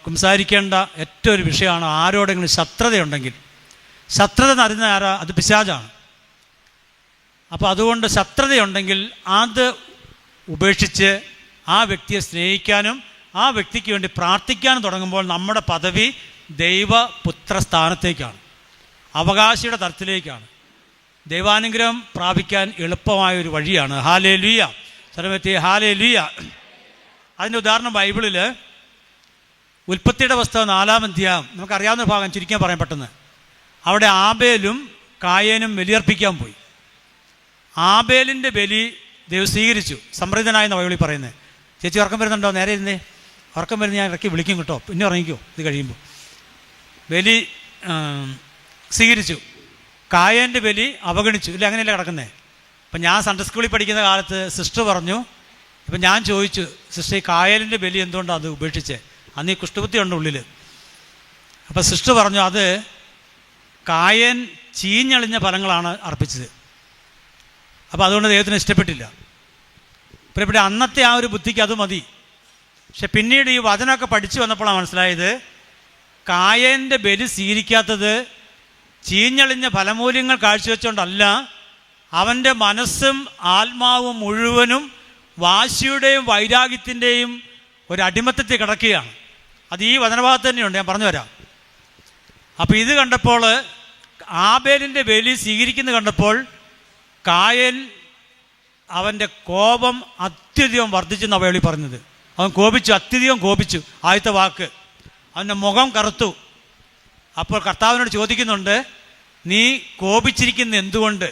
കുംസാരിക്കേണ്ട ഏറ്റവും ഒരു വിഷയമാണ് ആരോടെങ്കിലും ശത്രുതയുണ്ടെങ്കിൽ. ശത്രുത എന്ന് അറിയുന്ന ആരാ? അത് പിശാചാണ്. അപ്പോൾ അതുകൊണ്ട് ശത്രുതയുണ്ടെങ്കിൽ അത് ഉപേക്ഷിച്ച് ആ വ്യക്തിയെ സ്നേഹിക്കാനും ആ വ്യക്തിക്ക് വേണ്ടി പ്രാർത്ഥിക്കാനും തുടങ്ങുമ്പോൾ നമ്മുടെ പദവി ദൈവപുത്ര സ്ഥാനത്തേക്കാണ്, അവകാശിയുടെ തരത്തിലേക്കാണ്. ദൈവാനുഗ്രഹം പ്രാപിക്കാൻ എളുപ്പമായൊരു വഴിയാണ്. ഹല്ലേലൂയ, സർവ്വത്തെ ഹല്ലേലൂയ. അതിൻ്റെ ഉദാഹരണം ബൈബിളിൽ ഉൽപ്പത്തിയുടെ പുസ്തകം 4-ാം അധ്യായം, നമുക്കറിയാവുന്ന ഭാഗം ചുരുക്കാൻ പറയാൻ പെട്ടെന്ന്. അവിടെ ആബേലും കായേനും ബലിയർപ്പിക്കാൻ പോയി. ആബേലിൻ്റെ ബലി ദൈവം സ്വീകരിച്ചു, സംപ്രീതനായെന്ന് ബൈബിളിൽ പറയുന്നത്. ചേച്ചി ഉറക്കം വരുന്നുണ്ടോ? നേരെ ഇരുന്നേ. ഉറക്കം വരുന്ന ഞാൻ ഇറക്കി വിളിക്കും കേട്ടോ, പിന്നെ ഉറങ്ങിക്കോ ഇത് കഴിയുമ്പോൾ. ബലി സ്വീകരിച്ചു, കായേൻ്റെ ബലി അവഗണിച്ചു. ഇല്ല, അങ്ങനെയല്ല കിടക്കുന്നത്. അപ്പം ഞാൻ സൺഡേ സ്കൂളിൽ പഠിക്കുന്ന കാലത്ത് സിസ്റ്റർ പറഞ്ഞു, ഇപ്പം ഞാൻ ചോദിച്ചു, സിസ്റ്റർ ഈ കായേലിൻ്റെ ബലി എന്തുകൊണ്ടാണ് അത് ഉപേക്ഷിച്ചത്? അന്ന് ഈ കുഷ്ഠബുദ്ധി ഉണ്ട് ഉള്ളിൽ. അപ്പം സിസ്റ്റർ പറഞ്ഞു, അത് കായൻ ചീഞ്ഞളിഞ്ഞ ഫലങ്ങളാണ് അർപ്പിച്ചത്, അപ്പോൾ അതുകൊണ്ട് ദൈവത്തിന് ഇഷ്ടപ്പെട്ടില്ല. പിന്നെ അന്നത്തെ ആ ഒരു ബുദ്ധിക്ക് അത് മതി. പക്ഷെ പിന്നീട് ഈ വചനമൊക്കെ പഠിച്ചു വന്നപ്പോഴാണ് മനസ്സിലായത്, കായൻ്റെ ബലി സ്വീകരിക്കാത്തത് ചീഞ്ഞളിഞ്ഞ ഫലമൂല്യങ്ങൾ കാഴ്ചവെച്ചുകൊണ്ടല്ല, അവൻ്റെ മനസ്സും ആത്മാവും മുഴുവനും വാശിയുടെയും വൈരാഗ്യത്തിൻ്റെയും ഒരു അടിമത്തത്തിൽ കിടക്കുകയാണ്. അത് ഈ വചനഭാഗത്ത് തന്നെയുണ്ട്, ഞാൻ പറഞ്ഞു തരാം. അപ്പോൾ ഇത് കണ്ടപ്പോൾ, ആബേലിൻ്റെ ബലി സ്വീകരിക്കുന്നത് കണ്ടപ്പോൾ കായൻ അവൻ്റെ കോപം അത്യധികം വർദ്ധിച്ചെന്നാണ് ബൈബിളിൽ പറഞ്ഞത്. അവൻ കോപിച്ചു, അത്യധികം കോപിച്ചു. ആദ്യത്തെ വാക്ക്, അവൻ്റെ മുഖം കറുത്തു. അപ്പോൾ കർത്താവിനോട് ചോദിക്കുന്നുണ്ട്, നീ കോപിച്ചിരിക്കുന്ന എന്തുകൊണ്ട്?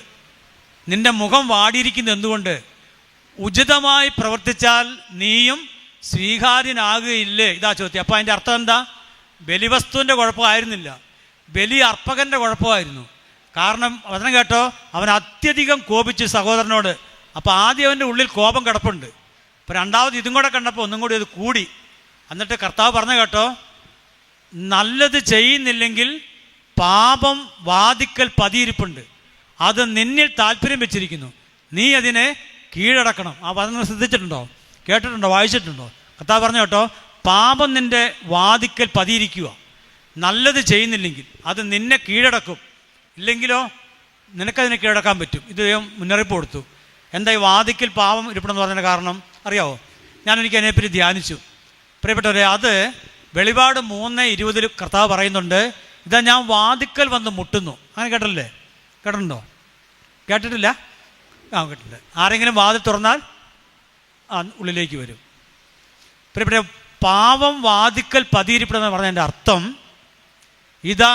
നിൻ്റെ മുഖം വാടിയിരിക്കുന്നത് എന്തുകൊണ്ട്? ഉചിതമായി പ്രവർത്തിച്ചാൽ നീയും സ്വീകാര്യനാകുകയില്ലേ? ഇതാ ചോദ്യം. അപ്പോൾ അതിൻ്റെ അർത്ഥം എന്താ? ബലിവസ്തുവിൻ്റെ കുഴപ്പമായിരുന്നില്ല, ബലി അർപ്പകൻ്റെ കുഴപ്പമായിരുന്നു. കാരണം വചനം കേട്ടോ, അവൻ അത്യധികം കോപിച്ചു സഹോദരനോട്. അപ്പോൾ ആദ്യം അവൻ്റെ ഉള്ളിൽ കോപം കിടപ്പുണ്ട്. അപ്പോൾ രണ്ടാമത് ഇതും കൂടെ കണ്ടപ്പോൾ ഒന്നും കൂടി അത് കൂടി. എന്നിട്ട് കർത്താവ് പറഞ്ഞു കേട്ടോ, നല്ലത് ചെയ്യുന്നില്ലെങ്കിൽ പാപം വാതിക്കൽ പതിയിരിപ്പുണ്ട്, അത് നിന്നിൽ താല്പര്യം വെച്ചിരിക്കുന്നു, നീ അതിനെ കീഴടക്കണം. ആ വചനം ശ്രദ്ധിച്ചിട്ടുണ്ടോ, കേട്ടിട്ടുണ്ടോ, വായിച്ചിട്ടുണ്ടോ? കർത്താവ് പറഞ്ഞു കേട്ടോ, പാപം നിൻ്റെ വാതിക്കൽ പതിയിരിക്കുക, നല്ലത് ചെയ്യുന്നില്ലെങ്കിൽ അത് നിന്നെ കീഴടക്കും, ഇല്ലെങ്കിലോ നിനക്കതിനെ കീഴടക്കാൻ പറ്റും. ഇത് ദൈവം മുന്നറിയിപ്പ് കൊടുത്തു. എന്താ ഈ വാതിക്കൽ പാപം ഇരിപ്പണമെന്ന് പറഞ്ഞതിൻ്റെ കാരണം അറിയാവോ? എനിക്ക് അതിനെപ്പറ്റി ധ്യാനിച്ചു. പ്രിയപ്പെട്ടവരെ, അത് വെളിപാട് 3:20 കർത്താവ് പറയുന്നുണ്ട്, ഇതാ ഞാൻ വാതിക്കൽ വന്ന് മുട്ടുന്നു. അങ്ങനെ കേട്ടില്ലേ? കേട്ടിട്ടുണ്ടോ? കേട്ടിട്ടില്ല? കേട്ടില്ല. ആരെങ്കിലും വാതിൽ തുറന്നാൽ ഉള്ളിലേക്ക് വരും. പ്രിയപ്പെട്ട, പാവം വാതിക്കൽ പതിയിരിപ്പണമെന്ന് പറഞ്ഞതിൻ്റെ അർത്ഥം, ഇതാ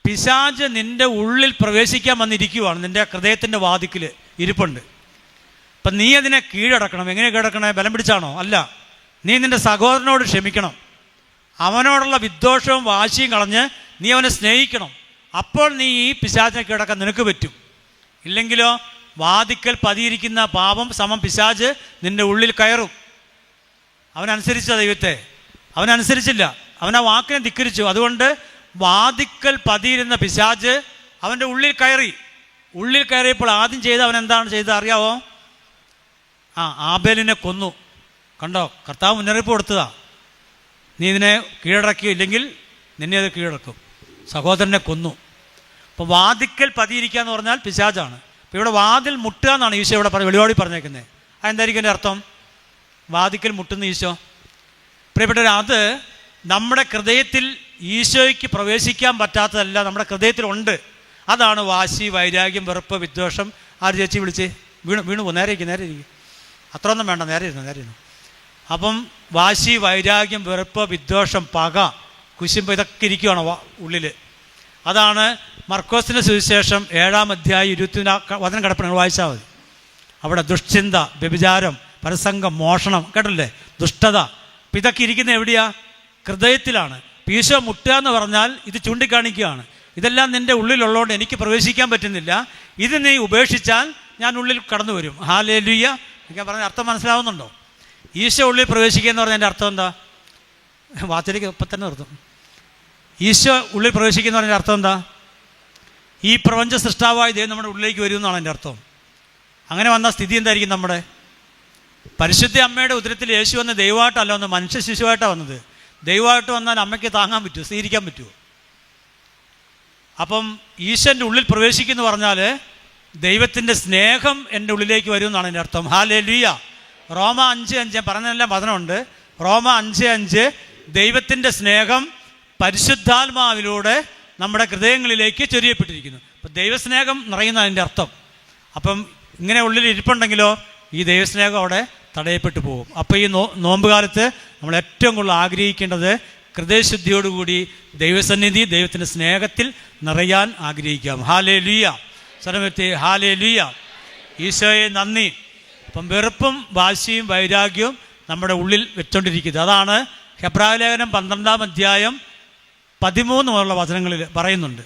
പിശാച് നിൻ്റെ ഉള്ളിൽ പ്രവേശിക്കാൻ വന്നിരിക്കുവാണ്, നിൻ്റെ ഹൃദയത്തിൻ്റെ വാതിക്കൽ ഇരിപ്പുണ്ട്. അപ്പം നീ അതിനെ കീഴടക്കണം. എങ്ങനെ കീഴടക്കണേ? ബലം പിടിച്ചാണോ? അല്ല, നീ നിൻ്റെ സഹോദരനോട് ക്ഷമിക്കണം, അവനോടുള്ള വിദ്വേഷവും വാശിയും കളഞ്ഞ് നീ അവനെ സ്നേഹിക്കണം. അപ്പോൾ നീ ഈ പിശാചിനെ കീഴടക്കാൻ നിനക്ക് പറ്റും. ഇല്ലെങ്കിലോ വാതിക്കൽ പതിയിരിക്കുന്ന പാപം സമം പിശാച് നിൻ്റെ ഉള്ളിൽ കയറും. അവനനുസരിച്ച ദൈവത്തെ അവനനുസരിച്ചില്ല, അവൻ ആ വാക്കിനെ ധിക്കരിച്ചു. അതുകൊണ്ട് വാതിക്കൽ പതിയിരുന്ന പിശാച് അവൻ്റെ ഉള്ളിൽ കയറി. ഉള്ളിൽ കയറിയപ്പോൾ ആദ്യം ചെയ്ത് അവൻ എന്താണ് ചെയ്തത് അറിയാവോ? ആബേലിനെ കൊന്നു. കണ്ടോ? കർത്താവ് മുന്നറിയിപ്പ് കൊടുത്തതാ, നീ ഇതിനെ കീഴടക്കിയില്ലെങ്കിൽ നിന്നെ അത് കീഴടക്കും. സഹോദരനെ കൊന്നു. അപ്പോൾ വാതിക്കൽ പതിയിരിക്കുക എന്ന് പറഞ്ഞാൽ പിശാചാണ്. അപ്പോൾ ഇവിടെ വാതിൽ മുട്ടുക എന്നാണ് ഈശോ ഇവിടെ വെളിപാടി പറഞ്ഞേക്കുന്നത്. അതെന്തായിരിക്കും എൻ്റെ അർത്ഥം? വാതിക്കൽ മുട്ടുന്ന ഈശോ. പ്രിയപ്പെട്ടവർ, അത് നമ്മുടെ ഹൃദയത്തിൽ ഈശോയ്ക്ക് പ്രവേശിക്കാൻ പറ്റാത്തതല്ല, നമ്മുടെ ഹൃദയത്തിലുണ്ട്. അതാണ് വാശി, വൈരാഗ്യം, വെറുപ്പ്, വിദ്വേഷം. ആര് ചേച്ചി വിളിച്ച് വീണു പോ, നേരെ ഇരിക്കും. അത്രയൊന്നും വേണ്ട, നേരെ ഇരുന്നു. അപ്പം വാശി, വൈരാഗ്യം, വെറുപ്പ്, വിദ്വേഷം, പക, കുശുമ്പ്, ഇതൊക്കെ ഇരിക്കുകയാണ് ഉള്ളിൽ. അതാണ് മർക്കോസിൻ്റെ സുവിശേഷം 7-ാം അധ്യായം 20 വചനം കിടപ്പുണ്ട്, വായിച്ചാൽ മതി. അവിടെ ദുഷ്ചിന്ത, വ്യഭിചാരം, പരസംഗം, മോഷണം, കേട്ടില്ലേ? ദുഷ്ടത. അപ്പം ഇതൊക്കെ ഇരിക്കുന്ന എവിടെയാ? ഹൃദയത്തിലാണ്. ഈശോ മുട്ടുക എന്ന് പറഞ്ഞാൽ ഇത് ചൂണ്ടിക്കാണിക്കുകയാണ്, ഇതെല്ലാം നിൻ്റെ ഉള്ളിലുള്ളതുകൊണ്ട് എനിക്ക് പ്രവേശിക്കാൻ പറ്റുന്നില്ല, ഇത് നീ ഉപേക്ഷിച്ചാൽ ഞാൻ ഉള്ളിൽ കടന്നു വരും. ഹല്ലേലൂയ. എനിക്ക് പറഞ്ഞ അർത്ഥം മനസ്സിലാവുന്നുണ്ടോ? ഈശോ ഉള്ളിൽ പ്രവേശിക്കുക എന്ന് പറഞ്ഞതിൻ്റെ അർത്ഥം എന്താ? വാർത്തയിലേക്ക് ഇപ്പം തന്നെ നിർത്തും. ഈശോ ഉള്ളിൽ പ്രവേശിക്കുക എന്ന് പറഞ്ഞതിൻ്റെ അർത്ഥം എന്താ? ഈ പ്രപഞ്ച സൃഷ്ടാവായ ദൈവം നമ്മുടെ ഉള്ളിലേക്ക് വരും എന്നാണ് എൻ്റെ അർത്ഥം. അങ്ങനെ വന്ന സ്ഥിതി എന്തായിരിക്കും? നമ്മുടെ പരിശുദ്ധ അമ്മയുടെ ഉദരത്തിൽ യേശു വന്ന് ദൈവമായിട്ടല്ല വന്ന്, മനുഷ്യ ശിശുവായിട്ടാണ് വന്നത്. ദൈവമായിട്ട് വന്നാൽ അമ്മയ്ക്ക് താങ്ങാൻ പറ്റുമോ? സ്വീകരിക്കാൻ പറ്റുമോ? അപ്പം ഈശോൻ്റെ ഉള്ളിൽ പ്രവേശിക്കുന്നു പറഞ്ഞാൽ ദൈവത്തിൻ്റെ സ്നേഹം എൻ്റെ ഉള്ളിലേക്ക് വരും എന്നാണ് എൻ്റെ അർത്ഥം. ഹല്ലേലൂയ. റോമ 5:5 പറഞ്ഞതെല്ലാം വചനമുണ്ട്. റോമ 5:5 ദൈവത്തിൻ്റെ സ്നേഹം പരിശുദ്ധാത്മാവിലൂടെ നമ്മുടെ ഹൃദയങ്ങളിലേക്ക് ചൊരിയപ്പെട്ടിരിക്കുന്നു. അപ്പം ദൈവസ്നേഹം നിറയുന്ന അതിൻ്റെ അർത്ഥം. അപ്പം ഇങ്ങനെ ഉള്ളിൽ ഇരിപ്പുണ്ടെങ്കിലോ ഈ ദൈവസ്നേഹം അവിടെ തടയപ്പെട്ടു പോകും. അപ്പോൾ ഈ നോമ്പ് കാലത്ത് നമ്മൾ ഏറ്റവും കൂടുതൽ ആഗ്രഹിക്കേണ്ടത് ഹൃദയശുദ്ധിയോടുകൂടി ദൈവസന്നിധി, ദൈവത്തിൻ്റെ സ്നേഹത്തിൽ നിറയാൻ ആഗ്രഹിക്കാം. ഹാലേലൂയ. സ്വരമെത്തി ഹാലേലൂയ. ഈശോയെ നന്ദി. അപ്പം വെറുപ്പും വാശിയും വൈരാഗ്യവും നമ്മുടെ ഉള്ളിൽ വെച്ചുകൊണ്ടിരിക്കുന്നത്. അതാണ് ഹെബ്രായ ലേഖനം 12-ാം അധ്യായം 13 മുതലുള്ള വചനങ്ങളിൽ പറയുന്നുണ്ട്.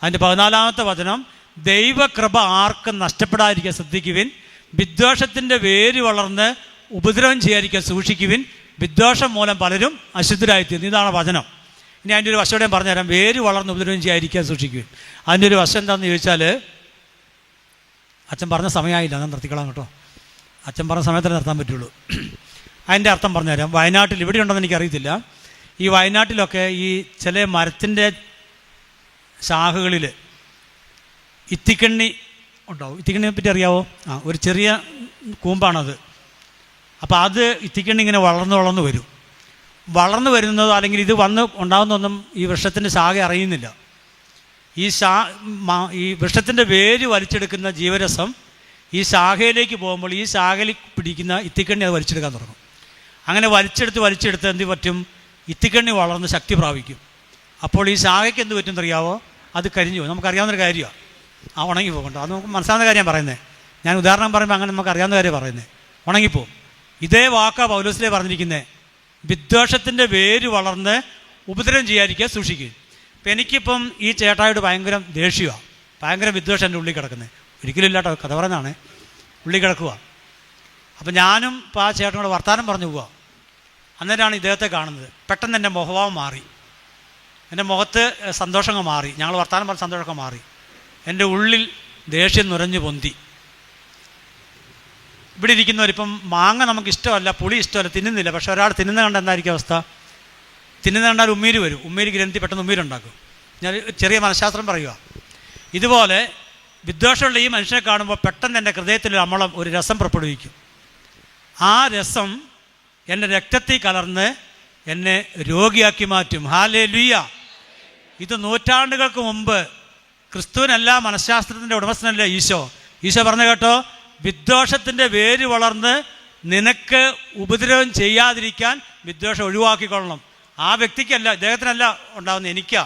അതിൻ്റെ 14-ാമത്തെ വചനം, ദൈവകൃപ ആർക്കും നഷ്ടപ്പെടാതിരിക്കാൻ ശ്രദ്ധിക്കുവിൻ, വിദ്വേഷത്തിൻ്റെ വേര് വളർന്ന് ഉപദ്രവം ചെയ്യാതിരിക്കാൻ സൂക്ഷിക്കുവിൻ, വിദ്വേഷം മൂലം പലരും അശുദ്ധരായിത്തീരുന്നു. ഇതാണ് വചനം. ഇനി അതിൻ്റെ ഒരു വശം ഞാൻ പറഞ്ഞുതരാം. വേര് വളർന്ന് ഉപദ്രവം ചെയ്യാതിരിക്കാൻ സൂക്ഷിക്കുവിൻ. അതിൻ്റെ ഒരു വശം എന്താണെന്ന് ചോദിച്ചാൽ, അച്ഛൻ പറഞ്ഞ സമയമായില്ല, ഞാൻ നിർത്തിക്കളാം കേട്ടോ. അച്ഛൻ പറഞ്ഞ സമയത്തേ നിർത്താൻ പറ്റുള്ളൂ. അതിൻ്റെ അർത്ഥം പറഞ്ഞുതരാം. വയനാട്ടിൽ ഇവിടെ ഉണ്ടെന്ന് എനിക്കറിയത്തില്ല. ഈ വയനാട്ടിലൊക്കെ ഈ ചില മരത്തിൻ്റെ ശാഖകളിൽ ഇത്തിക്കണ്ണി ഉണ്ടാവും. ഇത്തിക്കണ്ണിനെ പറ്റി അറിയാവോ? ഒരു ചെറിയ കൂമ്പാണത്. അപ്പോൾ അത് ഇത്തിക്കണ്ണി ഇങ്ങനെ വളർന്നു വരും. വളർന്നു വരുന്നതോ അല്ലെങ്കിൽ ഇത് വന്ന് ഉണ്ടാകുന്നതൊന്നും ഈ വൃക്ഷത്തിൻ്റെ ശാഖ അറിയുന്നില്ല. ഈ വൃക്ഷത്തിൻ്റെ വേര് വലിച്ചെടുക്കുന്ന ജീവരസം ഈ ശാഖയിലേക്ക് പോകുമ്പോൾ ഈ ശാഖയിൽ പിടിക്കുന്ന ഇത്തിക്കണ്ണി അത് വലിച്ചെടുക്കാൻ തുടങ്ങും. അങ്ങനെ വലിച്ചെടുത്ത് എന്ത് പറ്റും? ഇത്തിക്കണ്ണി വളർന്ന് ശക്തി പ്രാപിക്കും. അപ്പോൾ ഈ ശാഖയ്ക്ക് എന്ത് പറ്റും എന്നറിയാവോ? അത് കരിഞ്ഞു പോകും. നമുക്കറിയാവുന്നൊരു കാര്യമാണ്. ഉണങ്ങി പോകണ്ട. അത് നമുക്ക് മനസ്സിലാവുന്ന കാര്യം പറയുന്നത്. ഞാൻ ഉദാഹരണം പറയുമ്പോൾ അങ്ങനെ നമുക്ക് അറിയാവുന്ന കാര്യം പറയുന്നത്. ഉണങ്ങിപ്പോവും. ഇതേ വാക്കാ പൗലോസിലെ പറഞ്ഞിരിക്കുന്നത്, വിദ്വേഷത്തിൻ്റെ വേര് വളർന്ന് ഉപദ്രവം ചെയ്യാതിരിക്കാൻ സൂക്ഷിക്കുക. ഇപ്പം എനിക്കിപ്പം ഈ ചേട്ടായിട്ട് ഭയങ്കര ദേഷ്യമാണ്, ഭയങ്കര വിദ്വേഷം എൻ്റെ ഉള്ളിൽ കിടക്കുന്നത്. ഒരിക്കലും ഇല്ലാട്ടോ, കഥ പറയുന്നതാണ്. ഉള്ളിൽ കിടക്കുക. അപ്പം ഞാനും ഇപ്പോൾ ആ ചേട്ടനോട് വർത്താനം പറഞ്ഞു പോവുക. അന്നേരമാണ് ഇദ്ദേഹത്തെ കാണുന്നത്. പെട്ടെന്ന് എൻ്റെ മുഖഭാവം മാറി. എൻ്റെ മുഖത്ത് സന്തോഷങ്ങൾ മാറി, ഞങ്ങൾ വർത്തമാനം പറഞ്ഞ സന്തോഷമൊക്കെ മാറി. എൻ്റെ ഉള്ളിൽ ദേഷ്യം നുരഞ്ഞു പൊന്തി. ഇവിടെ ഇരിക്കുന്നവരിപ്പം മാങ്ങ നമുക്ക് ഇഷ്ടമല്ല, പുളി ഇഷ്ടമല്ല, തിന്നുന്നില്ല. പക്ഷെ ഒരാൾ തിന്നുന്ന കണ്ട എന്തായിരിക്കും അവസ്ഥ? തിന്നുന്ന കണ്ടാൽ ഉമ്മീര് വരും, ഉമ്മീര് ഗ്രന്ഥി പെട്ടെന്ന് ഉമ്മീരുണ്ടാക്കും. ഞാൻ ചെറിയ മനഃശാസ്ത്രം പറയുക. ഇതുപോലെ വിദ്വേഷമുള്ള ഈ മനുഷ്യനെ കാണുമ്പോൾ പെട്ടെന്ന് എൻ്റെ ഹൃദയത്തിൽ അമ്മളം ഒരു രസം പുറപ്പെടുവിക്കും. ആ രസം എൻ്റെ രക്തത്തിൽ കലർന്ന് എന്നെ രോഗിയാക്കി മാറ്റും. ഹല്ലേലൂയ. ഇത് നൂറ്റാണ്ടുകൾക്ക് മുമ്പ് ക്രിസ്തുവിനല്ല, മനഃശാസ്ത്രത്തിൻ്റെ ഉടമസ്ഥനല്ല ഈശോ. ഈശോ പറഞ്ഞു കേട്ടോ, വിദ്വേഷത്തിൻ്റെ വേര് വളർന്ന് നിനക്ക് ഉപദ്രവം ചെയ്യാതിരിക്കാൻ വിദ്വേഷം ഒഴിവാക്കിക്കൊള്ളണം. ആ വ്യക്തിക്കല്ല, ഇദ്ദേഹത്തിനല്ല ഉണ്ടാകുന്നത്, എനിക്കാ.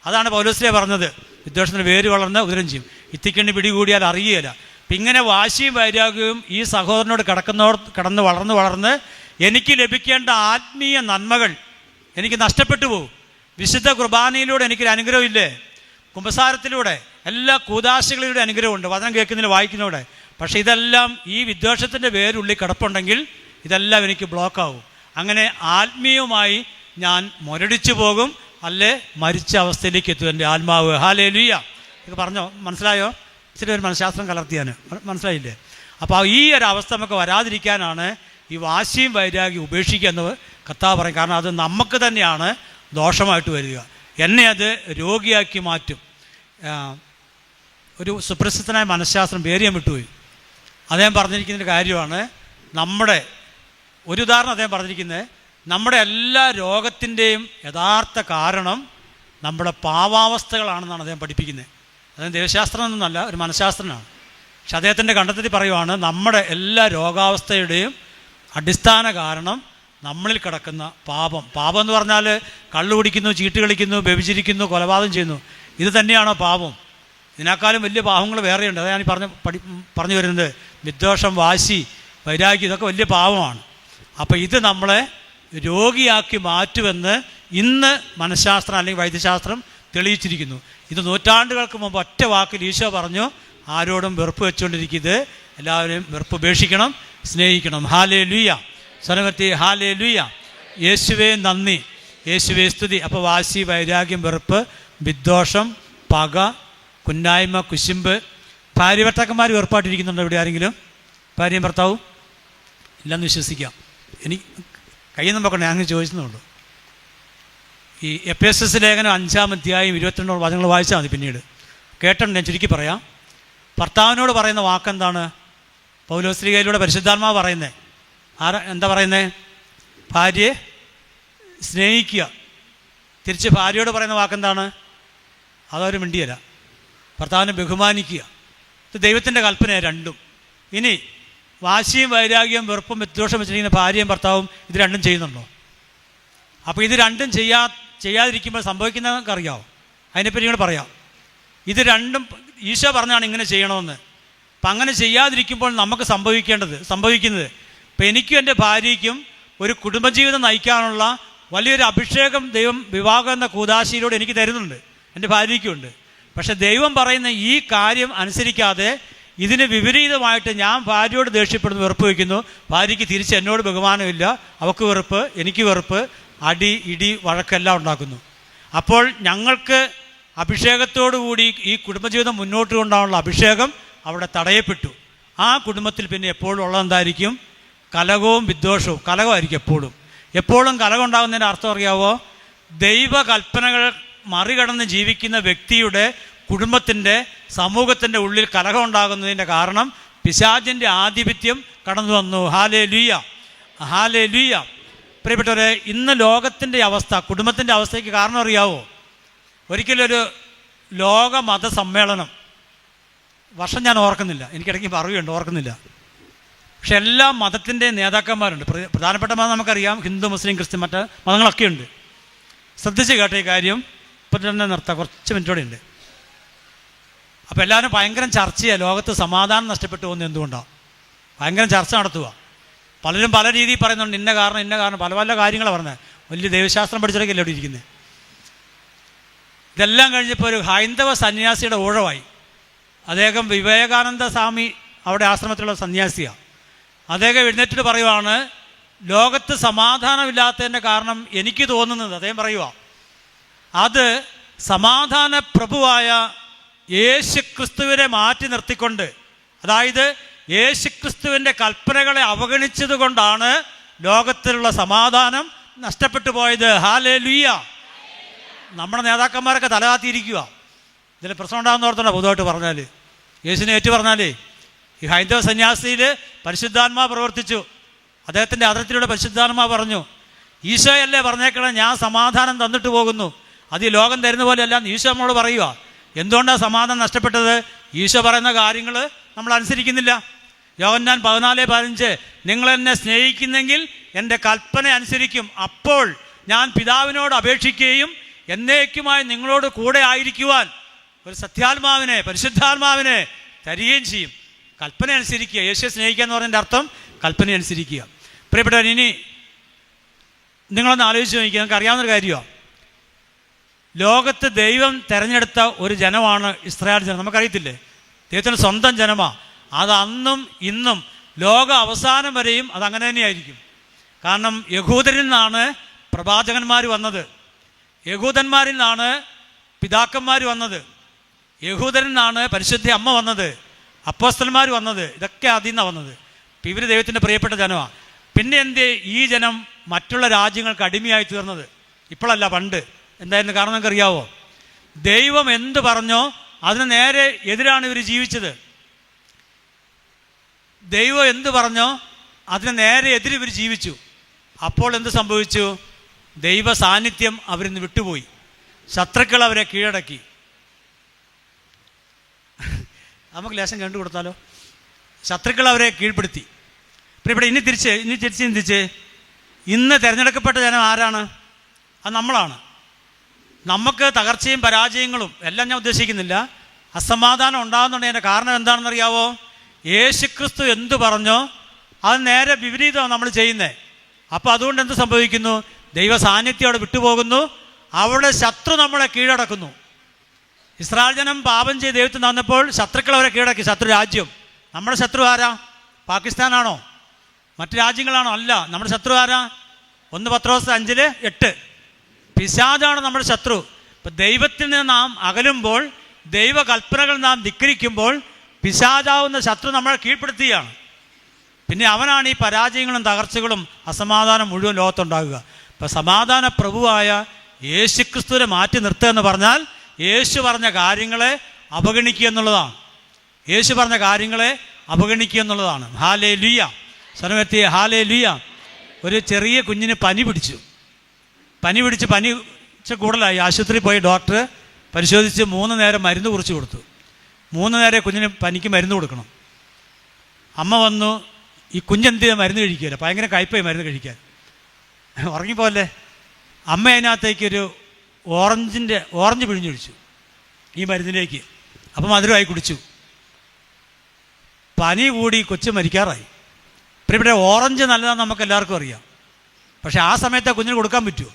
അതാണ് പൗലോസ്ലീഹ പറഞ്ഞത്, വിദ്വേഷത്തിന് വേര് വളർന്ന് ഉപദ്രവം ചെയ്യും. ഇത്തിക്കണ്ണി പിടികൂടിയാൽ അറിയുകയില്ല. അപ്പം ഇങ്ങനെ വാശിയും വൈരാഗ്യവും ഈ സഹോദരനോട് കടന്ന് വളർന്ന് എനിക്ക് ലഭിക്കേണ്ട ആത്മീയ നന്മകൾ എനിക്ക് നഷ്ടപ്പെട്ടു പോകും. വിശുദ്ധ കുർബാനയിലൂടെ എനിക്കൊരു അനുഗ്രഹം ഇല്ലേ? കുമ്പസാരത്തിലൂടെ, എല്ലാ കൂദാശകളിലൂടെ അനുഗ്രഹമുണ്ട്, വചനം കേൾക്കുന്നതിൽ വായിക്കുന്നതിലൂടെ. പക്ഷേ ഇതെല്ലാം ഈ വിദ്വേഷത്തിൻ്റെ വേരുള്ളിൽ കിടപ്പുണ്ടെങ്കിൽ ഇതെല്ലാം എനിക്ക് ബ്ലോക്കാവും. അങ്ങനെ ആത്മീയമായി ഞാൻ മുരടിച്ചു പോകും, അല്ലേ മരിച്ച അവസ്ഥയിലേക്ക് എത്തും എൻ്റെ ആത്മാവ്. ഹല്ലേലൂയ. ഇത് പറഞ്ഞോ? മനസ്സിലായോ? ഇച്ചിരി ഒരു മനഃശാസ്ത്രം കലർത്തിയാൻ മനസ്സിലായില്ലേ? അപ്പോൾ ഈ ഒരു അവസ്ഥ നമുക്ക് വരാതിരിക്കാനാണ് ഈ വാശിയും വൈരാഗ്യം ഉപേക്ഷിക്കുക എന്ന് കർത്താവ് പറയും. കാരണം അത് നമുക്ക് തന്നെയാണ് ദോഷമായിട്ട് വരിക. എന്നെ അത് രോഗിയാക്കി മാറ്റും. ഒരു സുപ്രസിദ്ധനായ മനഃശാസ്ത്രം, പേര് ഞാൻ വിട്ടുപോയി, അദ്ദേഹം പറഞ്ഞിരിക്കുന്ന കാര്യമാണ്, ഒരു ഉദാഹരണം അദ്ദേഹം പറഞ്ഞിരിക്കുന്നത്, നമ്മുടെ എല്ലാ രോഗത്തിൻ്റെയും യഥാർത്ഥ കാരണം നമ്മുടെ പാവാവസ്ഥകളാണെന്നാണ് അദ്ദേഹം പഠിപ്പിക്കുന്നത്. അദ്ദേഹം ദൈവശാസ്ത്രം എന്നല്ല, ഒരു മനഃശാസ്ത്രനാണ്. പക്ഷെ അദ്ദേഹത്തിൻ്റെ കണ്ടെത്തൽ പറയുവാണ്, നമ്മുടെ എല്ലാ രോഗാവസ്ഥയുടെയും അടിസ്ഥാന കാരണം നമ്മളിൽ കിടക്കുന്ന പാപം. പാപം എന്ന് പറഞ്ഞാൽ കള്ളു കുടിക്കുന്നു, ചീട്ട് കളിക്കുന്നു, വ്യഭിചരിക്കുന്നു, കൊലപാതകം ചെയ്യുന്നു. ഇത് തന്നെയാണോ പാപം? ഇതിനേക്കാളും വലിയ പാപങ്ങൾ വേറെയുണ്ട്. അതാണ് ഞാൻ പറഞ്ഞു വരുന്നത്. വിദ്വേഷം, വാശി, വൈരാഗ്യം, ഇതൊക്കെ വലിയ പാപമാണ്. അപ്പോൾ ഇത് നമ്മളെ രോഗിയാക്കി മാറ്റുമെന്ന് ഇന്ന് മനഃശാസ്ത്രം അല്ലെങ്കിൽ വൈദ്യശാസ്ത്രം തെളിയിച്ചിരിക്കുന്നു. ഇത് നൂറ്റാണ്ടുകൾക്ക് മുമ്പ് ഒറ്റ വാക്കിൽ ഈശോ പറഞ്ഞു, ആരോടും വെറുപ്പ് വെച്ചുകൊണ്ടിരിക്കുന്നത്, എല്ലാവരെയും വെറുപ്പ് ഉപേക്ഷിക്കണം, സ്നേഹിക്കണം. ഹല്ലേലൂയ. സ്വരമെത്തി ഹല്ലേലൂയ. യേശുവേ നന്ദി, യേശുവേ സ്തുതി. അപ്പോൾ വാശി, വൈരാഗ്യം, വെറുപ്പ്, വിദ്വേഷം, പക, കുന്നായ്മ, കുശുമ്പ്. ഭാര്യ ഭർത്താക്കന്മാർ വെറുപ്പായിട്ടിരിക്കുന്നുണ്ടോ ഇവിടെ ആരെങ്കിലും? ഭാര്യയും ഭർത്താവും ഇല്ലെന്ന് വിശ്വസിക്കാം. എനിക്ക് കയ്യിൽ നിന്ന് നോക്കണേ, അങ്ങനെ ചോദിച്ചെന്നുള്ളൂ. ഈ എഫേസ്യസ് ലേഖനം 5-ാം അധ്യായം 22 വചനങ്ങൾ വായിച്ചാൽ മതി. പിന്നീട് കേട്ടുണ്ട്, ഞാൻ ചുരുക്കി പറയാം. ഭർത്താവിനോട് പറയുന്ന വാക്കെന്താണ്? പൗലോസ്ലീഹയിലൂടെ പരിശുദ്ധാത്മാവ് പറയുന്നത് എന്താ പറയുന്നത്? ഭാര്യയെ സ്നേഹിക്കുക. തിരിച്ച് ഭാര്യയോട് പറയുന്ന വാക്കെന്താണ്? അതൊരു മിണ്ടിയല്ല, ഭർത്താവിനെ ബഹുമാനിക്കുക. ഇത് ദൈവത്തിൻ്റെ കൽപ്പനയാണ് രണ്ടും. ഇനി വാശിയും വൈരാഗ്യം, വെറുപ്പും വിദ്വേഷം വെച്ചിരിക്കുന്ന ഭാര്യയും ഭർത്താവും ഇത് രണ്ടും ചെയ്യുന്നുണ്ടോ? അപ്പോൾ ഇത് രണ്ടും ചെയ്യാതിരിക്കുമ്പോൾ സംഭവിക്കുന്നതൊക്കെ അറിയാമോ? അതിനെപ്പറ്റി കൂടെ പറയാം. ഇത് രണ്ടും ഈശോ പറഞ്ഞാണ് ഇങ്ങനെ ചെയ്യണമെന്ന്. അപ്പം അങ്ങനെ ചെയ്യാതിരിക്കുമ്പോൾ നമുക്ക് സംഭവിക്കുന്നത് ഇപ്പം എനിക്കും എൻ്റെ ഭാര്യയ്ക്കും ഒരു കുടുംബജീവിതം നയിക്കാനുള്ള വലിയൊരു അഭിഷേകം ദൈവം വിവാഹം എന്ന കൂദാശയിലൂടെ എനിക്ക് തരുന്നുണ്ട്, എൻ്റെ ഭാര്യയ്ക്കുമുണ്ട്. പക്ഷെ ദൈവം പറയുന്ന ഈ കാര്യം അനുസരിക്കാതെ ഇതിന് വിപരീതമായിട്ട് ഞാൻ ഭാര്യയോട് ദേഷ്യപ്പെടുന്നു, വെറുപ്പ് വയ്ക്കുന്നു, ഭാര്യയ്ക്ക് തിരിച്ച് എന്നോട് ബഹുമാനമില്ല, അവൾക്ക് വെറുപ്പ്, എനിക്ക് വെറുപ്പ്, അടി, ഇടി, വഴക്കെല്ലാം ഉണ്ടാക്കുന്നു. അപ്പോൾ ഞങ്ങൾക്ക് അഭിഷേകത്തോടുകൂടി ഈ കുടുംബജീവിതം മുന്നോട്ട് കൊണ്ടുപോകാനുള്ള അഭിഷേകം അവിടെ തടയപ്പെട്ടു. ആ കുടുംബത്തിൽ പിന്നെ എപ്പോഴും ഉള്ളതെന്തായിരിക്കും? കലഹവും വിദ്വേഷവും. കലഹമായിരിക്കും എപ്പോഴും കലഹം ഉണ്ടാകുന്നതിൻ്റെ അർത്ഥം അറിയാവോ? ദൈവകൽപ്പനകൾ മറികടന്ന് ജീവിക്കുന്ന വ്യക്തിയുടെ കുടുംബത്തിൻ്റെ, സമൂഹത്തിൻ്റെ ഉള്ളിൽ കലഹം ഉണ്ടാകുന്നതിൻ്റെ കാരണം പിശാചിൻ്റെ ആധിപത്യം കടന്നു വന്നു. Hallelujah, hallelujah. പ്രിയപ്പെട്ടവരെ, ഇന്ന് ലോകത്തിൻ്റെ അവസ്ഥ, കുടുംബത്തിൻ്റെ അവസ്ഥയ്ക്ക് കാരണം അറിയാവോ? ഒരിക്കലൊരു ലോക മതസമ്മേളനം, വർഷം ഞാൻ ഓർക്കുന്നില്ല, എനിക്കിടയ്ക്ക് പറയുന്നുണ്ട്, ഓർക്കുന്നില്ല. പക്ഷെ എല്ലാ മതത്തിൻ്റെ നേതാക്കന്മാരുണ്ട്. പ്രധാനപ്പെട്ട മതം നമുക്കറിയാം, ഹിന്ദു, മുസ്ലിം, ക്രിസ്ത്യൻ, മറ്റ് മതങ്ങളൊക്കെ ഉണ്ട്. ശ്രദ്ധിച്ച് കേട്ട ഈ കാര്യം ഇപ്പം തന്നെ നിർത്താം, കുറച്ച് മിനിറ്റോടെ ഉണ്ട്. അപ്പോൾ എല്ലാവരും ഭയങ്കര ചർച്ചയാണ്, ലോകത്ത് സമാധാനം നഷ്ടപ്പെട്ടു പോകുന്നത് എന്തുകൊണ്ടാണ്? ഭയങ്കര ചർച്ച നടത്തുക. പലരും പല രീതിയിൽ പറയുന്നുണ്ട്, ഇന്ന കാരണം പല പല കാര്യങ്ങളാണ് പറഞ്ഞത്. വലിയ ദൈവശാസ്ത്രം പഠിച്ചിട്ടൊക്കെയല്ലേ അവിടെ ഇരിക്കുന്നത്. ഇതെല്ലാം കഴിഞ്ഞപ്പോൾ ഒരു ഹൈന്ദവ സന്യാസിയുടെ ഊഴമായി. അദ്ദേഹം വിവേകാനന്ദ സ്വാമി അവിടെ ആശ്രമത്തിലുള്ള സന്യാസിയാണ്. അദ്ദേഹം എഴുന്നേറ്റിട്ട് പറയുവാണ്, ലോകത്ത് സമാധാനമില്ലാത്തതിൻ്റെ കാരണം എനിക്ക് തോന്നുന്നത്, അദ്ദേഹം പറയുക, അത് സമാധാന പ്രഭുവായ യേശുക്രിസ്തുവിനെ മാറ്റി നിർത്തിക്കൊണ്ട്, അതായത് യേശുക്രിസ്തുവിൻ്റെ കൽപ്പനകളെ അവഗണിച്ചത് കൊണ്ടാണ് ലോകത്തിലുള്ള സമാധാനം നഷ്ടപ്പെട്ടു പോയത്. ഹല്ലേലൂയ. നമ്മുടെ നേതാക്കന്മാരൊക്കെ തലതാത്തിയിരിക്കുക. ഇതിൽ പ്രശ്നം ഉണ്ടാകുന്ന ഓർത്തുണ്ടോ? പൊതുവായിട്ട് പറഞ്ഞാൽ, യേശുവിനെ ഏറ്റു പറഞ്ഞാലേ, ഈ ഹൈന്ദവ സന്യാസിയിൽ പരിശുദ്ധാത്മാ പ്രവർത്തിച്ചു. അദ്ദേഹത്തിൻ്റെ അതിർത്തിലൂടെ പരിശുദ്ധാത്മാ പറഞ്ഞു, ഈശോയല്ലേ പറഞ്ഞേക്കണം ഞാൻ സമാധാനം തന്നിട്ട് പോകുന്നു, അത് ഈ ലോകം തരുന്ന പോലെയല്ല ഈശോ നമ്മളോട് പറയുക. എന്തുകൊണ്ടാണ് സമാധാനം നഷ്ടപ്പെട്ടത്? ഈശോ പറയുന്ന കാര്യങ്ങൾ നമ്മൾ അനുസരിക്കുന്നില്ല. യോഹന്നാൻ 14:15 നിങ്ങൾ എന്നെ സ്നേഹിക്കുന്നെങ്കിൽ എൻ്റെ കൽപ്പന അനുസരിക്കും, അപ്പോൾ ഞാൻ പിതാവിനോട് അപേക്ഷിക്കുകയും എന്നേക്കുമായി നിങ്ങളോട് കൂടെ ആയിരിക്കുവാൻ ഒരു സത്യാത്മാവിനെ, പരിശുദ്ധാത്മാവിനെ തരികയും ചെയ്യും. കൽപ്പന അനുസരിക്കുക. യേശുവെ സ്നേഹിക്കുക എന്ന് പറഞ്ഞതിൻ്റെ അർത്ഥം കൽപ്പന അനുസരിക്കുക. പ്രിയപ്പെട്ടവർ, ഇനി നിങ്ങളൊന്ന് ആലോചിച്ച് നോക്കിക്കുക. നിങ്ങൾക്ക് അറിയാവുന്നൊരു കാര്യമാണ്, ലോകത്ത് ദൈവം തിരഞ്ഞെടുത്ത ഒരു ജനമാണ് ഇസ്രായേൽ ജനം. നമുക്കറിയത്തില്ലേ? ദൈവത്തിൻ്റെ സ്വന്തം ജനമാണ്. അത് അന്നും ഇന്നും ലോക അവസാനം വരെയും അതങ്ങനെ തന്നെയായിരിക്കും. കാരണം യഹൂദരിൽ നിന്നാണ് പ്രവാചകന്മാർ വന്നത്, യഹൂദന്മാരിൽ നിന്നാണ് പിതാക്കന്മാർ വന്നത്, യഹൂദരിൽ നിന്നാണ് പരിശുദ്ധ അമ്മ വന്നത്, അപ്പോസ്തലന്മാർ വന്നത്. ഇതൊക്കെ അതിൽ നിന്നാണ് വന്നത്. ഇപ്പം ഇവർ ദൈവത്തിൻ്റെ പ്രിയപ്പെട്ട ജനമാണ്. പിന്നെ എന്ത് ഈ ജനം മറ്റുള്ള രാജ്യങ്ങൾക്ക് അടിമയായി തീർന്നത്? ഇപ്പോഴല്ല, പണ്ട് എന്തായിരുന്നു കാരണം നിങ്ങൾക്ക് അറിയാവോ? ദൈവം എന്ത് പറഞ്ഞോ അതിന് നേരെ എതിരാണ് ഇവർ ജീവിച്ചത്. ദൈവം എന്ത് പറഞ്ഞോ അതിന് നേരെ എതിര് ഇവർ ജീവിച്ചു. അപ്പോൾ എന്ത് സംഭവിച്ചു? ദൈവ സാന്നിധ്യം അവരിൽ നിന്ന് വിട്ടുപോയി. ശത്രുക്കൾ അവരെ കീഴടക്കി. നമുക്ക് ലേശം കണ്ടു കൊടുത്താലോ? ശത്രുക്കൾ അവരെ കീഴ്പ്പെടുത്തി. ഇവിടെ ഇനി തിരിച്ച് ചിന്തിച്ച്, ഇന്ന് തിരഞ്ഞെടുക്കപ്പെട്ട ജനം ആരാണ്? അത് നമ്മളാണ്. നമുക്ക് തകർച്ചയും പരാജയങ്ങളും എല്ലാം ഞാൻ ഉദ്ദേശിക്കുന്നില്ല. അസമാധാനം ഉണ്ടാകുന്നുണ്ടെങ്കിൽ കാരണം എന്താണെന്നറിയാവോ? യേശുക്രിസ്തു എന്തു പറഞ്ഞോ അത് നേരെ വിപരീതമാണ് നമ്മൾ ചെയ്യുന്നത്. അപ്പോൾ അതുകൊണ്ട് എന്ത് സംഭവിക്കുന്നു? ദൈവ സാന്നിധ്യം അവിടെ വിട്ടുപോകുന്നു. അവിടെ ശത്രു നമ്മളെ കീഴടക്കുന്നു. ഇസ്രായേൽ ജനം പാപം ചെയ്ത് ദൈവത്തിൽ വന്നപ്പോൾ ശത്രുക്കൾ അവരെ കീഴടക്കി. ശത്രു രാജ്യം. നമ്മുടെ ശത്രു ആരാ? പാകിസ്ഥാനാണോ? മറ്റു രാജ്യങ്ങളാണോ? അല്ല. നമ്മുടെ ശത്രു ആരാ? 1 പത്രോസ് 5:8 പിശാചാണ് നമ്മുടെ ശത്രു. ഇപ്പം ദൈവത്തിൽ നിന്ന് നാം അകലുമ്പോൾ, ദൈവകൽപ്പനകൾ നാം ധിക്കരിക്കുമ്പോൾ പിശാചാവുന്ന ശത്രു നമ്മളെ കീഴ്പ്പെടുത്തുകയാണ്. പിന്നെ അവനാണ് ഈ പരാജയങ്ങളും തകർച്ചകളും അസമാധാനം മുഴുവൻ ലോകത്തുണ്ടാകുക. ഇപ്പം സമാധാന പ്രഭുവായ യേശുക്രിസ്തുവിനെ മാറ്റി നിർത്തുക എന്ന് പറഞ്ഞാൽ യേശു പറഞ്ഞ കാര്യങ്ങളെ അവഗണിക്കുക എന്നുള്ളതാണ്. യേശു പറഞ്ഞ കാര്യങ്ങളെ അവഗണിക്കുക എന്നുള്ളതാണ്. ഹല്ലേലൂയ. സർവ്വത്തിയെ ഹല്ലേലൂയ. ഒരു ചെറിയ കുഞ്ഞിന് പനി പിടിച്ച് കൂടുതലായി. ആശുപത്രിയിൽ പോയി ഡോക്ടർ പരിശോധിച്ച് 3 നേരം മരുന്ന് കുറിച്ച് കൊടുത്തു. 3 നേരം കുഞ്ഞിന് പനിക്ക് മരുന്ന് കൊടുക്കണം. അമ്മ വന്നു, ഈ കുഞ്ഞെന്തിനാ മരുന്ന് കഴിക്കില്ല, ഭയങ്കര കയ്പായി മരുന്ന് കഴിക്കാൻ, ഉറങ്ങിപ്പോല്ലേ. അമ്മ അതിനകത്തേക്കൊരു ഓറഞ്ച് പിഴിഞ്ഞൊഴിച്ചു ഈ മരുന്നിലേക്ക്. അപ്പം മധുരമായി കുടിച്ചു. പനി കൂടി കൊച്ചു മരിക്കാറായി. പിന്നെ ഇവിടെ ഓറഞ്ച് നല്ലതാണെന്ന് നമുക്ക് എല്ലാവർക്കും അറിയാം. പക്ഷെ ആ സമയത്ത് കുഞ്ഞിന് കൊടുക്കാൻ പറ്റുമോ?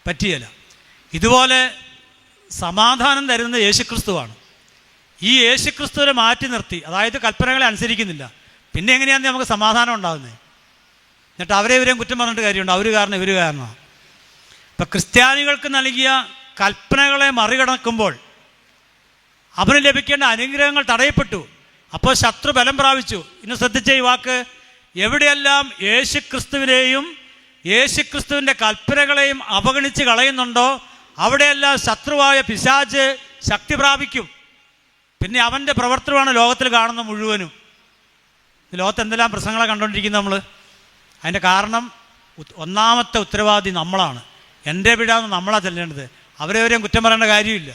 പറ്റിയല്ല. ഇതുപോലെ സമാധാനം തരുന്നത് യേശുക്രിസ്തുവാണ്. ഈ യേശുക്രിസ്തുവിനെ മാറ്റി നിർത്തി, അതായത് കൽപ്പനകളെ അനുസരിക്കുന്നില്ല. പിന്നെ എങ്ങനെയാണ് നമുക്ക് സമാധാനം ഉണ്ടാകുന്നത്? എന്നിട്ട് ഇവരെയും കുറ്റം പറഞ്ഞിട്ട് കാര്യമുണ്ട്. അവർ കാരണം ഇവർ കാരണമാണ്. ഇപ്പം ക്രിസ്ത്യാനികൾക്ക് നൽകിയ കൽപ്പനകളെ മറികടക്കുമ്പോൾ അവന് ലഭിക്കേണ്ട അനുഗ്രഹങ്ങൾ തടയപ്പെട്ടു. അപ്പോൾ ശത്രു ബലം പ്രാപിച്ചു. ഇന്ന് ശ്രദ്ധിച്ച ഈ വാക്ക്, എവിടെയെല്ലാം യേശുക്രിസ്തുവിനെയും യേശുക്രിസ്തുവിൻ്റെ കൽപ്പനകളെയും അവഗണിച്ച് കളയുന്നുണ്ടോ അവിടെയെല്ലാം ശത്രുവായ പിശാച് ശക്തി പ്രാപിക്കും. പിന്നെ അവൻ്റെ പ്രവർത്തനമാണ് ലോകത്തിൽ കാണുന്ന മുഴുവനും. ലോകത്ത് എന്തെല്ലാം പ്രശ്നങ്ങളാണ് കണ്ടുകൊണ്ടിരിക്കുന്നത് നമ്മൾ. അതിൻ്റെ കാരണം ഒന്നാമത്തെ ഉത്തരവാദി നമ്മളാണ്. എൻ്റെ വീടാന്ന് നമ്മളാണ് ചെല്ലേണ്ടത്. അവരെവരെയും കുറ്റം പറയേണ്ട കാര്യമില്ല.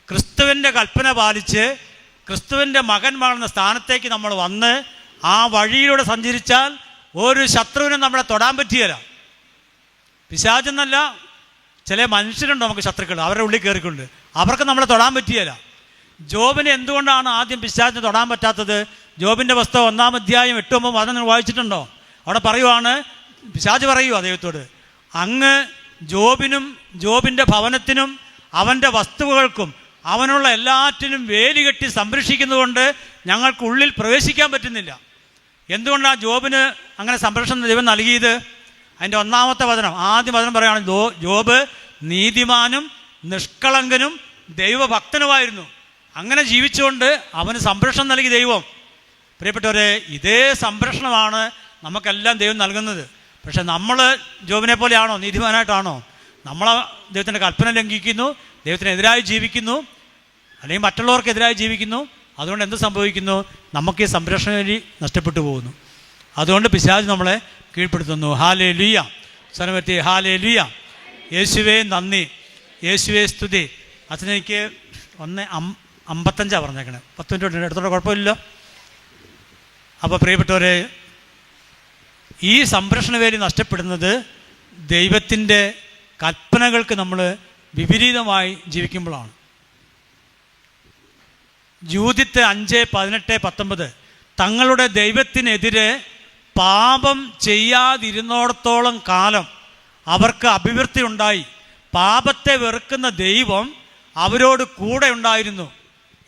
ക്രിസ്തുവിൻ്റെ കൽപ്പന പാലിച്ച് ക്രിസ്തുവിൻ്റെ മകൻ വാഴുന്ന സ്ഥാനത്തേക്ക് നമ്മൾ വന്ന് ആ വഴിയിലൂടെ സഞ്ചരിച്ചാൽ ഒരു ശത്രുവിനും നമ്മളെ തൊടാൻ പറ്റിയല്ല. പിശാചെന്നല്ല, ചില മനുഷ്യരുണ്ട് നമുക്ക് ശത്രുക്കൾ, അവരുടെ ഉള്ളിൽ കയറിക്കൊണ്ട് അവർക്ക് നമ്മളെ തൊടാൻ പറ്റിയല്ല. ജോബിനെ എന്തുകൊണ്ടാണ് ആദ്യം പിശാചിനെ തൊടാൻ പറ്റാത്തത്? ജോബിൻ്റെ പുസ്തകം 1-ാം അധ്യായം 8-9 നിങ്ങൾ വായിച്ചിട്ടുണ്ടോ? അവിടെ പറയുവാണ്, പിശാച് പറയുക ദൈവത്തോട്, അങ്ങ് ജോബിനും ജോബിൻ്റെ ഭവനത്തിനും അവൻ്റെ വസ്തുവകൾക്കും അവനുള്ള എല്ലാറ്റിനും വേലി കെട്ടി സംരക്ഷിക്കുന്നതുകൊണ്ട് ഞങ്ങൾക്കുള്ളിൽ പ്രവേശിക്കാൻ പറ്റുന്നില്ല. എന്തുകൊണ്ടാണ് ജോബിന് അങ്ങനെ സംരക്ഷണം ദൈവം നൽകിയത്? അതിൻ്റെ 1-ാമത്തെ വചനം, ആദ്യ വചനം പറയുകയാണ്, ജോബ് നീതിമാനും നിഷ്കളങ്കനും ദൈവഭക്തനുമായിരുന്നു. അങ്ങനെ ജീവിച്ചുകൊണ്ട് അവന് സംരക്ഷണം നൽകി ദൈവം. പ്രിയപ്പെട്ടവരെ, ഇതേ സംരക്ഷണമാണ് നമുക്കെല്ലാം ദൈവം നൽകുന്നത്. പക്ഷെ നമ്മൾ ജോബിനെ പോലെയാണോ? നീതിമാനായിട്ടാണോ? നമ്മൾ ദൈവത്തിൻ്റെ കൽപ്പന ലംഘിക്കുന്നു, ദൈവത്തിനെതിരായി ജീവിക്കുന്നു, അല്ലെങ്കിൽ മറ്റുള്ളവർക്കെതിരായി ജീവിക്കുന്നു. അതുകൊണ്ട് എന്ത് സംഭവിക്കുന്നു? നമുക്ക് ഈ സംരക്ഷണ വഴി നഷ്ടപ്പെട്ടു പോകുന്നു. അതുകൊണ്ട് പിശാച് നമ്മളെ കീഴ്പ്പെടുത്തുന്നു. Hallelujah, സ്വരമെത്തി hallelujah. യേശുവേ നന്ദി, യേശുവേ സ്തുതി. അച്ഛനെനിക്ക് 1:55 പറഞ്ഞേക്കണേ. 10 മിനിറ്റ് എടുത്തോടെ കുഴപ്പമില്ല. അപ്പോൾ പ്രിയപ്പെട്ടവരെ, ഈ സംരക്ഷണ വേലി നഷ്ടപ്പെടുന്നത് ദൈവത്തിൻ്റെ കൽപ്പനകൾക്ക് നമ്മൾ വിപരീതമായി ജീവിക്കുമ്പോഴാണ്. ജൂദിത്ത് 5:18-19 തങ്ങളുടെ ദൈവത്തിനെതിരെ പാപം ചെയ്യാതിരുന്നിടത്തോളം കാലം അവർക്ക് അഭിവൃദ്ധി ഉണ്ടായി. പാപത്തെ വെറുക്കുന്ന ദൈവം അവരോട് കൂടെ ഉണ്ടായിരുന്നു.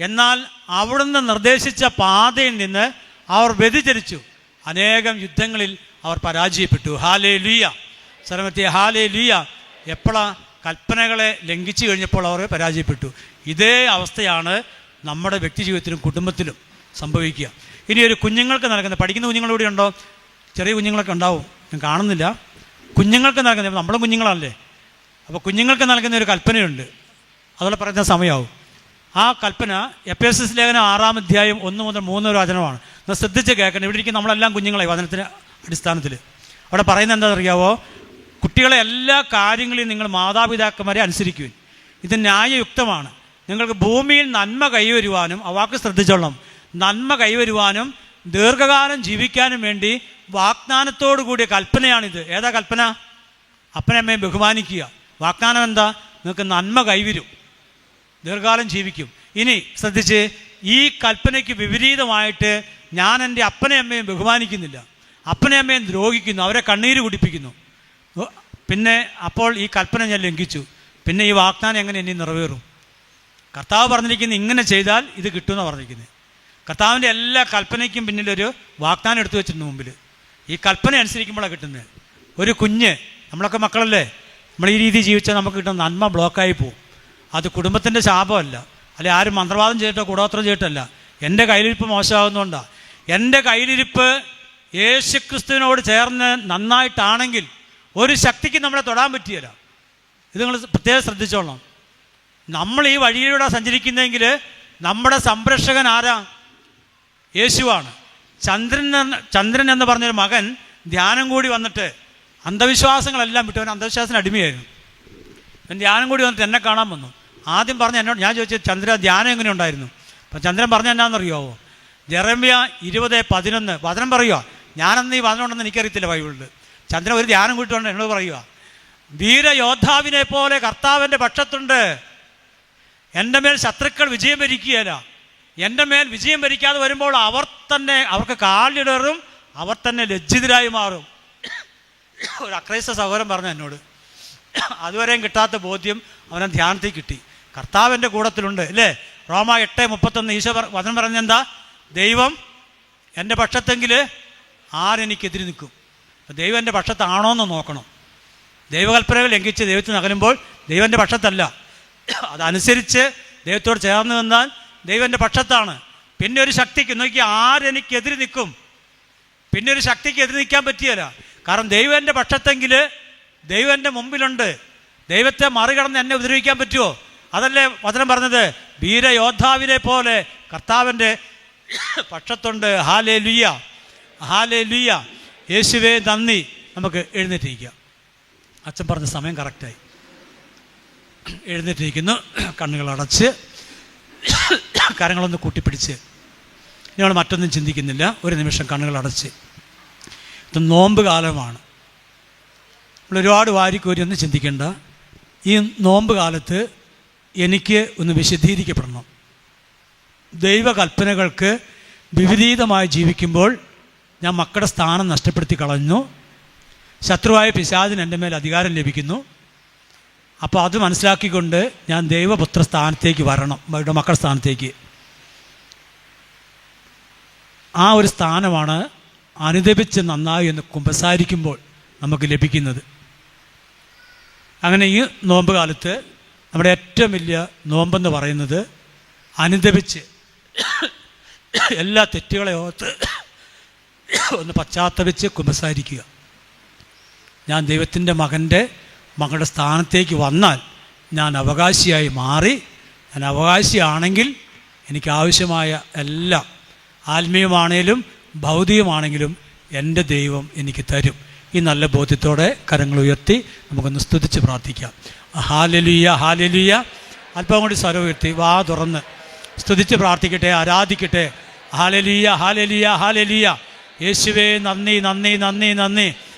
എന്നാൽ അവിടുന്ന് നിർദ്ദേശിച്ച പാതയിൽ നിന്ന് അവർ വ്യതിചലിച്ചു. അനേകം യുദ്ധങ്ങളിൽ അവർ പരാജയപ്പെട്ടു. ഹല്ലേലൂയ, സർവ്വത്തെ ഹല്ലേലൂയ. എപ്പോഴാണ്? കൽപ്പനകളെ ലംഘിച്ചു കഴിഞ്ഞപ്പോൾ അവർ പരാജയപ്പെട്ടു. ഇതേ അവസ്ഥയാണ് നമ്മുടെ വ്യക്തി ജീവിതത്തിലും കുടുംബത്തിലും സംഭവിക്കുക. ഇനി ഒരു കുഞ്ഞുങ്ങൾക്ക് നൽകുന്ന, പഠിക്കുന്ന കുഞ്ഞുങ്ങളിവിടെ ഉണ്ടോ? ചെറിയ കുഞ്ഞുങ്ങളൊക്കെ ഉണ്ടാവും, ഞാൻ കാണുന്നില്ല. കുഞ്ഞുങ്ങൾക്ക് നൽകുന്ന, നമ്മുടെ കുഞ്ഞുങ്ങളല്ലേ, അപ്പോൾ കുഞ്ഞുങ്ങൾക്ക് നൽകുന്ന ഒരു കൽപ്പനയുണ്ട്. അതോടെ പറയുന്ന സമയമാവും. ആ കൽപ്പന എഫേസ്യസ് ലേഖനം 6-ാം അധ്യായം 1 മുതൽ 3 വരെ വചനമാണ്. എന്നാൽ ശ്രദ്ധിച്ച് കേൾക്കണം. ഇവിടെ ഇരിക്കുന്ന നമ്മളെല്ലാം കുഞ്ഞുങ്ങളായി വചനത്തിന് അടിസ്ഥാനത്തിൽ. അവിടെ പറയുന്നത് എന്താണെന്ന് അറിയാവോ? കുട്ടികളെ എല്ലാ കാര്യങ്ങളിലും നിങ്ങൾ മാതാപിതാക്കന്മാരെ അനുസരിക്കുവിൻ, ഇത് ന്യായയുക്തമാണ്. നിങ്ങൾക്ക് ഭൂമിയിൽ നന്മ കൈവരുവാനും, ആ വാക്ക് ശ്രദ്ധിച്ചോളണം, നന്മ കൈവരുവാനും ദീർഘകാലം ജീവിക്കാനും വേണ്ടി വാഗ്ദാനത്തോടു കൂടിയ കൽപ്പനയാണിത്. ഏതാ കൽപ്പന? അപ്പനമ്മയെ ബഹുമാനിക്കുക. വാഗ്ദാനം എന്താ? നിങ്ങൾക്ക് നന്മ കൈവരും, ദീർഘകാലം ജീവിക്കും. ഇനി ശ്രദ്ധിച്ച്, ഈ കൽപ്പനയ്ക്ക് വിപരീതമായിട്ട് ഞാൻ എൻ്റെ അപ്പനെ അമ്മയും ബഹുമാനിക്കുന്നില്ല, അപ്പനെ അമ്മയും ദ്രോഹിക്കുന്നു, അവരെ കണ്ണീര് കുടിപ്പിക്കുന്നു. പിന്നെ അപ്പോൾ ഈ കൽപ്പന ഞാൻ ലംഘിച്ചു. പിന്നെ ഈ വാഗ്ദാനം എങ്ങനെ ഇനി നിറവേറും? കർത്താവ് പറഞ്ഞിരിക്കുന്നത് ഇങ്ങനെ ചെയ്താൽ ഇത് കിട്ടുമെന്നാണ് പറഞ്ഞിരിക്കുന്നത്. കർത്താവിൻ്റെ എല്ലാ കൽപ്പനയ്ക്കും പിന്നിലൊരു വാഗ്ദാനം എടുത്തു വെച്ചിട്ടുണ്ട് മുമ്പിൽ. ഈ കൽപ്പന അനുസരിക്കുമ്പോഴാണ് കിട്ടുന്നത്. ഒരു കുഞ്ഞ്, നമ്മളൊക്കെ മക്കളല്ലേ, നമ്മൾ ഈ രീതി ജീവിച്ചാൽ നമുക്ക് കിട്ടുന്ന നന്മ ബ്ലോക്കായി പോകും. അത് കുടുംബത്തിൻ്റെ ശാപമല്ല, അല്ലെ ആരും മന്ത്രവാദം ചെയ്തിട്ടോ കൂടോത്രം ചെയ്തിട്ടല്ല. എൻ്റെ കയ്യിലിരിപ്പ് മോശമാകുന്നതുകൊണ്ടാണ്. എൻ്റെ കയ്യിലിരിപ്പ് യേശുക്രിസ്തുവിനോട് ചേർന്ന് നന്നായിട്ടാണെങ്കിൽ ഒരു ശക്തിക്ക് നമ്മളെ തൊടാൻ പറ്റിയല്ല. ഇത് നിങ്ങൾ പ്രത്യേകം ശ്രദ്ധിച്ചോളണം. നമ്മൾ ഈ വഴിയിലൂടെ സഞ്ചരിക്കുന്നെങ്കിൽ നമ്മുടെ സംരക്ഷകൻ ആരാ? യേശുവാണ്. ചന്ദ്രൻ എന്ന് പറഞ്ഞൊരു മകൻ ധ്യാനം കൂടി വന്നിട്ട് അന്ധവിശ്വാസങ്ങളെല്ലാം വിട്ടു. അവൻ അന്ധവിശ്വാസത്തിന് അടിമയായിരുന്നു. അവൻ ധ്യാനം കൂടി വന്നിട്ട് എന്നെ കാണാൻ വന്നു. ആദ്യം പറഞ്ഞ എന്നോട്, ഞാൻ ചോദിച്ചു ചന്ദ്ര ധ്യാനം എങ്ങനെ ഉണ്ടായിരുന്നു? അപ്പം ചന്ദ്രൻ പറഞ്ഞ എന്നാണെന്നറിയാവോ? ജെറമ്യ 20:11 വചനം പറയുക. ഞാനന്ന് ഈ വചനം ഉണ്ടെന്ന് എനിക്കറിയത്തില്ല ബൈബിളിൽ. ചന്ദ്രൻ ഒരു ധ്യാനം കൂട്ടിട്ടുണ്ട് എന്നോട് പറയുക, വീരയോദ്ധാവിനെ പോലെ കർത്താവിൻ്റെ പക്ഷത്തുണ്ട്, എൻ്റെ മേൽ ശത്രുക്കൾ വിജയം ഭരിക്കുകയില്ല. എൻ്റെ മേൽ വിജയം ഭരിക്കാതെ വരുമ്പോൾ അവർക്ക് കാലിടറും, അവർ തന്നെ ലജ്ജിതരായി മാറും. ഒരു അക്രൈസ്ത സഹോദരൻ പറഞ്ഞു എന്നോട്. അതുവരെയും കിട്ടാത്ത ബോധ്യം അവനെ ധ്യാനത്തിൽ കിട്ടി. കർത്താവിൻ്റെ കൂടത്തിലുണ്ട് അല്ലേ? റോമ 8:31 ഈശോ വചനം പറഞ്ഞെന്താ? ദൈവം എൻ്റെ പക്ഷത്തെങ്കിൽ ആരെനിക്കെതിരെ നിൽക്കും? അപ്പം ദൈവം എൻ്റെ പക്ഷത്താണോ എന്ന് നോക്കണം. ദൈവകൽപ്പനകൾ ലംഘിച്ച് ദൈവത്തിന് അകലുമ്പോൾ ദൈവൻ്റെ പക്ഷത്തല്ല. അതനുസരിച്ച് ദൈവത്തോട് ചേർന്ന് നിന്നാൽ ദൈവൻ്റെ പക്ഷത്താണ്. പിന്നെ ഒരു ശക്തിക്ക് നോക്കി ആരെനിക്കെതിരെ നിൽക്കും? പിന്നെ ഒരു ശക്തിക്ക് എതിര് നിൽക്കാൻ പറ്റിയല്ല. കാരണം ദൈവം എൻ്റെ പക്ഷത്തെങ്കിൽ ദൈവം എൻ്റെ മുമ്പിലുണ്ട്. ദൈവത്തെ മറികടന്ന് എന്നെ ഉപദ്രവിക്കാൻ പറ്റുമോ? അതല്ലേ വചനം പറഞ്ഞത്? വീരയോദ്ധാവിനെ പോലെ കർത്താവിൻ്റെ പക്ഷത്തുണ്ട്. Hallelujah, hallelujah. യേശുവേ നന്ദി. നമുക്ക് എഴുന്നേറ്റിരിക്കാം. അച്ഛൻ പറഞ്ഞ സമയം കറക്റ്റായി. എഴുന്നേറ്റിരിക്കുന്നു, കണ്ണുകൾ അടച്ച് കരങ്ങളൊന്ന് കൂട്ടിപ്പിടിച്ച്. ഞങ്ങൾ മറ്റൊന്നും ചിന്തിക്കുന്നില്ല. ഒരു നിമിഷം കണ്ണുകൾ അടച്ച്. ഇത് നോമ്പ് കാലമാണ്. നമ്മൾ ഒരുപാട് വാരിക്കോരി ഒന്നും ചിന്തിക്കേണ്ട. ഈ നോമ്പ് കാലത്ത് എനിക്ക് ഒന്ന് വിശദീകരിക്കപ്പെടണം. ദൈവകൽപ്പനകൾക്ക് വിപരീതമായി ജീവിക്കുമ്പോൾ ഞാൻ മക്കളുടെ സ്ഥാനം നഷ്ടപ്പെടുത്തി കളഞ്ഞു. ശത്രുവായ പിശാചിന് എൻ്റെ മേൽ അധികാരം ലഭിക്കുന്നു. അപ്പോൾ അത് മനസ്സിലാക്കിക്കൊണ്ട് ഞാൻ ദൈവപുത്ര സ്ഥാനത്തേക്ക് വരണം, മക്കളുടെ സ്ഥാനത്തേക്ക്. ആ ഒരു സ്ഥാനമാണ് അനുദപിച്ച് നന്നായി എന്ന് കുമ്പസാരിക്കുമ്പോൾ നമുക്ക് ലഭിക്കുന്നത്. അങ്ങനെ ഈ നോമ്പ് കാലത്ത് നമ്മുടെ ഏറ്റവും വലിയ നോമ്പെന്ന് പറയുന്നത് അനുദപിച്ച് എല്ലാ തെറ്റുകളെ ഓർത്ത് ഒന്ന് പശ്ചാത്തപിച്ച് കുമ്പസാരിക്കുക. ഞാൻ ദൈവത്തിൻ്റെ മകളുടെ സ്ഥാനത്തേക്ക് വന്നാൽ ഞാൻ അവകാശിയായി മാറി, ഞാൻ അവകാശിയാണെങ്കിൽ എനിക്ക് ആവശ്യമായ എല്ലാം ആത്മീയമാണേലും ഭൗതികമാണെങ്കിലും എൻ്റെ ദൈവം എനിക്ക് തരും. ഈ നല്ല ബോധ്യത്തോടെ കരങ്ങൾ ഉയർത്തി നമുക്കൊന്ന് സ്തുതിച്ച് പ്രാർത്ഥിക്കാം. ഹാലലുയ ഹാലലുയ. അല്പം കൂടി സ്വരം ഉയർത്തി വാ തുറന്ന് സ്തുതിച്ച് പ്രാർത്ഥിക്കട്ടെ, ആരാധിക്കട്ടെ. ഹാലലുയ ഹാലലുയ ഹാലലുയ. യേശുവേ നന്ദി നന്ദി നന്ദി നന്ദി.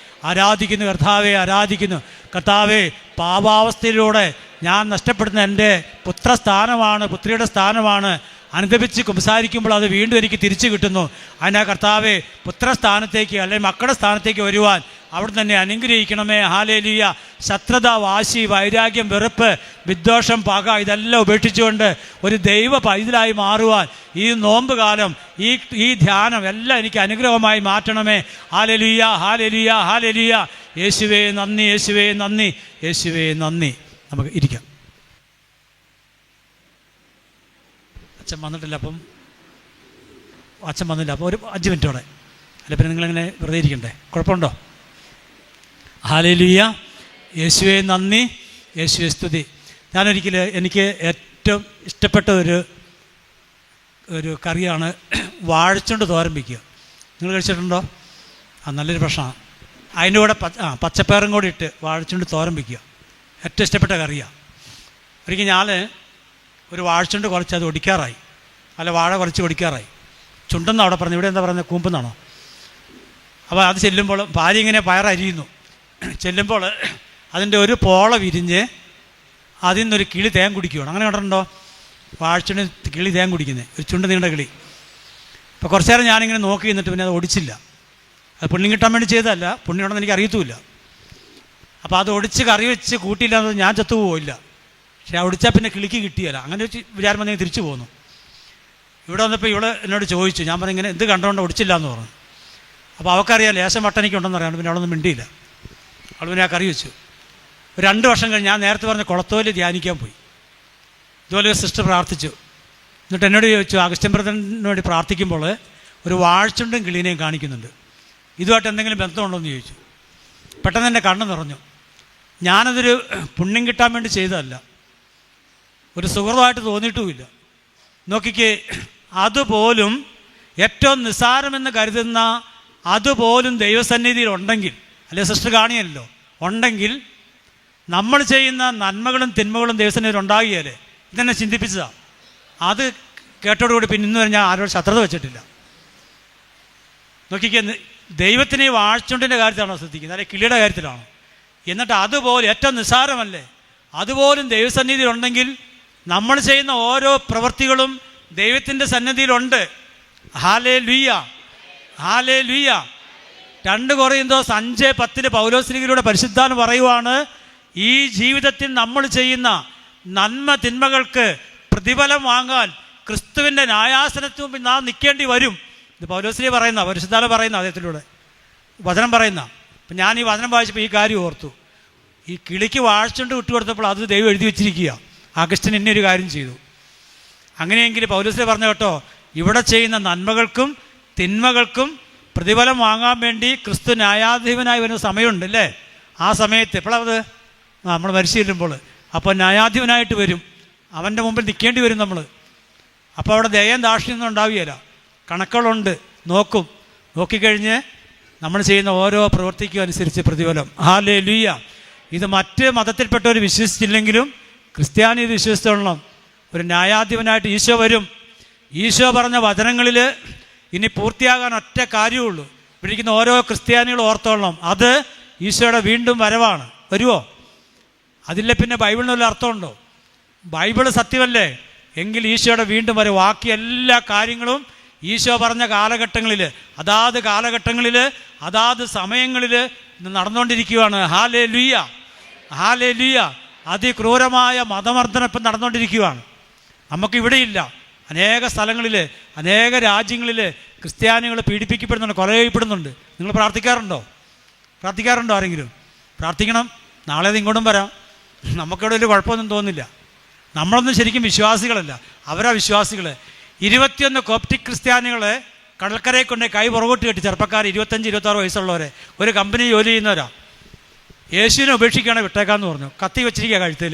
ആരാധിക്കുന്നു കർത്താവെ, ആരാധിക്കുന്നു കർത്താവെ. പാപാവസ്ഥയിലൂടെ ഞാൻ നഷ്ടപ്പെടുന്ന എൻ്റെ പുത്രസ്ഥാനമാണ്, പുത്രിയുടെ സ്ഥാനമാണ്. അനുദപിച്ച് കുമ്പസാരിക്കുമ്പോൾ അത് വീണ്ടും എനിക്ക് തിരിച്ചു കിട്ടുന്നു. അതിനാ കർത്താവെ, പുത്രസ്ഥാനത്തേക്ക് അല്ലെങ്കിൽ മക്കളുടെ സ്ഥാനത്തേക്ക് വരുവാൻ അവിടെ തന്നെ അനുഗ്രഹിക്കണമേ. ഹാലേലൂയ. ശത്രുത, വാശി, വൈരാഗ്യം, വെറുപ്പ്, വിദ്വേഷം, പക ഇതെല്ലാം ഉപേക്ഷിച്ചുകൊണ്ട് ഒരു ദൈവ പൈതലായി മാറുവാൻ ഈ നോമ്പ് കാലം, ഈ ധ്യാനം എല്ലാം എനിക്ക് അനുഗ്രഹമായി മാറ്റണമേ. Hallelujah hallelujah hallelujah. യേശുവേ നന്ദി, യേശുവേ നന്ദി, യേശുവേ നന്ദി. നമുക്ക് ഇരിക്കാം. അച്ഛൻ വന്നിട്ടില്ല, അച്ഛൻ വന്നില്ല. അപ്പോൾ ഒരു 5 മിനിറ്റോടെ അല്ല, പിന്നെ നിങ്ങളിങ്ങനെ വെറുതെ ഇരിക്കണ്ടേ? കുഴപ്പമുണ്ടോ? ഹാലേലൂയ. യേശുവേ നന്ദി, യേശുവേ സ്തുതി. എനിക്ക് ഏറ്റവും ഇഷ്ടപ്പെട്ട ഒരു കറിയാണ് വാഴച്ചുണ്ട് തോരൻ വയ്ക്കുക. നിങ്ങൾ കഴിച്ചിട്ടുണ്ടോ? നല്ലൊരു ഭക്ഷണമാണ്. അതിൻ്റെ കൂടെ പച്ചപ്പയറും കൂടി ഇട്ട് വാഴച്ചുണ്ട് തോരൻ വയ്ക്കുക. ഏറ്റവും ഇഷ്ടപ്പെട്ട കറിയാണ്. ഒരിക്കൽ ഞാൻ ഒരു വാഴച്ചുണ്ട് കുറച്ച് അത് ഒടിക്കാറായി, അല്ല വാഴ കുറച്ച് ഒടിക്കാറായി. ചുണ്ടെന്ന് അവിടെ പറഞ്ഞു, ഇവിടെ എന്താ പറയുന്നത്, കൂമ്പെന്നാണോ? അപ്പോൾ അത് ചെല്ലുമ്പോൾ ഭാര്യ ഇങ്ങനെ പയറരിയുന്നു. ചെല്ലുമ്പോൾ അതിൻ്റെ ഒരു പോള വിരിഞ്ഞ് അതിൽ നിന്നൊരു കിളി തേൻ കുടിക്കുകയാണ്. അങ്ങനെ കണ്ടിട്ടുണ്ടോ? വാഴച്ചുണ്ട് കിളി തേൻ കുടിക്കുന്നത്, ഒരു ചുണ്ട് നീണ്ട കിളി. അപ്പോൾ കുറച്ച് നേരം ഞാനിങ്ങനെ നോക്കി നിന്നിട്ട് പിന്നെ അത് ഒടിച്ചില്ല. അത് പുണ്യം കിട്ടാൻ വേണ്ടി ചെയ്തതല്ല, പുണ്യമുണ്ടെന്ന് എനിക്ക് അറിയത്തുമില്ല. അപ്പോൾ അത് ഒടിച്ച് കറി വെച്ച് കൂട്ടിയില്ലാന്നത് ഞാൻ ചത്തുപോയില്ല. പക്ഷേ ആ ഒടിച്ചാൽ പിന്നെ കിളിക്ക് കിട്ടിയല്ല. അങ്ങനെ വിചാരം വന്നെങ്കിൽ തിരിച്ചു പോന്നു. ഇവിടെ വന്നപ്പോൾ ഇവള് എന്നോട് ചോദിച്ചു. ഞാൻ പറഞ്ഞു ഇങ്ങനെ എന്ത് കണ്ടുകൊണ്ട് ഒടിച്ചില്ല എന്ന് പറഞ്ഞു. അപ്പോൾ അവൾക്കറിയാം ലേശം വട്ടനിക്കുണ്ടെന്ന് അറിയാം. പിന്നെ അവളൊന്നും മിണ്ടിയില്ല. അവൾ പിന്നെ ആ കറി വെച്ചു. 2 വർഷം കഴിഞ്ഞ് ഞാൻ നേരത്തെ പറഞ്ഞ കുളത്തോല് ധ്യാനിക്കാൻ പോയി. ഇതുപോലെ സിസ്റ്റർ പ്രാർത്ഥിച്ചു. എന്നിട്ട് എന്നോട് ചോദിച്ചു, അഗസ്ത്യൻ ബ്രദറിന് വേണ്ടി പ്രാർത്ഥിക്കുമ്പോൾ ഒരു വാഴച്ചുണ്ടും കിളീനെയും കാണിക്കുന്നുണ്ട്, ഇതുമായിട്ട് എന്തെങ്കിലും ബന്ധമുണ്ടോ എന്ന് ചോദിച്ചു. പെട്ടെന്ന് എൻ്റെ കണ്ണ് നിറഞ്ഞു. ഞാനതൊരു പുണ്യം കിട്ടാൻ വേണ്ടി ചെയ്തതല്ല, ഒരു സുഹൃതമായിട്ട് തോന്നിയിട്ടുമില്ല. നോക്കിക്കേ, അതുപോലും ഏറ്റവും നിസ്സാരമെന്ന് കരുതുന്ന അതുപോലും ദൈവസന്നിധിയിൽ ഉണ്ടെങ്കിൽ, അല്ലെ സിസ്റ്റർ കാണിയല്ലോ, ഉണ്ടെങ്കിൽ നമ്മൾ ചെയ്യുന്ന നന്മകളും തിന്മകളും ദൈവസന്നിധിയിൽ ഉണ്ടാകിയാലേ. ഇതെന്നെ ചിന്തിപ്പിച്ചതാണ്. അത് കേട്ടോടുകൂടി പിന്നെ ഇന്ന് വരെ ഞാൻ ആരോട് ശത്രുത വെച്ചിട്ടില്ല. നോക്കിക്കേ, ദൈവത്തിന് ഈ വാഴ്ചുണ്ടിൻ്റെ കാര്യത്തിലാണോ ശ്രദ്ധിക്കുന്നത്, അല്ലെങ്കിൽ കിളിയുടെ കാര്യത്തിലാണോ? എന്നിട്ട് അതുപോലെ ഏറ്റവും നിസ്സാരമല്ലേ, അതുപോലും ദൈവസന്നിധിയിൽ ഉണ്ടെങ്കിൽ നമ്മൾ ചെയ്യുന്ന ഓരോ പ്രവൃത്തികളും ദൈവത്തിൻ്റെ സന്നിധിയിലുണ്ട്. Hallelujah hallelujah. 2 കൊറിന്തോസ് 5:10 പൗലോസ്ലീഗയിലൂടെ പരിശുദ്ധാത്മ പറയുവാണ്, ഈ ജീവിതത്തിൽ നമ്മൾ ചെയ്യുന്ന നന്മ തിന്മകൾക്ക് പ്രതിഫലം വാങ്ങാൻ ക്രിസ്തുവിൻ്റെ ന്യായാസനത്തിന് മുമ്പിൽ നാം നിൽക്കേണ്ടി വരും. ഇത് പൗലോസ്ലീഗ പറയുന്ന, പരിശുദ്ധാത്മ പറയുന്ന, അദ്ദേഹത്തിലൂടെ വചനം പറയുന്ന. അപ്പം ഞാൻ ഈ വചനം വായിച്ചപ്പോൾ ഈ കാര്യം ഓർത്തു. ഈ കിളിക്ക് വാഴ്ചുണ്ട് വിട്ടുകൊടുത്തപ്പോൾ അത് ദൈവം എഴുതി വെച്ചിരിക്കുക, അഗസ്റ്റിൻ ഇന്നൊരു കാര്യം ചെയ്തു. അങ്ങനെയെങ്കിൽ പൗലോസ്ലീഗ പറഞ്ഞ കേട്ടോ, ഇവിടെ ചെയ്യുന്ന നന്മകൾക്കും തിന്മകൾക്കും പ്രതിഫലം വാങ്ങാൻ വേണ്ടി ക്രിസ്തു ന്യായാധിപനായി വരുന്ന സമയമുണ്ട് അല്ലേ? ആ സമയത്ത് എപ്പോഴത് നമ്മൾ മരിച്ചിരുമ്പോൾ, അപ്പോൾ ന്യായാധിപനായിട്ട് വരും, അവൻ്റെ മുമ്പിൽ നിൽക്കേണ്ടി വരും നമ്മൾ. അപ്പോൾ അവിടെ ദയം ദാക്ഷിണ്യം ഉണ്ടാവുകയില്ല, കണക്കുകളുണ്ട്, നോക്കിക്കഴിഞ്ഞ് നമ്മൾ ചെയ്യുന്ന ഓരോ പ്രവൃത്തിക്കും അനുസരിച്ച് പ്രതിഫലം. ഹല്ലേലൂയ. ഇത് മറ്റ് മതത്തിൽപ്പെട്ടവർ വിശ്വസിച്ചില്ലെങ്കിലും ക്രിസ്ത്യാനി വിശ്വസിച്ചോളണം, ഒരു ന്യായാധിപനായിട്ട് ഈശോ വരും. ഈശോ പറഞ്ഞ വചനങ്ങളിൽ ഇനി പൂർത്തിയാകാൻ ഒറ്റ കാര്യമുള്ളൂ. ഇവിടെ ഇരിക്കുന്ന ഓരോ ക്രിസ്ത്യാനികളും ഓർത്തോളണം, അത് ഈശോയുടെ വീണ്ടും വരവാണ്. വരുമോ? അതില്ല പിന്നെ ബൈബിളിന് വല്ല അർത്ഥമുണ്ടോ? ബൈബിള് സത്യമല്ലേ? എങ്കിൽ ഈശോയുടെ വീണ്ടും വരും. ബാക്കി എല്ലാ കാര്യങ്ങളും ഈശോ പറഞ്ഞ കാലഘട്ടങ്ങളിൽ, അതാത് സമയങ്ങളിൽ നടന്നുകൊണ്ടിരിക്കുകയാണ്. Hallelujah hallelujah. അതിക്രൂരമായ മതമർദ്ദനം ഇപ്പം നടന്നുകൊണ്ടിരിക്കുകയാണ്. നമുക്കിവിടെയില്ല, അനേക സ്ഥലങ്ങളിൽ, അനേക രാജ്യങ്ങളിൽ ക്രിസ്ത്യാനികൾ പീഡിപ്പിക്കപ്പെടുന്നുണ്ട്, കൊലയിപ്പെടുന്നുണ്ട്. നിങ്ങൾ പ്രാർത്ഥിക്കാറുണ്ടോ ആരെങ്കിലും? പ്രാർത്ഥിക്കണം. നാളെ അത് ഇങ്ങോട്ടും വരാം. നമുക്കിവിടെ വലിയ കുഴപ്പമൊന്നും തോന്നില്ല. നമ്മളൊന്നും ശരിക്കും വിശ്വാസികളല്ല, അവരാ വിശ്വാസികൾ. 21 കോപ്റ്റിക് ക്രിസ്ത്യാനികൾ കടൽക്കരയെ കൊണ്ട് കൈ പുറകോട്ട് കെട്ടി, ചെറുപ്പക്കാർ 25-26 വയസ്സുള്ളവരെ, ഒരു കമ്പനി ജോലി ചെയ്യുന്നവരാ. യേശുവിനെ ഉപേക്ഷിക്കുകയാണെങ്കിൽ വിട്ടേക്കാന്ന് പറഞ്ഞു. കത്തി വെച്ചിരിക്കുക കഴുത്തിൽ.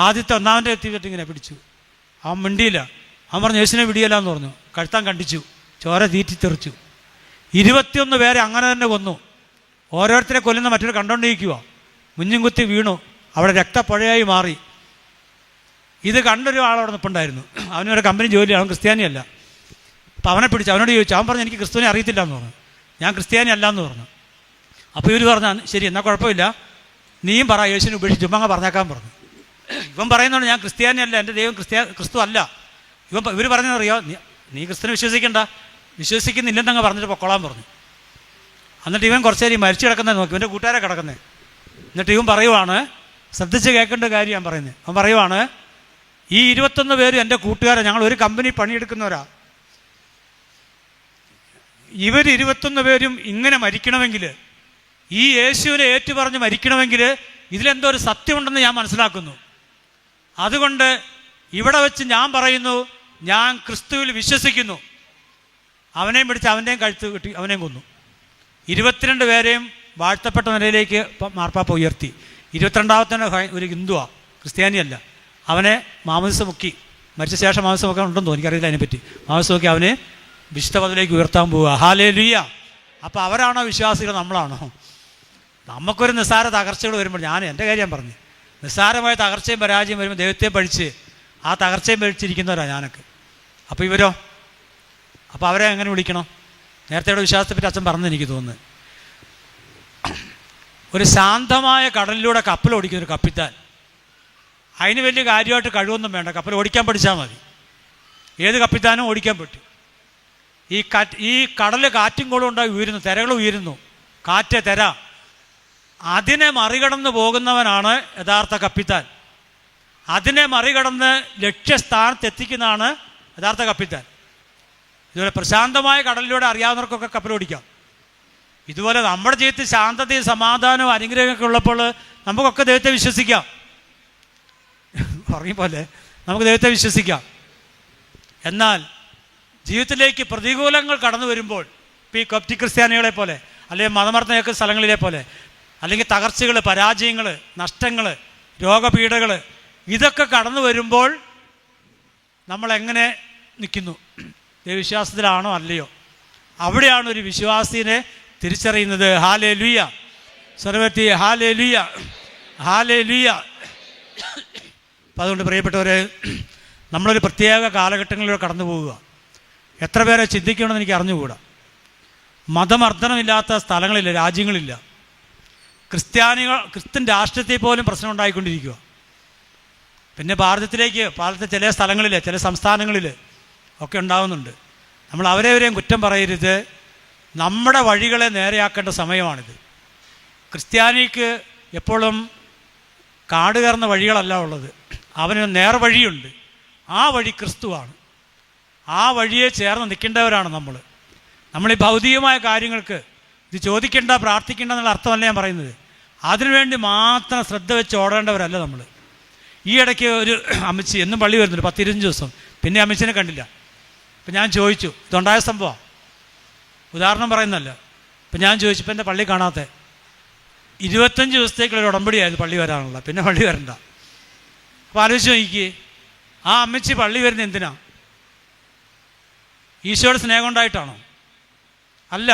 ആദ്യത്തെ ഒന്നാമൻ്റെ എത്തിയിട്ട് ഇങ്ങനെ പിടിച്ചു. അവൻ മിണ്ടിയില്ല. അവൻ പറഞ്ഞു യേശുവിനെ വിടിയല്ലാന്ന് പറഞ്ഞു. കഴുത്താൻ കണ്ടിച്ചു, ചോര തീറ്റിത്തെറിച്ചു. 21 പേരെ അങ്ങനെ തന്നെ കൊന്നു. ഓരോരുത്തരെ കൊല്ലുന്ന മറ്റൊരു കണ്ടുകൊണ്ടിരിക്കുക. മുഞ്ഞും കുത്തി വീണു, അവിടെ രക്തപ്പുഴയായി മാറി. ഇത് കണ്ടൊരു ആളവിടെ നിൽപ്പുണ്ടായിരുന്നു. അവനൊരു കമ്പനി ജോലിയാണ്, അവൻ ക്രിസ്ത്യാനിയല്ല. അപ്പോൾ അവനെ പിടിച്ചു, അവനോട് ചോദിച്ചു. അവൻ പറഞ്ഞു എനിക്ക് ക്രിസ്തുവിനെ അറിയത്തില്ല എന്ന് പറഞ്ഞു. ഞാൻ ക്രിസ്ത്യാനി അല്ല എന്ന് പറഞ്ഞു. അപ്പോൾ ഇവർ പറഞ്ഞാൽ ശരി എന്നാൽ കുഴപ്പമില്ല, നീയും പറ യേശുവിനെ ഉപേക്ഷിച്ചു ചുമ്മാ പറഞ്ഞേക്കാൻ പറഞ്ഞു. ഇവൻ പറയുന്നുണ്ട് ഞാൻ ക്രിസ്ത്യാനി അല്ല, എൻ്റെ ദൈവം ക്രിസ്തു അല്ല. ഇവർ പറഞ്ഞതറിയോ, നീ ക്രിസ്തുവിനെ വിശ്വസിക്കണ്ട, വിശ്വസിക്കുന്നില്ലെന്നങ്ങ് പറഞ്ഞിട്ട് പൊക്കോളാൻ പറഞ്ഞു. എന്നിട്ട് ഇവൻ കുറച്ച് നേരം മരിച്ചു കിടക്കുന്നത് നോക്കി, ഇവൻ്റെ കൂട്ടുകാരെ കിടക്കുന്നത്. എന്നിട്ട് ഇവൻ പറയുവാണ്, ശ്രദ്ധിച്ച് കേൾക്കേണ്ട കാര്യം ഞാൻ പറയുന്നത്. അവൻ പറയുവാണ് ഈ 21 പേരും എൻ്റെ കൂട്ടുകാരെ, ഞങ്ങൾ ഒരു കമ്പനി പണിയെടുക്കുന്നവരാ. ഇവർ 21 പേരും ഇങ്ങനെ മരിക്കണമെങ്കിൽ, ഈ യേശുവിനെ ഏറ്റുപറഞ്ഞ് മരിക്കണമെങ്കിൽ ഇതിലെന്തോ ഒരു സത്യമുണ്ടെന്ന് ഞാൻ മനസ്സിലാക്കുന്നു. അതുകൊണ്ട് ഇവിടെ വെച്ച് ഞാൻ പറയുന്നു, ഞാൻ ക്രിസ്തുവിൽ വിശ്വസിക്കുന്നു. അവനെയും പിടിച്ച് അവൻ്റെയും കഴുത്ത് കിട്ടി അവനെയും കൊന്നു. 22 പേരെയും വാഴ്ത്തപ്പെട്ട നിലയിലേക്ക് മാർപ്പാപ്പ ഉയർത്തി. 22ാമത്തെ ഒരു ഹിന്ദുവാ, ക്രിസ്ത്യാനിയല്ല. അവനെ മാമോദിസ മുക്കി, മരിച്ച ശേഷം മാമോദിസ മുക്കാൻ ഉണ്ടെന്ന് തോന്നി, എനിക്കറിയില്ല അതിനെപ്പറ്റി. മാമോദിസ മുക്കി അവനെ വിശുദ്ധ പദവിയിലേക്ക് ഉയർത്താൻ പോവുക. ഹല്ലേലൂയ. അപ്പോൾ അവരാണോ വിശ്വാസികൾ, നമ്മളാണോ? നമുക്കൊരു നിസ്സാര തകർച്ചകൾ വരുമ്പോൾ, ഞാൻ എൻ്റെ കാര്യം പറഞ്ഞു, നിസ്സാരമായ തകർച്ചയും പരാജയം വരുമ്പോൾ ദൈവത്തെ പഴിച്ച് ആ തകർച്ചയും പഴിച്ചിരിക്കുന്നവരാണ് ഞാനൊക്കെ. അപ്പോൾ ഇവരോ? അപ്പോൾ അവരെ എങ്ങനെ വിളിക്കണം? നേരത്തെയുടെ വിശ്വാസത്തെപ്പറ്റി അച്ഛൻ പറഞ്ഞു എനിക്ക് തോന്നുന്നത്. ഒരു ശാന്തമായ കടലിലൂടെ കപ്പൽ ഓടിക്കുന്നൊരു കപ്പിത്താൻ, അതിന് വലിയ കാര്യമായിട്ട് കഴിവൊന്നും വേണ്ട, കപ്പൽ ഓടിക്കാൻ പഠിച്ചാൽ മതി. ഏത് കപ്പിത്താനും ഓടിക്കാൻ പറ്റും. ഈ കടൽ കാറ്റും കോളും ഉണ്ടായി ഉയരുന്നു, തിരകൾ ഉയരുന്നു, കാറ്റ് തിര, അതിനെ മറികടന്ന് പോകുന്നവനാണ് യഥാർത്ഥ കപ്പിത്താൻ. അതിനെ മറികടന്ന് ലക്ഷ്യസ്ഥാനത്തെത്തിക്കുന്നതാണ് യഥാർത്ഥ കപ്പിത്താൻ. ഇതുപോലെ പ്രശാന്തമായ കടലിലൂടെ അറിയാവുന്നവർക്കൊക്കെ കപ്പലോടിക്കാം. ഇതുപോലെ നമ്മുടെ ജീവിതത്തിൽ ശാന്തതയും സമാധാനവും അനുഗ്രഹമൊക്കെ ഉള്ളപ്പോൾ നമുക്കൊക്കെ ദൈവത്തെ വിശ്വസിക്കാം. പറയും പോലെ നമുക്ക് ദൈവത്തെ വിശ്വസിക്കാം. എന്നാൽ ജീവിതത്തിലേക്ക് പ്രതികൂലങ്ങൾ കടന്നു വരുമ്പോൾ, ഇപ്പോൾ ഈ കോപ്റ്റിക് ക്രിസ്ത്യാനികളെ പോലെ, അല്ലെങ്കിൽ മതമർദ്ദനയൊക്കെ സ്ഥലങ്ങളിലെ പോലെ, അല്ലെങ്കിൽ തകർച്ചകൾ, പരാജയങ്ങൾ, നഷ്ടങ്ങൾ, രോഗപീഠകൾ, ഇതൊക്കെ കടന്നു വരുമ്പോൾ നമ്മളെങ്ങനെ നിൽക്കുന്നു? ദൈവവിശ്വാസത്തിലാണോ അല്ലയോ? അവിടെയാണ് ഒരു വിശ്വാസിനെ തിരിച്ചറിയുന്നത്. ഹല്ലേലൂയ, സർവ്വത്തി ഹല്ലേലൂയ, ഹല്ലേലൂയ. അപ്പം അതുകൊണ്ട് പ്രിയപ്പെട്ടവരെ, നമ്മളൊരു പ്രത്യേക കാലഘട്ടങ്ങളിലൂടെ കടന്നു പോവുക. എത്ര പേരെ ചിന്തിക്കണമെന്ന് എനിക്ക് അറിഞ്ഞുകൂടാ. മതമർദ്ദനമില്ലാത്ത സ്ഥലങ്ങളില്ല, രാജ്യങ്ങളില്ല. ക്രിസ്ത്യൻ രാഷ്ട്രത്തിൽ പോലും പ്രശ്നം ഉണ്ടായിക്കൊണ്ടിരിക്കുക. പിന്നെ ഭാരതത്തെ ചില സ്ഥലങ്ങളിൽ, ചില സംസ്ഥാനങ്ങളിൽ ഒക്കെ ഉണ്ടാകുന്നുണ്ട്. നമ്മൾ അവരെവരെയും കുറ്റം പറയരുത്. നമ്മുടെ വഴികളെ നേരെയാക്കേണ്ട സമയമാണിത്. ക്രിസ്ത്യാനിക്ക് എപ്പോഴും കാട് കയറുന്ന വഴികളല്ല ഉള്ളത്, അവന് നേർവഴിയുണ്ട്. ആ വഴി ക്രിസ്തുവാണ്. ആ വഴിയെ ചേർന്ന് നിൽക്കേണ്ടവരാണ് നമ്മളീ ഭൗതികമായ കാര്യങ്ങൾക്ക് ഇത് ചോദിക്കേണ്ട, പ്രാർത്ഥിക്കേണ്ട എന്നുള്ള അർത്ഥമല്ല ഞാൻ പറയുന്നത്. അതിനുവേണ്ടി മാത്രം ശ്രദ്ധ വെച്ച് ഓടേണ്ടവരല്ല നമ്മൾ. ഈ ഇടയ്ക്ക് ഒരു അമ്മച്ചി എന്നും പള്ളി വരുന്നുണ്ട്, 10-25 ദിവസം. പിന്നെ അമ്മച്ചിനെ കണ്ടില്ല. അപ്പം ഞാൻ ചോദിച്ചു, ഇതുണ്ടായ സംഭവം, ഉദാഹരണം പറയുന്നല്ല. അപ്പം ഞാൻ ചോദിച്ചു, ഇപ്പം എൻ്റെ പള്ളി കാണാത്ത 25 ദിവസത്തേക്കുള്ളൊരു ഉടമ്പടിയായിരുന്നു പള്ളി വരാനുള്ള, പിന്നെ പള്ളി വരണ്ട. അപ്പോൾ ആലോചിച്ച് നോക്കിക്കേ, ആ അമ്മച്ചി പള്ളി വരുന്നത് എന്തിനാ? ഈശോയുടെ സ്നേഹം ഉണ്ടായിട്ടാണോ? അല്ല.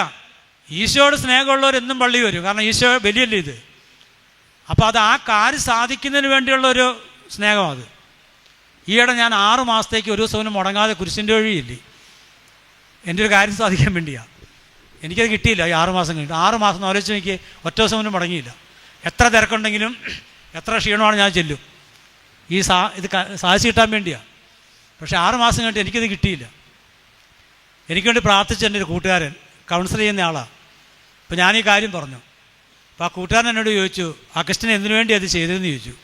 ഈശോയുടെ സ്നേഹമുള്ളവരെന്നും പള്ളി വരും, കാരണം ഈശോ ബലിയല്ലേ ഇത്. അപ്പോൾ അത് ആ കാര്യം സാധിക്കുന്നതിന് വേണ്ടിയുള്ളൊരു സ്നേഹമാണ് അത്. ഈയിടെ ഞാൻ 6 മാസത്തേക്ക് ഒരു ദിവസം മുടങ്ങാതെ കുരിശിൻ്റെ വഴിയില്ലേ, എൻ്റെ ഒരു കാര്യം സാധിക്കാൻ വേണ്ടിയാണ്. എനിക്കത് കിട്ടിയില്ല ഈ 6 മാസം കഴിഞ്ഞിട്ട്. 6 മാസം ആലോചിച്ച് എനിക്ക് ഒറ്റ ദിവസം പോലും മുടങ്ങിയില്ല. എത്ര തിരക്കുണ്ടെങ്കിലും എത്ര ക്ഷീണമാണ് ഞാൻ ചെല്ലും, ഇത് സാധിച്ചു കിട്ടാൻ വേണ്ടിയാണ്. പക്ഷേ 6 മാസം കഴിഞ്ഞിട്ട് എനിക്കത് കിട്ടിയില്ല. എനിക്ക് വേണ്ടി പ്രാർത്ഥിച്ച എൻ്റെ ഒരു കൂട്ടുകാരൻ, കൗൺസിൽ ചെയ്യുന്ന ആളാണ്. അപ്പോൾ ഞാൻ ഈ കാര്യം പറഞ്ഞു. അപ്പോൾ ആ കൂട്ടുകാരൻ എന്നോട് ചോദിച്ചു, അഗസ്റ്റിന് എന്തിനു വേണ്ടി അത് ചെയ്തതെന്ന് ചോദിച്ചു.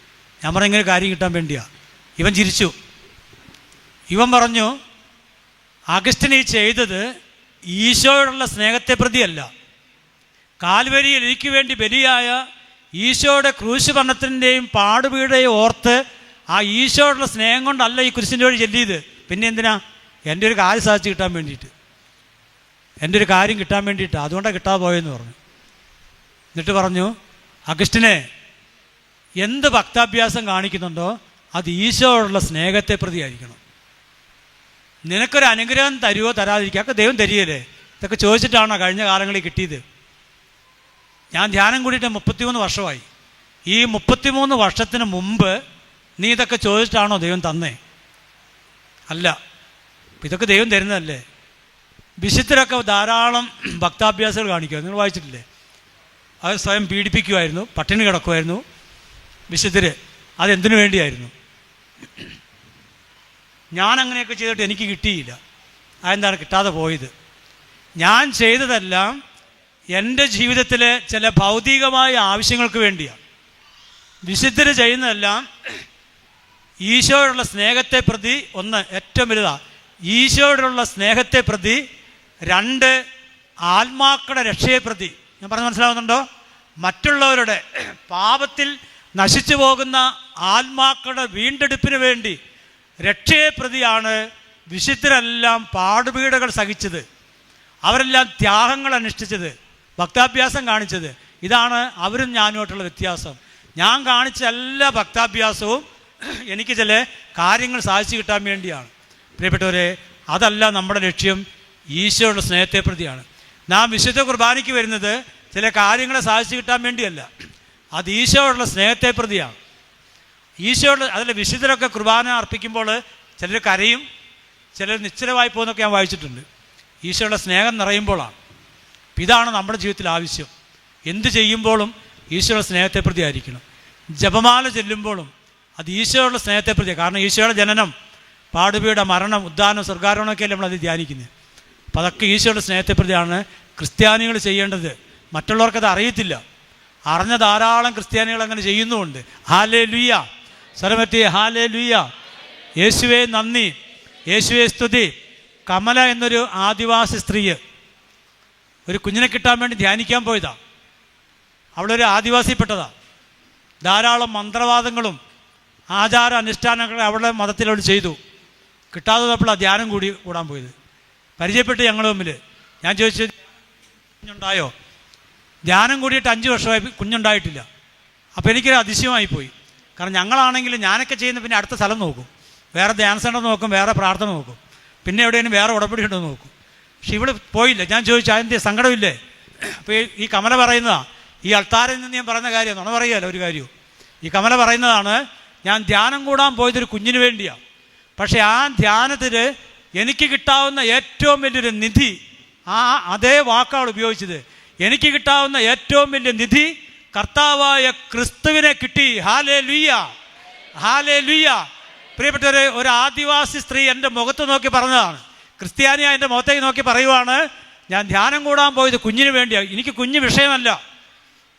ഞാൻ പറഞ്ഞു ഇങ്ങനെ കാര്യം കിട്ടാൻ വേണ്ടിയാണ്. ഇവൻ ചിരിച്ചു. ഇവൻ പറഞ്ഞു, അഗസ്റ്റിന് ഈ ചെയ്തത് ഈശോയോടുള്ള സ്നേഹത്തെ പ്രതിയല്ല, കാൽവരിയിൽ എനിക്ക് വേണ്ടി ബലിയായ ഈശോയുടെ ക്രൂശ് മരണത്തിൻ്റെയും പാടുപീടയും ഓർത്ത് ആ ഈശോയോടുള്ള സ്നേഹം കൊണ്ടല്ല ഈ കുരിശിൻ്റെ വഴി ചെല്ലിയത്. പിന്നെ എന്തിനാ? എൻ്റെ ഒരു കാര്യം സാധിച്ച് കിട്ടാൻ വേണ്ടിയിട്ട്, എൻ്റെ ഒരു കാര്യം കിട്ടാൻ വേണ്ടിയിട്ട്, അതുകൊണ്ടാണ് കിട്ടാതെ പോയെന്ന് പറഞ്ഞു. എന്നിട്ട് പറഞ്ഞു, അഗസ്റ്റിനെ, എന്ത് ഭക്താഭ്യാസം കാണിക്കുന്നുണ്ടോ അത് ഈശോയോടുള്ള സ്നേഹത്തെ പ്രതി ആയിരിക്കണം. നിനക്കൊരു അനുഗ്രഹം തരുമോ തരാതിരിക്കുക, ഒക്കെ ദൈവം തരികയില്ലേ? ഇതൊക്കെ ചോദിച്ചിട്ടാണോ കഴിഞ്ഞ കാലങ്ങളിൽ കിട്ടിയത്? ഞാൻ ധ്യാനം കൂടിയിട്ട് 33 വർഷമായി. ഈ 33 വർഷത്തിന് മുമ്പ് നീ ഇതൊക്കെ ചോദിച്ചിട്ടാണോ ദൈവം തന്നേ? അല്ല. ഇതൊക്കെ ദൈവം തരുന്നതല്ലേ. വിശുദ്ധരൊക്കെ ധാരാളം ഭക്താഭ്യാസങ്ങൾ കാണിക്കുക. നിങ്ങൾ വായിച്ചിട്ടില്ലേ? അത് സ്വയം പീഡിപ്പിക്കുമായിരുന്നു, പട്ടിണി കിടക്കുമായിരുന്നു വിശുദ്ധർ. അതെന്തിനു വേണ്ടിയായിരുന്നു? ഞാൻ അങ്ങനെയൊക്കെ ചെയ്തിട്ട് എനിക്ക് കിട്ടിയില്ല. അതെന്താണ് കിട്ടാതെ പോയത്? ഞാൻ ചെയ്തതെല്ലാം എൻ്റെ ജീവിതത്തിലെ ചില ഭൗതികമായ ആവശ്യങ്ങൾക്ക് വേണ്ടിയാണ്. വിശുദ്ധർ ചെയ്യുന്നതെല്ലാം ഈശോയോടുള്ള സ്നേഹത്തെ പ്രതി, ഒന്ന് ഏറ്റവും വലുതാണ് ഈശോയോടുള്ള സ്നേഹത്തെ പ്രതി, 2 ആത്മാക്കളുടെ രക്ഷയെ പ്രതി. ഞാൻ പറഞ്ഞ് മനസ്സിലാവുന്നുണ്ടോ? മറ്റുള്ളവരുടെ പാപത്തിൽ നശിച്ചു പോകുന്ന ആത്മാക്കളുടെ വീണ്ടെടുപ്പിന് വേണ്ടി രക്ഷയെ പ്രതിയാണ് വിശുദ്ധരെല്ലാം പാടുപീടുകൾ സഹിച്ചത്. അവരെല്ലാം ത്യാഗങ്ങൾ അനുഷ്ഠിച്ചത്, ഭക്താഭ്യാസം കാണിച്ചത്. ഇതാണ് അവരും ഞാനുമായിട്ടുള്ള വ്യത്യാസം. ഞാൻ കാണിച്ച എല്ലാ ഭക്താഭ്യാസവും എനിക്ക് ചില കാര്യങ്ങൾ സാധിച്ചു കിട്ടാൻ വേണ്ടിയാണ്. പ്രിയപ്പെട്ടവരെ, അതല്ല നമ്മുടെ ലക്ഷ്യം. ഈശോയുടെ സ്നേഹത്തെ പ്രതിയാണ്. നാം വിശുദ്ധ കുർബാനയ്ക്ക് വരുന്നത് ചില കാര്യങ്ങളെ സാധിച്ചു കിട്ടാൻ വേണ്ടിയല്ല, അത് ഈശോയോടുള്ള സ്നേഹത്തെ പ്രതിയാണ്. ഈശോയുടെ അതിൽ വിശുദ്ധരൊക്കെ കുർബാന അർപ്പിക്കുമ്പോൾ ചിലർ കരയും, ചിലർ നിശ്ചലമായി പോകുന്നൊക്കെ ഞാൻ വായിച്ചിട്ടുണ്ട്. ഈശോയുടെ സ്നേഹം നിറയുമ്പോഴാണ്. ഇതാണ് നമ്മുടെ ജീവിതത്തിൽ ആവശ്യം. എന്ത് ചെയ്യുമ്പോഴും ഈശോയുടെ സ്നേഹത്തെ പ്രതി ആയിരിക്കണം. ജപമാല ചെല്ലുമ്പോഴും അത് ഈശോയുടെ സ്നേഹത്തെ പ്രതിയാണ്. കാരണം ഈശോയുടെ ജനനം, പാടുപീഠ, മരണം, ഉദ്ധാനം, സ്വർഗാരോഹണമൊക്കെയല്ലേ നമ്മളത് ധ്യാനിക്കുന്നത്. അപ്പോൾ അതൊക്കെ ഈശോയുടെ സ്നേഹത്തെ പ്രതിയാണ് ക്രിസ്ത്യാനികൾ ചെയ്യേണ്ടത്. മറ്റുള്ളവർക്കത് അറിയത്തില്ല. അറിഞ്ഞ ധാരാളം ക്രിസ്ത്യാനികൾ അങ്ങനെ ചെയ്യുന്നുമുണ്ട്. ഹല്ലേലൂയ, സ്വരമറ്റി ഹല്ലേലൂയ. യേശുവേ നന്ദി, യേശുവേ സ്തുതി. കമല എന്നൊരു ആദിവാസി സ്ത്രീ ഒരു കുഞ്ഞിനെ കിട്ടാൻ വേണ്ടി ധ്യാനിക്കാൻ പോയതാണ്. അവളൊരു ആദിവാസിപ്പെട്ടതാണ്. ധാരാളം മന്ത്രവാദങ്ങളും ആചാര അനുഷ്ഠാനങ്ങളും അവളുടെ മതത്തിൽ അവൾ ചെയ്തു. കിട്ടാതെ വന്നപ്പോഴാണ് ധ്യാനം കൂടാൻ പോയത്. പരിചയപ്പെട്ട് ഞങ്ങൾ തമ്മിൽ. ഞാൻ ചോദിച്ചു, കുഞ്ഞുണ്ടായോ? ധ്യാനം കൂടിയിട്ട് 5 വർഷമായി കുഞ്ഞുണ്ടായിട്ടില്ല. അപ്പോൾ എനിക്കൊരു അതിശയമായിപ്പോയി. കാരണം ഞങ്ങളാണെങ്കിൽ ഞാനൊക്കെ ചെയ്യുന്ന പിന്നെ അടുത്ത സ്ഥലം നോക്കും, വേറെ ധ്യാന സെൻ്റർ നോക്കും, വേറെ പ്രാർത്ഥന നോക്കും, പിന്നെ എവിടെയും വേറെ ഉടമ്പടി ഉണ്ടോ നോക്കും. പക്ഷെ ഇവള് പോയില്ല. ഞാൻ ചോദിച്ചു, അതിൻ്റെ സങ്കടമില്ലേ? അപ്പോൾ ഈ കമല പറയുന്നതാണ്, ഈ അൾത്താരിൽ നിന്ന് ഞാൻ പറയുന്ന കാര്യം നുണ പറയുകയല്ല ഒരു കാര്യവും. ഈ കമല പറയുന്നതാണ്, ഞാൻ ധ്യാനം കൂടാൻ പോയതൊരു കുഞ്ഞിന് വേണ്ടിയാണ്. പക്ഷേ ആ ധ്യാനത്തിൽ എനിക്ക് കിട്ടാവുന്ന ഏറ്റവും വലിയൊരു നിധി, അതേ വാക്കാണ് ഉപയോഗിച്ചത്, എനിക്ക് കിട്ടാവുന്ന ഏറ്റവും വലിയ നിധി കർത്താവായ ക്രിസ്തുവിനെ കിട്ടി. Hallelujah, hallelujah. പ്രിയപ്പെട്ടവരെ, ഒരു ആദിവാസി സ്ത്രീ എൻ്റെ മുഖത്ത് നോക്കി പറഞ്ഞതാണ്. ക്രിസ്ത്യാനിയ എൻ്റെ മുഖത്തേക്ക് നോക്കി പറയുവാണ്, ഞാൻ ധ്യാനം കൂടാൻ പോയത് കുഞ്ഞിന് വേണ്ടിയാണ്. എനിക്ക് കുഞ്ഞ് വിഷയമല്ല,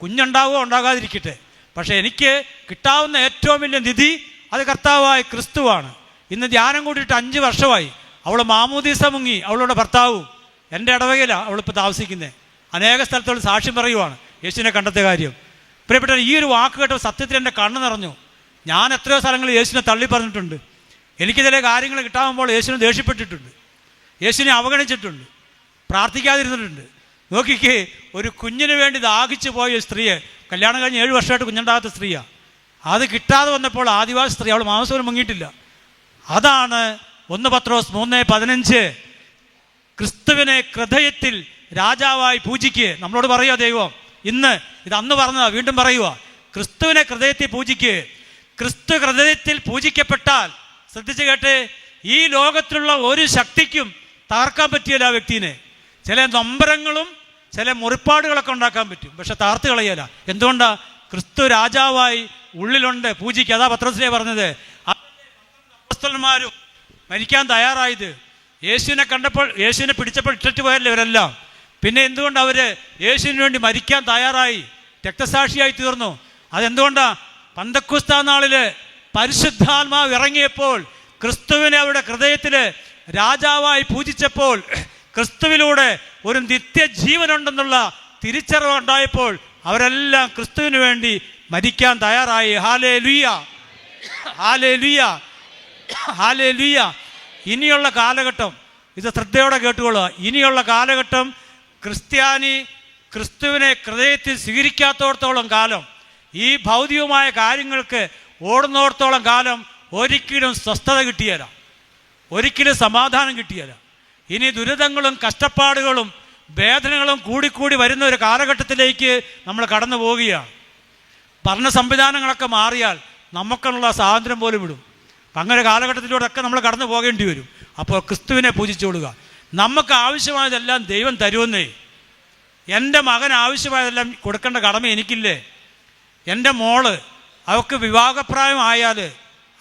കുഞ്ഞുണ്ടാവുകയോ ഉണ്ടാകാതിരിക്കട്ടെ, പക്ഷേ എനിക്ക് കിട്ടാവുന്ന ഏറ്റവും വലിയ നിധി അത് കർത്താവായ ക്രിസ്തുവാണ്. ഇന്ന് ധ്യാനം കൂടിയിട്ട് 5 വർഷമായി. അവൾ മാമോദീസ മുങ്ങി, അവളുടെ ഭർത്താവും. എൻ്റെ ഇടവകയിലാണ് അവളിപ്പോൾ താമസിക്കുന്നത്. അനേക സ്ഥലത്തോട് സാക്ഷ്യം പറയുവാണ് യേശുവിനെ കണ്ടെത്തിയ കാര്യം. പ്രിയപ്പെട്ടവർ, ഈ ഒരു വാക്ക് കേട്ട സത്യത്തിൽ എൻ്റെ കണ്ണ് നിറഞ്ഞു. ഞാൻ എത്രയോ സ്ഥലങ്ങളിൽ യേശുവിനെ തള്ളി പറഞ്ഞിട്ടുണ്ട്. എനിക്ക് ചില കാര്യങ്ങൾ കിട്ടാകുമ്പോൾ യേശുവിനെ ദേഷ്യപ്പെട്ടിട്ടുണ്ട്, യേശുവിനെ അവഗണിച്ചിട്ടുണ്ട്, പ്രാർത്ഥിക്കാതിരുന്നിട്ടുണ്ട്. നോക്കിക്കേ, ഒരു കുഞ്ഞിന് വേണ്ടി ദാഹിച്ചു പോയ സ്ത്രീയെ, കല്യാണം കഴിഞ്ഞ് 7 വർഷമായിട്ട് കുഞ്ഞുണ്ടാകാത്ത സ്ത്രീയാണ്. അത് കിട്ടാതെ വന്നപ്പോൾ ആദിവാസി സ്ത്രീ, അവൾ മാംസവും മുങ്ങിയിട്ടില്ല. അതാണ് 1 പത്രോസ് 3:15 ക്രിസ്തുവിനെ ഹൃദയത്തിൽ രാജാവായി പൂജിക്കുക. നമ്മളോട് പറയുക ദൈവം. ഇന്ന് ഇത് അന്ന് പറഞ്ഞതാ, വീണ്ടും പറയുക, ക്രിസ്തുവിനെ ഹൃദയത്തിൽ പൂജിക്കുക. ക്രിസ്തു ഹൃദയത്തിൽ പൂജിക്കപ്പെട്ടാൽ, ശ്രദ്ധിച്ച് കേട്ട്, ഈ ലോകത്തിലുള്ള ഒരു ശക്തിക്കും തകർക്കാൻ പറ്റിയല്ല ആ വ്യക്തിനെ. ചില നൊമ്പരങ്ങളും ചില മുറിപ്പാടുകളൊക്കെ ഉണ്ടാക്കാൻ പറ്റും, പക്ഷെ താർത്ത് കളയല. എന്തുകൊണ്ടാ? ക്രിസ്തു രാജാവായി ഉള്ളിലുണ്ട്, പൂജിക്കുക. അതാ പത്രോസിനെ പറഞ്ഞത്. അപ്പോസ്തലന്മാരും മരിക്കാൻ തയ്യാറായത് യേശുവിനെ കണ്ടപ്പോൾ, യേശുവിനെ പിടിച്ചപ്പോൾ ഇട്ടിട്ട് പോയല്ലേ ഇവരെല്ലാം. പിന്നെ എന്തുകൊണ്ട് അവർ യേശുവിന് വേണ്ടി മരിക്കാൻ തയ്യാറായി, രക്തസാക്ഷിയായി തീർന്നു? അതെന്തുകൊണ്ടാ? പന്തക്കുസ്താ നാളിൽ പരിശുദ്ധാത്മാവ് ഇറങ്ങിയപ്പോൾ, ക്രിസ്തുവിനെ അവരുടെ ഹൃദയത്തിൽ രാജാവായി പൂജിച്ചപ്പോൾ, ക്രിസ്തുവിലൂടെ ഒരു നിത്യജീവനുണ്ടെന്നുള്ള തിരിച്ചറിവുണ്ടായപ്പോൾ അവരെല്ലാം ക്രിസ്തുവിന് വേണ്ടി മരിക്കാൻ തയ്യാറായി. Hallelujah, hallelujah, hallelujah. ഇനിയുള്ള കാലഘട്ടം, ഇത് ശ്രദ്ധയോടെ കേട്ടുകൊള്ളുക. ഇനിയുള്ള കാലഘട്ടം ക്രിസ്ത്യാനി ക്രിസ്തുവിനെ ഹൃദയത്തിൽ സ്വീകരിക്കാത്തോടത്തോളം കാലം, ഈ ഭൗതികമായ കാര്യങ്ങൾക്ക് ഓടുന്നോടത്തോളം കാലം ഒരിക്കലും സ്വസ്ഥത കിട്ടിയല്ല, ഒരിക്കലും സമാധാനം കിട്ടിയല്ല. ഇനി ദുരിതങ്ങളും കഷ്ടപ്പാടുകളും വേദനകളും കൂടിക്കൂടി വരുന്ന ഒരു കാലഘട്ടത്തിലേക്ക് നമ്മൾ കടന്നു പോവുകയാണ്. ഭരണ സംവിധാനങ്ങളൊക്കെ മാറിയാൽ നമുക്കുള്ള സ്വാതന്ത്ര്യം പോലും വിടും. അങ്ങനെ കാലഘട്ടത്തിലൂടെയൊക്കെ നമ്മൾ കടന്നു പോകേണ്ടി വരും. അപ്പോൾ ക്രിസ്തുവിനെ പൂജിച്ചുകൊള്ളുക. നമുക്ക് ആവശ്യമായതെല്ലാം ദൈവം തരുമെന്നേ. എൻ്റെ മകൻ ആവശ്യമായതെല്ലാം കൊടുക്കേണ്ട കടമ എനിക്കില്ലേ? എൻ്റെ മോള് അവൾക്ക് വിവാഹപ്രായമായാൽ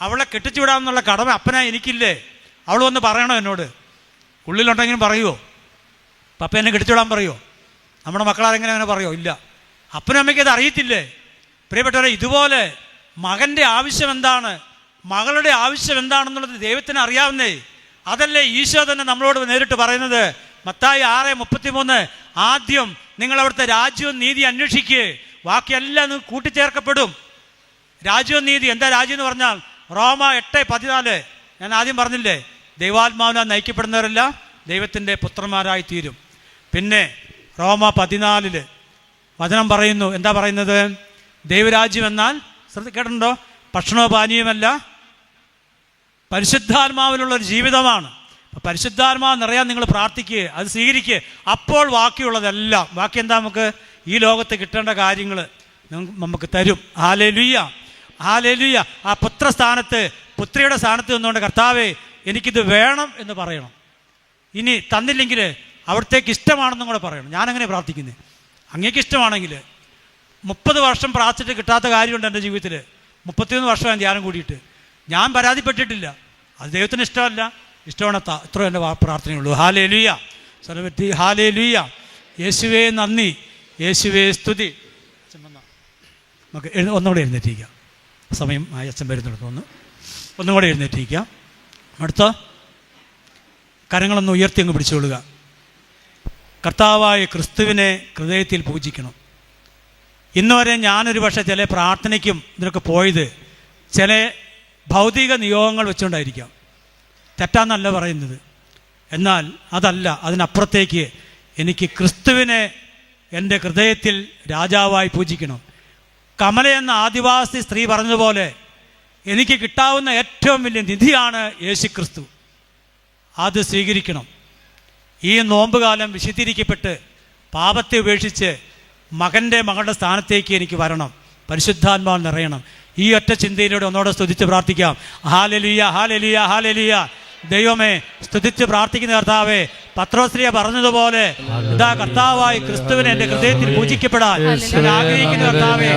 അവളെ കെട്ടിച്ചു വിടാമെന്നുള്ള കടമ അപ്പനാ എനിക്കില്ലേ? അവൾ വന്ന് പറയണോ എന്നോട്? ഉള്ളിലുണ്ടെങ്കിലും പറയുമോ? പപ്പ എന്നെ കെട്ടിച്ചു വിടാൻ പറയുമോ? നമ്മുടെ മക്കളാരെങ്ങനെ അങ്ങനെ പറയുമോ? ഇല്ല. അപ്പനും അമ്മയ്ക്ക് അത് അറിയത്തില്ലേ? പ്രിയപ്പെട്ടവരെ, ഇതുപോലെ മകൻ്റെ ആവശ്യം എന്താണ്, മകളുടെ ആവശ്യം എന്താണെന്നുള്ളത് ദൈവത്തിന് അറിയാവുന്നേ. അതല്ലേ ഈശോ തന്നെ നമ്മളോട് നേരിട്ട് പറയുന്നത്. മത്തായി 6:33, ആദ്യം നിങ്ങൾ അവിടുത്തെ രാജ്യവും നീതി അന്വേഷിക്കുക, ബാക്കിയെല്ലാം നിങ്ങൾ കൂട്ടിച്ചേർക്കപ്പെടും. രാജ്യവും നീതി എന്താ? രാജ്യം എന്ന് പറഞ്ഞാൽ റോമ 8:14 ഞാൻ ആദ്യം പറഞ്ഞില്ലേ, ദൈവാത്മാവിനാൽ നയിക്കപ്പെടുന്നവരെല്ലാം ദൈവത്തിൻ്റെ പുത്രന്മാരായി തീരും. പിന്നെ റോമ 14 വചനം പറയുന്നു, എന്താ പറയുന്നത്? ദൈവരാജ്യം എന്നാൽ കേട്ടിട്ടുണ്ടോ? ഭക്ഷണവും പാനീയമല്ല, പരിശുദ്ധാത്മാവിലുള്ളൊരു ജീവിതമാണ്. പരിശുദ്ധാത്മാവ് നിറയാൻ നിങ്ങൾ പ്രാർത്ഥിക്കുക, അത് സ്വീകരിക്കുക. അപ്പോൾ ബാക്കിയുള്ളതെല്ലാം, ബാക്കി എന്താ, നമുക്ക് ഈ ലോകത്ത് കിട്ടേണ്ട കാര്യങ്ങൾ നമുക്ക് തരും. Hallelujah, hallelujah. ആ പുത്രസ്ഥാനത്ത്, പുത്രിയുടെ സ്ഥാനത്ത് നിന്നുകൊണ്ട് കർത്താവേ എനിക്കിത് വേണം എന്ന് പറയണം. ഇനി തന്നില്ലെങ്കിൽ അവിടത്തേക്ക് ഇഷ്ടമാണെന്നും കൂടെ പറയണം. ഞാനങ്ങനെ പ്രാർത്ഥിക്കുന്നത്. അങ്ങേക്ക് ഇഷ്ടമാണെങ്കിൽ 30 വർഷം പ്രാർത്ഥിച്ചിട്ട് കിട്ടാത്ത കാര്യമുണ്ട് എൻ്റെ ജീവിതത്തിൽ. 31 വർഷം ഞാൻ ധ്യാനം കൂടിയിട്ട് ഞാൻ പരാതിപ്പെട്ടിട്ടില്ല. അത് ദൈവത്തിന് ഇഷ്ടമല്ല, ഇഷ്ടമാണ്. ഇത്ര എൻ്റെ പ്രാർത്ഥനയുള്ളൂ. ഹല്ലേലൂയ, സർവ്വത്തി ഹല്ലേലൂയ. യേശുവേ നന്ദി, യേശുവേ സ്തുതി. നമുക്ക് ഒന്നുകൂടെ എഴുന്നേറ്റിരിക്കാം. സമയം അച്ഛൻ വരുന്നുണ്ട് തോന്നുന്നു. ഒന്നും കൂടെ എഴുന്നേറ്റിരിക്കാം. അടുത്ത കരങ്ങളൊന്ന് ഉയർത്തി അങ്ങ് പിടിച്ചുകൊള്ളുക. കർത്താവായ ക്രിസ്തുവിനെ ഹൃദയത്തിൽ പൂജിക്കണം. ഇന്ന് വരെ ഞാനൊരു പക്ഷേ ചില പ്രാർത്ഥനയ്ക്കും ഇതിനൊക്കെ പോയത് ചില ഭൗതിക നിയോഗങ്ങൾ വെച്ചുകൊണ്ടായിരിക്കാം. തെറ്റാന്നല്ല പറയുന്നത്. എന്നാൽ അതല്ല, അതിനപ്പുറത്തേക്ക് എനിക്ക് ക്രിസ്തുവിനെ എൻ്റെ ഹൃദയത്തിൽ രാജാവായി പൂജിക്കണം. കമല എന്ന ആദിവാസി സ്ത്രീ പറഞ്ഞതുപോലെ എനിക്ക് കിട്ടാവുന്ന ഏറ്റവും വലിയ നിധിയാണ് യേശു ക്രിസ്തു. അത് സ്വീകരിക്കണം. ഈ നോമ്പുകാലം വിശുദ്ധീകരിക്കപ്പെട്ട് പാപത്തെ ഉപേക്ഷിച്ച് മകളുടെ സ്ഥാനത്തേക്ക് എനിക്ക് വരണം. പരിശുദ്ധാത്മാവ് നിറയണം. ഈ ഒറ്റ ചിന്തയിലൂടെ ഒന്നോടെ സ്തുതിച്ച് പ്രാർത്ഥിക്കാം. Hallelujah, hallelujah, hallelujah. ദൈവമേ, സ്തുതിച്ച് പ്രാർത്ഥിക്കുന്ന കർത്താവേ, പത്രോസ്ലിയ പറഞ്ഞതുപോലെ ഇതാ കർത്താവായി ക്രിസ്തുവിനെ എൻ്റെ ഹൃദയത്തിൽ പൂജിക്കപ്പെടാൻ ഞാൻ ആഗ്രഹിക്കുന്ന കർത്താവേ,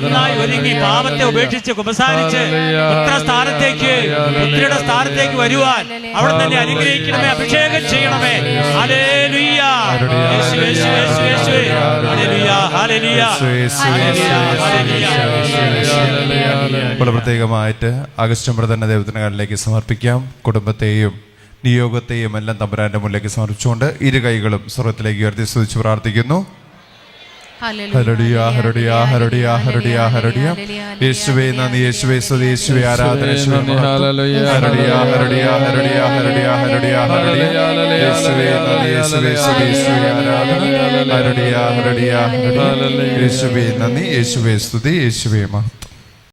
നന്നായി ഒരുങ്ങി പാപത്തെ ഉപേക്ഷിച്ച് കുമ്പസാരിച്ച് പുത്രസ്ഥാനത്തേക്ക്, പുത്രിയുടെ സ്ഥാനത്തേക്ക് വരുവാൻ അവിടെ തന്നെ അനുഗ്രഹിക്കണമേ, അഭിഷേകം ചെയ്യണമേ. ഹല്ലേലൂയ, യേശുവേ, യേശുവേ, യേശുവേ. Hallelujah, hallelujah, hallelujah. പ്രത്യേകമായിട്ട് അഗസ്റ്റിൻ ബ്രദറിനെ ദൈവത്തിന്റെ കയ്യിലേക്ക് സമർപ്പിക്കാം. കുടുംബത്തെയും നിയോഗത്തെയും എല്ലാം തമ്പുരാന്റെ മുന്നിലേക്ക് സമർപ്പിച്ചുകൊണ്ട് ഇരു കൈകളും സ്വർഗ്ഗത്തിലേക്ക് ഉയർത്തി സ്തുതിച്ച് പ്രാർത്ഥിക്കുന്നു. Hallelujah, hallelujah, hallelujah, hallelujah, hallelujah. യേശുവേ നന്ദി, യേശുവേ സ്തുതി, യേശുവേ ആരാധന, യേശുവേ hallelujah, hallelujah, hallelujah, hallelujah, hallelujah, hallelujah, hallelujah. യേശുവേ നന്ദി, യേശുവേ സ്തുതി, യേശുവേ ആരാധന, ഹല്ലേലൂയ, ഹല്ലേലൂയ, ഹല്ലേലൂയ. യേശുവേ നന്ദി, യേശുവേ സ്തുതി, യേശുവേ മഹത്വം.